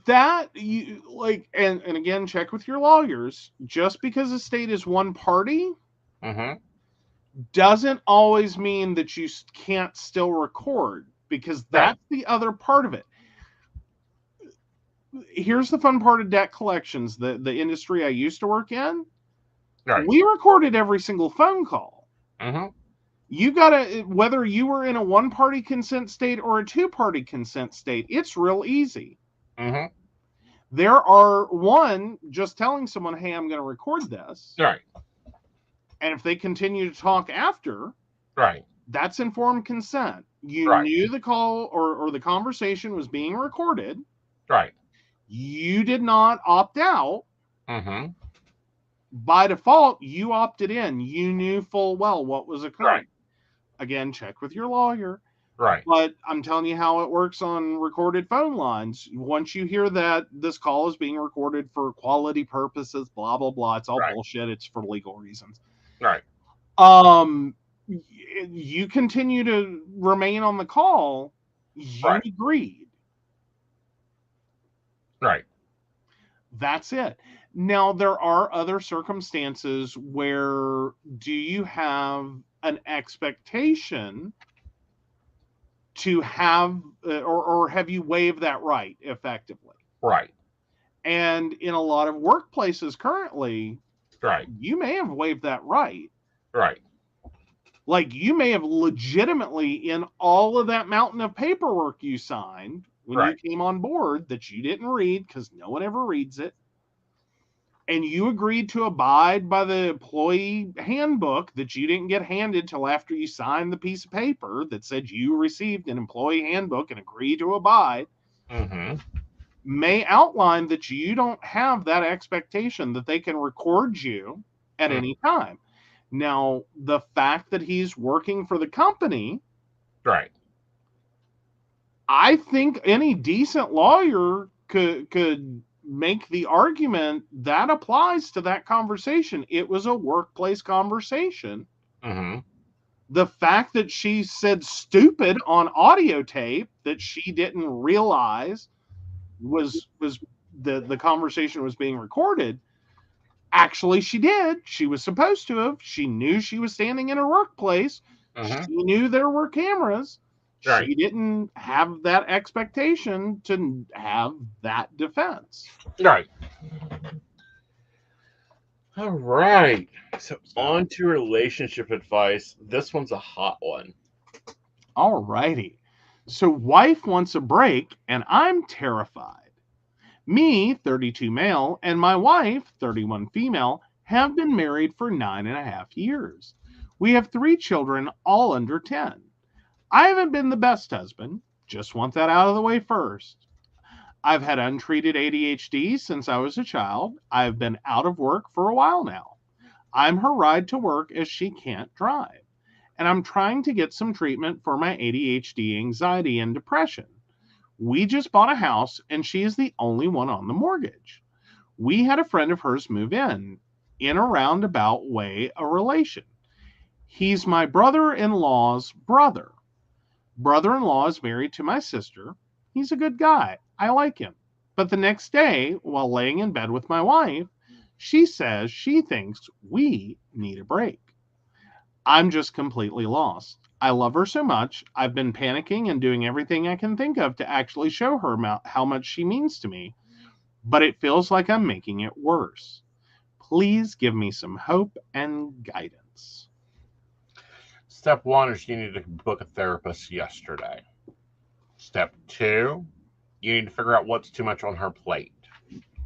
That you like, and again, check with your lawyers. Just because a state is one party, doesn't always mean that you can't still record, because that's the other part of it. Here's the fun part of debt collections, the industry I used to work in. Right. We recorded every single phone call. You gotta, whether you were in a one-party consent state or a two-party consent state, it's real easy. There are just telling someone, hey, I'm going to record this. Right. And if they continue to talk after, that's informed consent. You knew the call or the conversation was being recorded. Right. You did not opt out. Mm-hmm. By default, you opted in. You knew full well what was occurring. Right. Again, check with your lawyer. Right. But I'm telling you how it works on recorded phone lines. Once you hear that this call is being recorded for quality purposes, blah, blah, blah, it's all bullshit. It's for legal reasons. Right. You continue to remain on the call. You agreed. Right. That's it. Now, there are other circumstances where do you have an expectation to have, or have you waived that right effectively? Right. And in a lot of workplaces currently, you may have waived that right. Right. Like you may have legitimately, in all of that mountain of paperwork you signed when you came on board that you didn't read because no one ever reads it, and you agreed to abide by the employee handbook that you didn't get handed till after you signed the piece of paper that said you received an employee handbook and agreed to abide, may outline that you don't have that expectation that they can record you at any time. Now, the fact that he's working for the company, I think any decent lawyer could make the argument that applies to that conversation. It was a workplace conversation. The fact that she said stupid on audio tape that she didn't realize was the conversation was being recorded. Actually, she did. She was supposed to have. She knew she was standing in her workplace. She knew there were cameras. She didn't have that expectation to have that defense. Right. All right. So on to relationship advice. This one's a hot one. All righty. So wife wants a break and I'm terrified. Me, 32 male, and my wife, 31 female, have been married for 9.5 years. We have 3 children, all under 10. I haven't been the best husband. Just want that out of the way first. I've had untreated ADHD since I was a child. I've been out of work for a while now. I'm her ride to work as she can't drive. And I'm trying to get some treatment for my ADHD, anxiety, and depression. We just bought a house and she is the only one on the mortgage. We had a friend of hers move in a roundabout way, a relation. He's my brother-in-law's brother. Brother-in-law is married to my sister. He's a good guy. I like him. But the next day, while laying in bed with my wife, she says she thinks we need a break. I'm just completely lost. I love her so much. I've been panicking and doing everything I can think of to actually show her how much she means to me, but it feels like I'm making it worse. Please give me some hope and guidance. Step 1 is you need to book a therapist yesterday. Step 2, you need to figure out what's too much on her plate.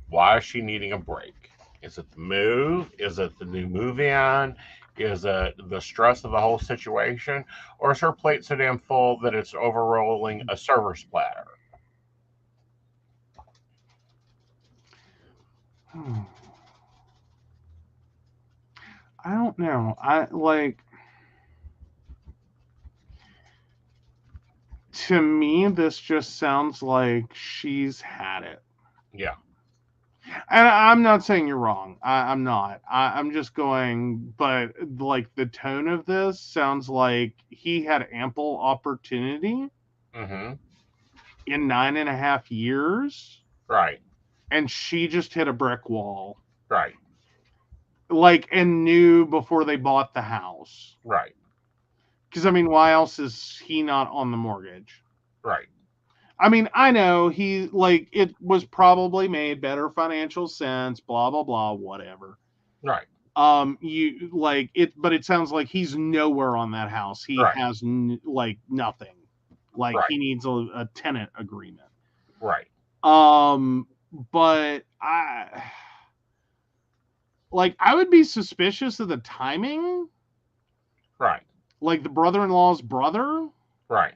Why is she needing a break? Is it the move? Is it the new move in? Is it the stress of the whole situation? Or is her plate so damn full that it's overrolling a server's platter? I don't know. To me, this just sounds like she's had it. Yeah. And I'm not saying you're wrong. I'm not. I'm just going, but like the tone of this sounds like he had ample opportunity in 9.5 years. Right. And she just hit a brick wall. Right. Like, and knew before they bought the house. Right. Because, I mean, why else is he not on the mortgage? Right. I mean, I know it was probably made better financial sense, blah, blah, blah, whatever. Right. But it sounds like he's nowhere on that house. He has nothing. He needs a tenant agreement. Right. But I would be suspicious of the timing. Right. Like the brother-in-law's brother. Right.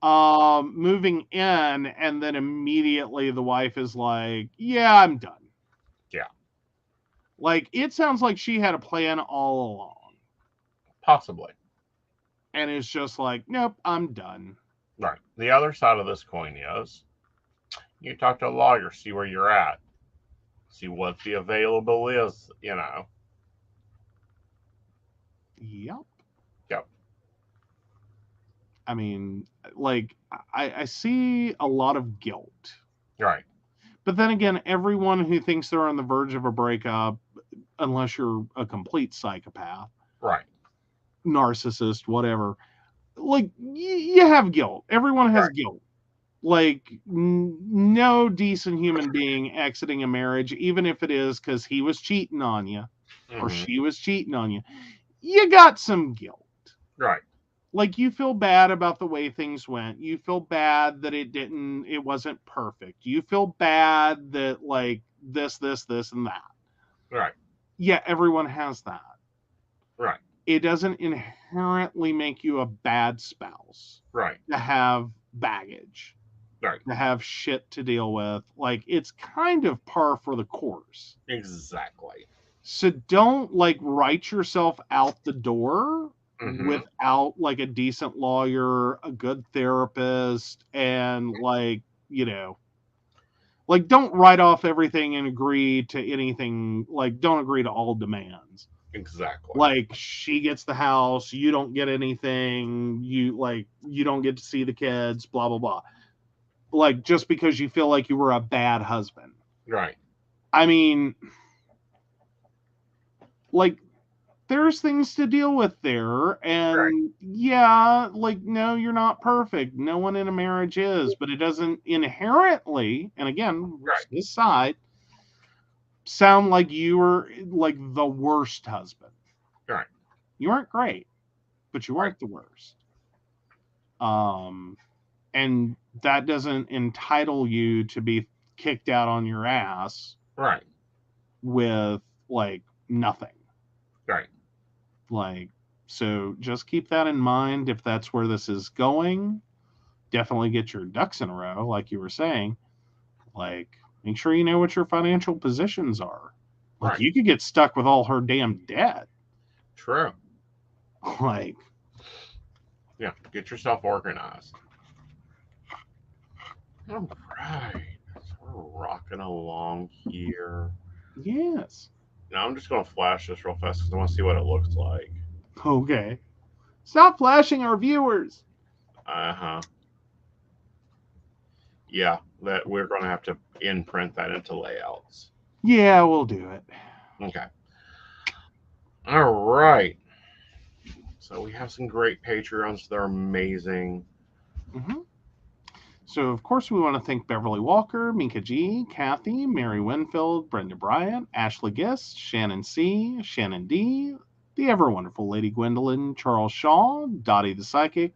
moving in, and then immediately the wife is like, yeah, I'm done. Yeah. Like, it sounds like she had a plan all along. Possibly. And it's just like, nope, I'm done. Right. The other side of this coin is you talk to a lawyer, see where you're at, see what the available is, you know. Yep. Yep. I mean, like, I see a lot of guilt. Right. But then again, everyone who thinks they're on the verge of a breakup, unless you're a complete psychopath, right, narcissist, whatever, like, you have guilt. Everyone has guilt. Like, no decent human being exiting a marriage, even if it is because he was cheating on you or she was cheating on you, you got some guilt. Right. Like, you feel bad about the way things went. You feel bad that it wasn't perfect. You feel bad that, like, this, and that. Right. Yeah, everyone has that. Right. It doesn't inherently make you a bad spouse. Right. To have baggage. Right. To have shit to deal with. Like, it's kind of par for the course. Exactly. So don't, like, write yourself out the door without, like, a decent lawyer, a good therapist, and, like, you know, like, don't write off everything and agree to anything. Like, don't agree to all demands. Exactly. Like, she gets the house, you don't get anything, you don't get to see the kids, blah, blah, blah. Like, just because you feel like you were a bad husband. Right. I mean, like, there's things to deal with there, and yeah, like, no, you're not perfect. No one in a marriage is, but it doesn't inherently, and again, this side, sound like you were, like, the worst husband. Right. You weren't great, but you weren't the worst. And that doesn't entitle you to be kicked out on your ass. Right. With, like, nothing. Right. Like, so just keep that in mind if that's where this is going. Definitely get your ducks in a row, like you were saying. Like, make sure you know what your financial positions are. Like, you could get stuck with all her damn debt. True. Like, yeah, get yourself organized. All right. So we're rocking along here. Yes. Now I'm just going to flash this real fast because I want to see what it looks like. Okay. Stop flashing our viewers. Yeah, that we're going to have to imprint that into layouts. Yeah, we'll do it. Okay. All right. So we have some great Patreons. They're amazing. So, of course, we want to thank Beverly Walker, Mika G, Kathy, Mary Winfield, Brenda Bryant, Ashley Gist, Shannon C, Shannon D, the ever wonderful Lady Gwendolyn, Charles Shaw, Dottie the Psychic,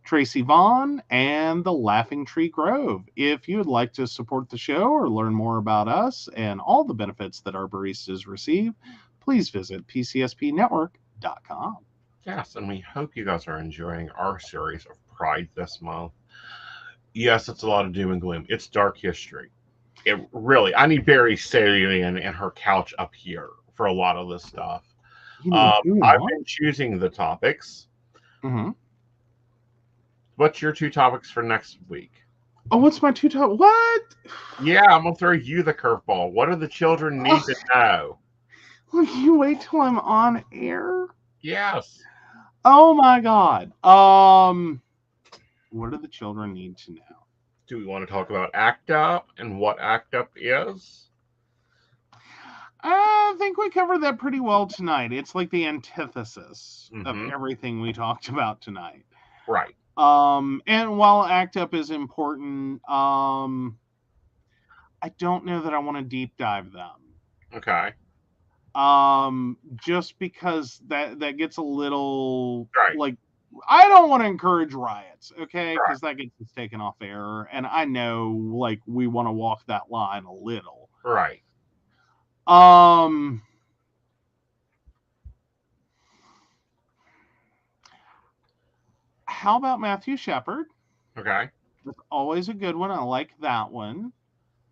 Tracy Vaughn, and the Laughing Tree Grove. If you would like to support the show or learn more about us and all the benefits that our baristas receive, please visit pcspnetwork.com. Yes, and we hope you guys are enjoying our series of Pride this month. Yes, it's a lot of doom and gloom. It's dark history. It really, I need Barry Salian and her couch up here for a lot of this stuff. I've been choosing the topics. What's your 2 topics for next week? Oh, what's my 2 topics? What? Yeah, I'm going to throw you the curveball. What do the children need to know? Will you wait till I'm on air? Yes. Oh, my God. What do the children need to know? Do we want to talk about ACT UP and what ACT UP is? I think we covered that pretty well tonight. It's like the antithesis of everything we talked about tonight. Right. And while ACT UP is important, I don't know that I want to deep dive them. Okay. Just because that gets a little right. Like, I don't want to encourage riots, okay? Because that gets us taken off air, and I know, like, we want to walk that line a little. Right. How about Matthew Shepard? Okay. That's always a good one. I like that one.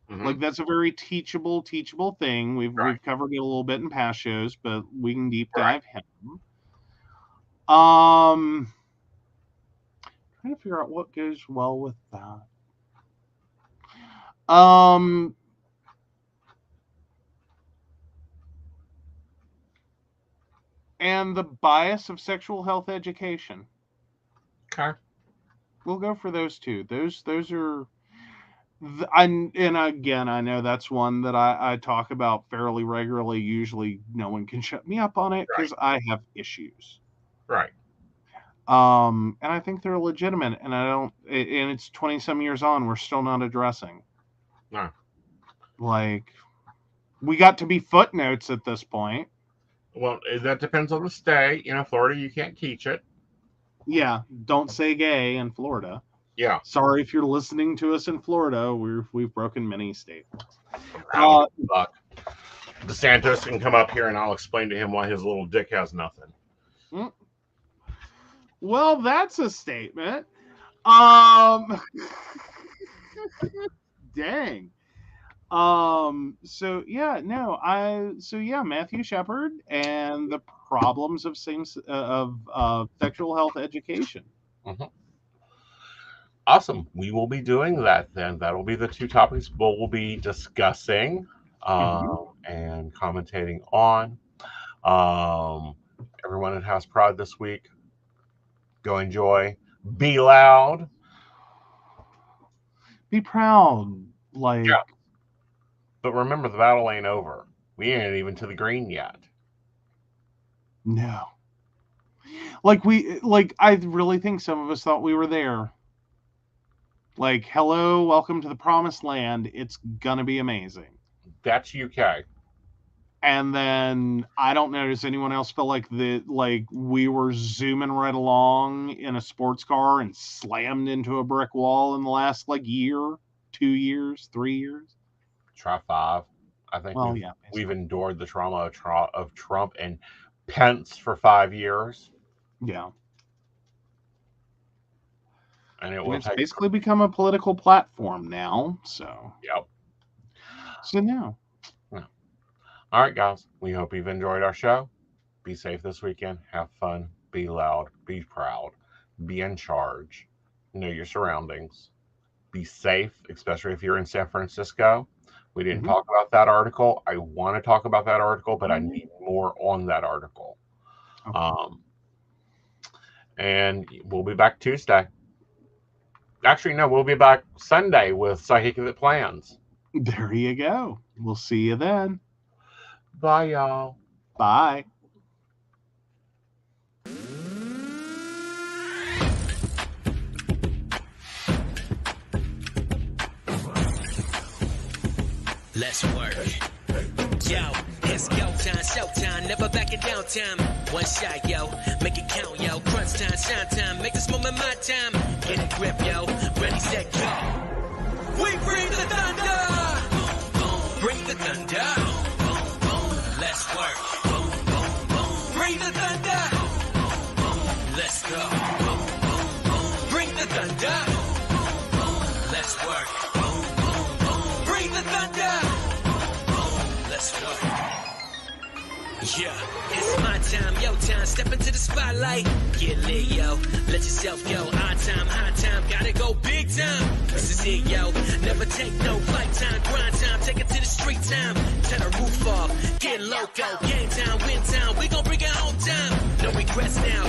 Mm-hmm. Like, that's a very teachable thing. We've covered it a little bit in past shows, but we can deep dive him. Trying to figure out what goes well with that. And the bias of sexual health education. Okay. We'll go for those two. Those are. And again, I know that's one that I talk about fairly regularly. Usually, no one can shut me up on it because I have issues. Right. And I think they're legitimate, and and it's 20-some years on, we're still not addressing. No. Like, we got to be footnotes at this point. Well, that depends on the state. Florida, you can't teach it. Yeah, don't say gay in Florida. Yeah. Sorry if you're listening to us in Florida. We've broken many state laws. DeSantis can come up here and I'll explain to him why his little dick has nothing. Well, that's a statement. Dang. Matthew Shepard and the problems of sexual health education. Mm-hmm. Awesome. We will be doing that then. That'll be the two topics we'll be discussing and commentating on. Everyone at House Pride this week, go enjoy. Be loud. Be proud. Yeah. But remember, the battle ain't over. We ain't even to the green yet. No. I really think some of us thought we were there. Like, hello, welcome to the promised land. It's gonna be amazing. That's UK. And then I don't know, does anyone else feel like we were zooming right along in a sports car and slammed into a brick wall in the last year, 2 years, 3 years? Try 5. I think we've endured the trauma of Trump and Pence for 5 years. Yeah. And it's basically become a political platform now. So. Yep. So now. Yeah. All right, guys. We hope you've enjoyed our show. Be safe this weekend. Have fun. Be loud. Be proud. Be in charge. Know your surroundings. Be safe, especially if you're in San Francisco. We didn't talk about that article. I want to talk about that article, but I need more on that article. Okay. And we'll be back Tuesday. Actually, no, we'll be back Sunday with Psychic That Plans. There you go. We'll see you then. Bye, y'all. Bye. Let's work. Yo, it's go time, showtime, never backing down time. One shot, yo, make it count, yo. Crunch time, shine time, make this moment my time. Get a grip, yo, ready, set, go. We bring the thunder. Bring the thunder. Let's work. Bring the thunder. Let's go. Bring the thunder. Let's work. Bring the thunder. Let's go. Yeah, it's my time, yo time. Step into the spotlight. Get lit, yo. Let yourself go. Our time, high time. Gotta go big time. This is it, yo. Never take no flight time. Grind time. Take it to the street time. Turn the roof off. Get loco. Game time, win time. We gon' bring it home time. No regrets now.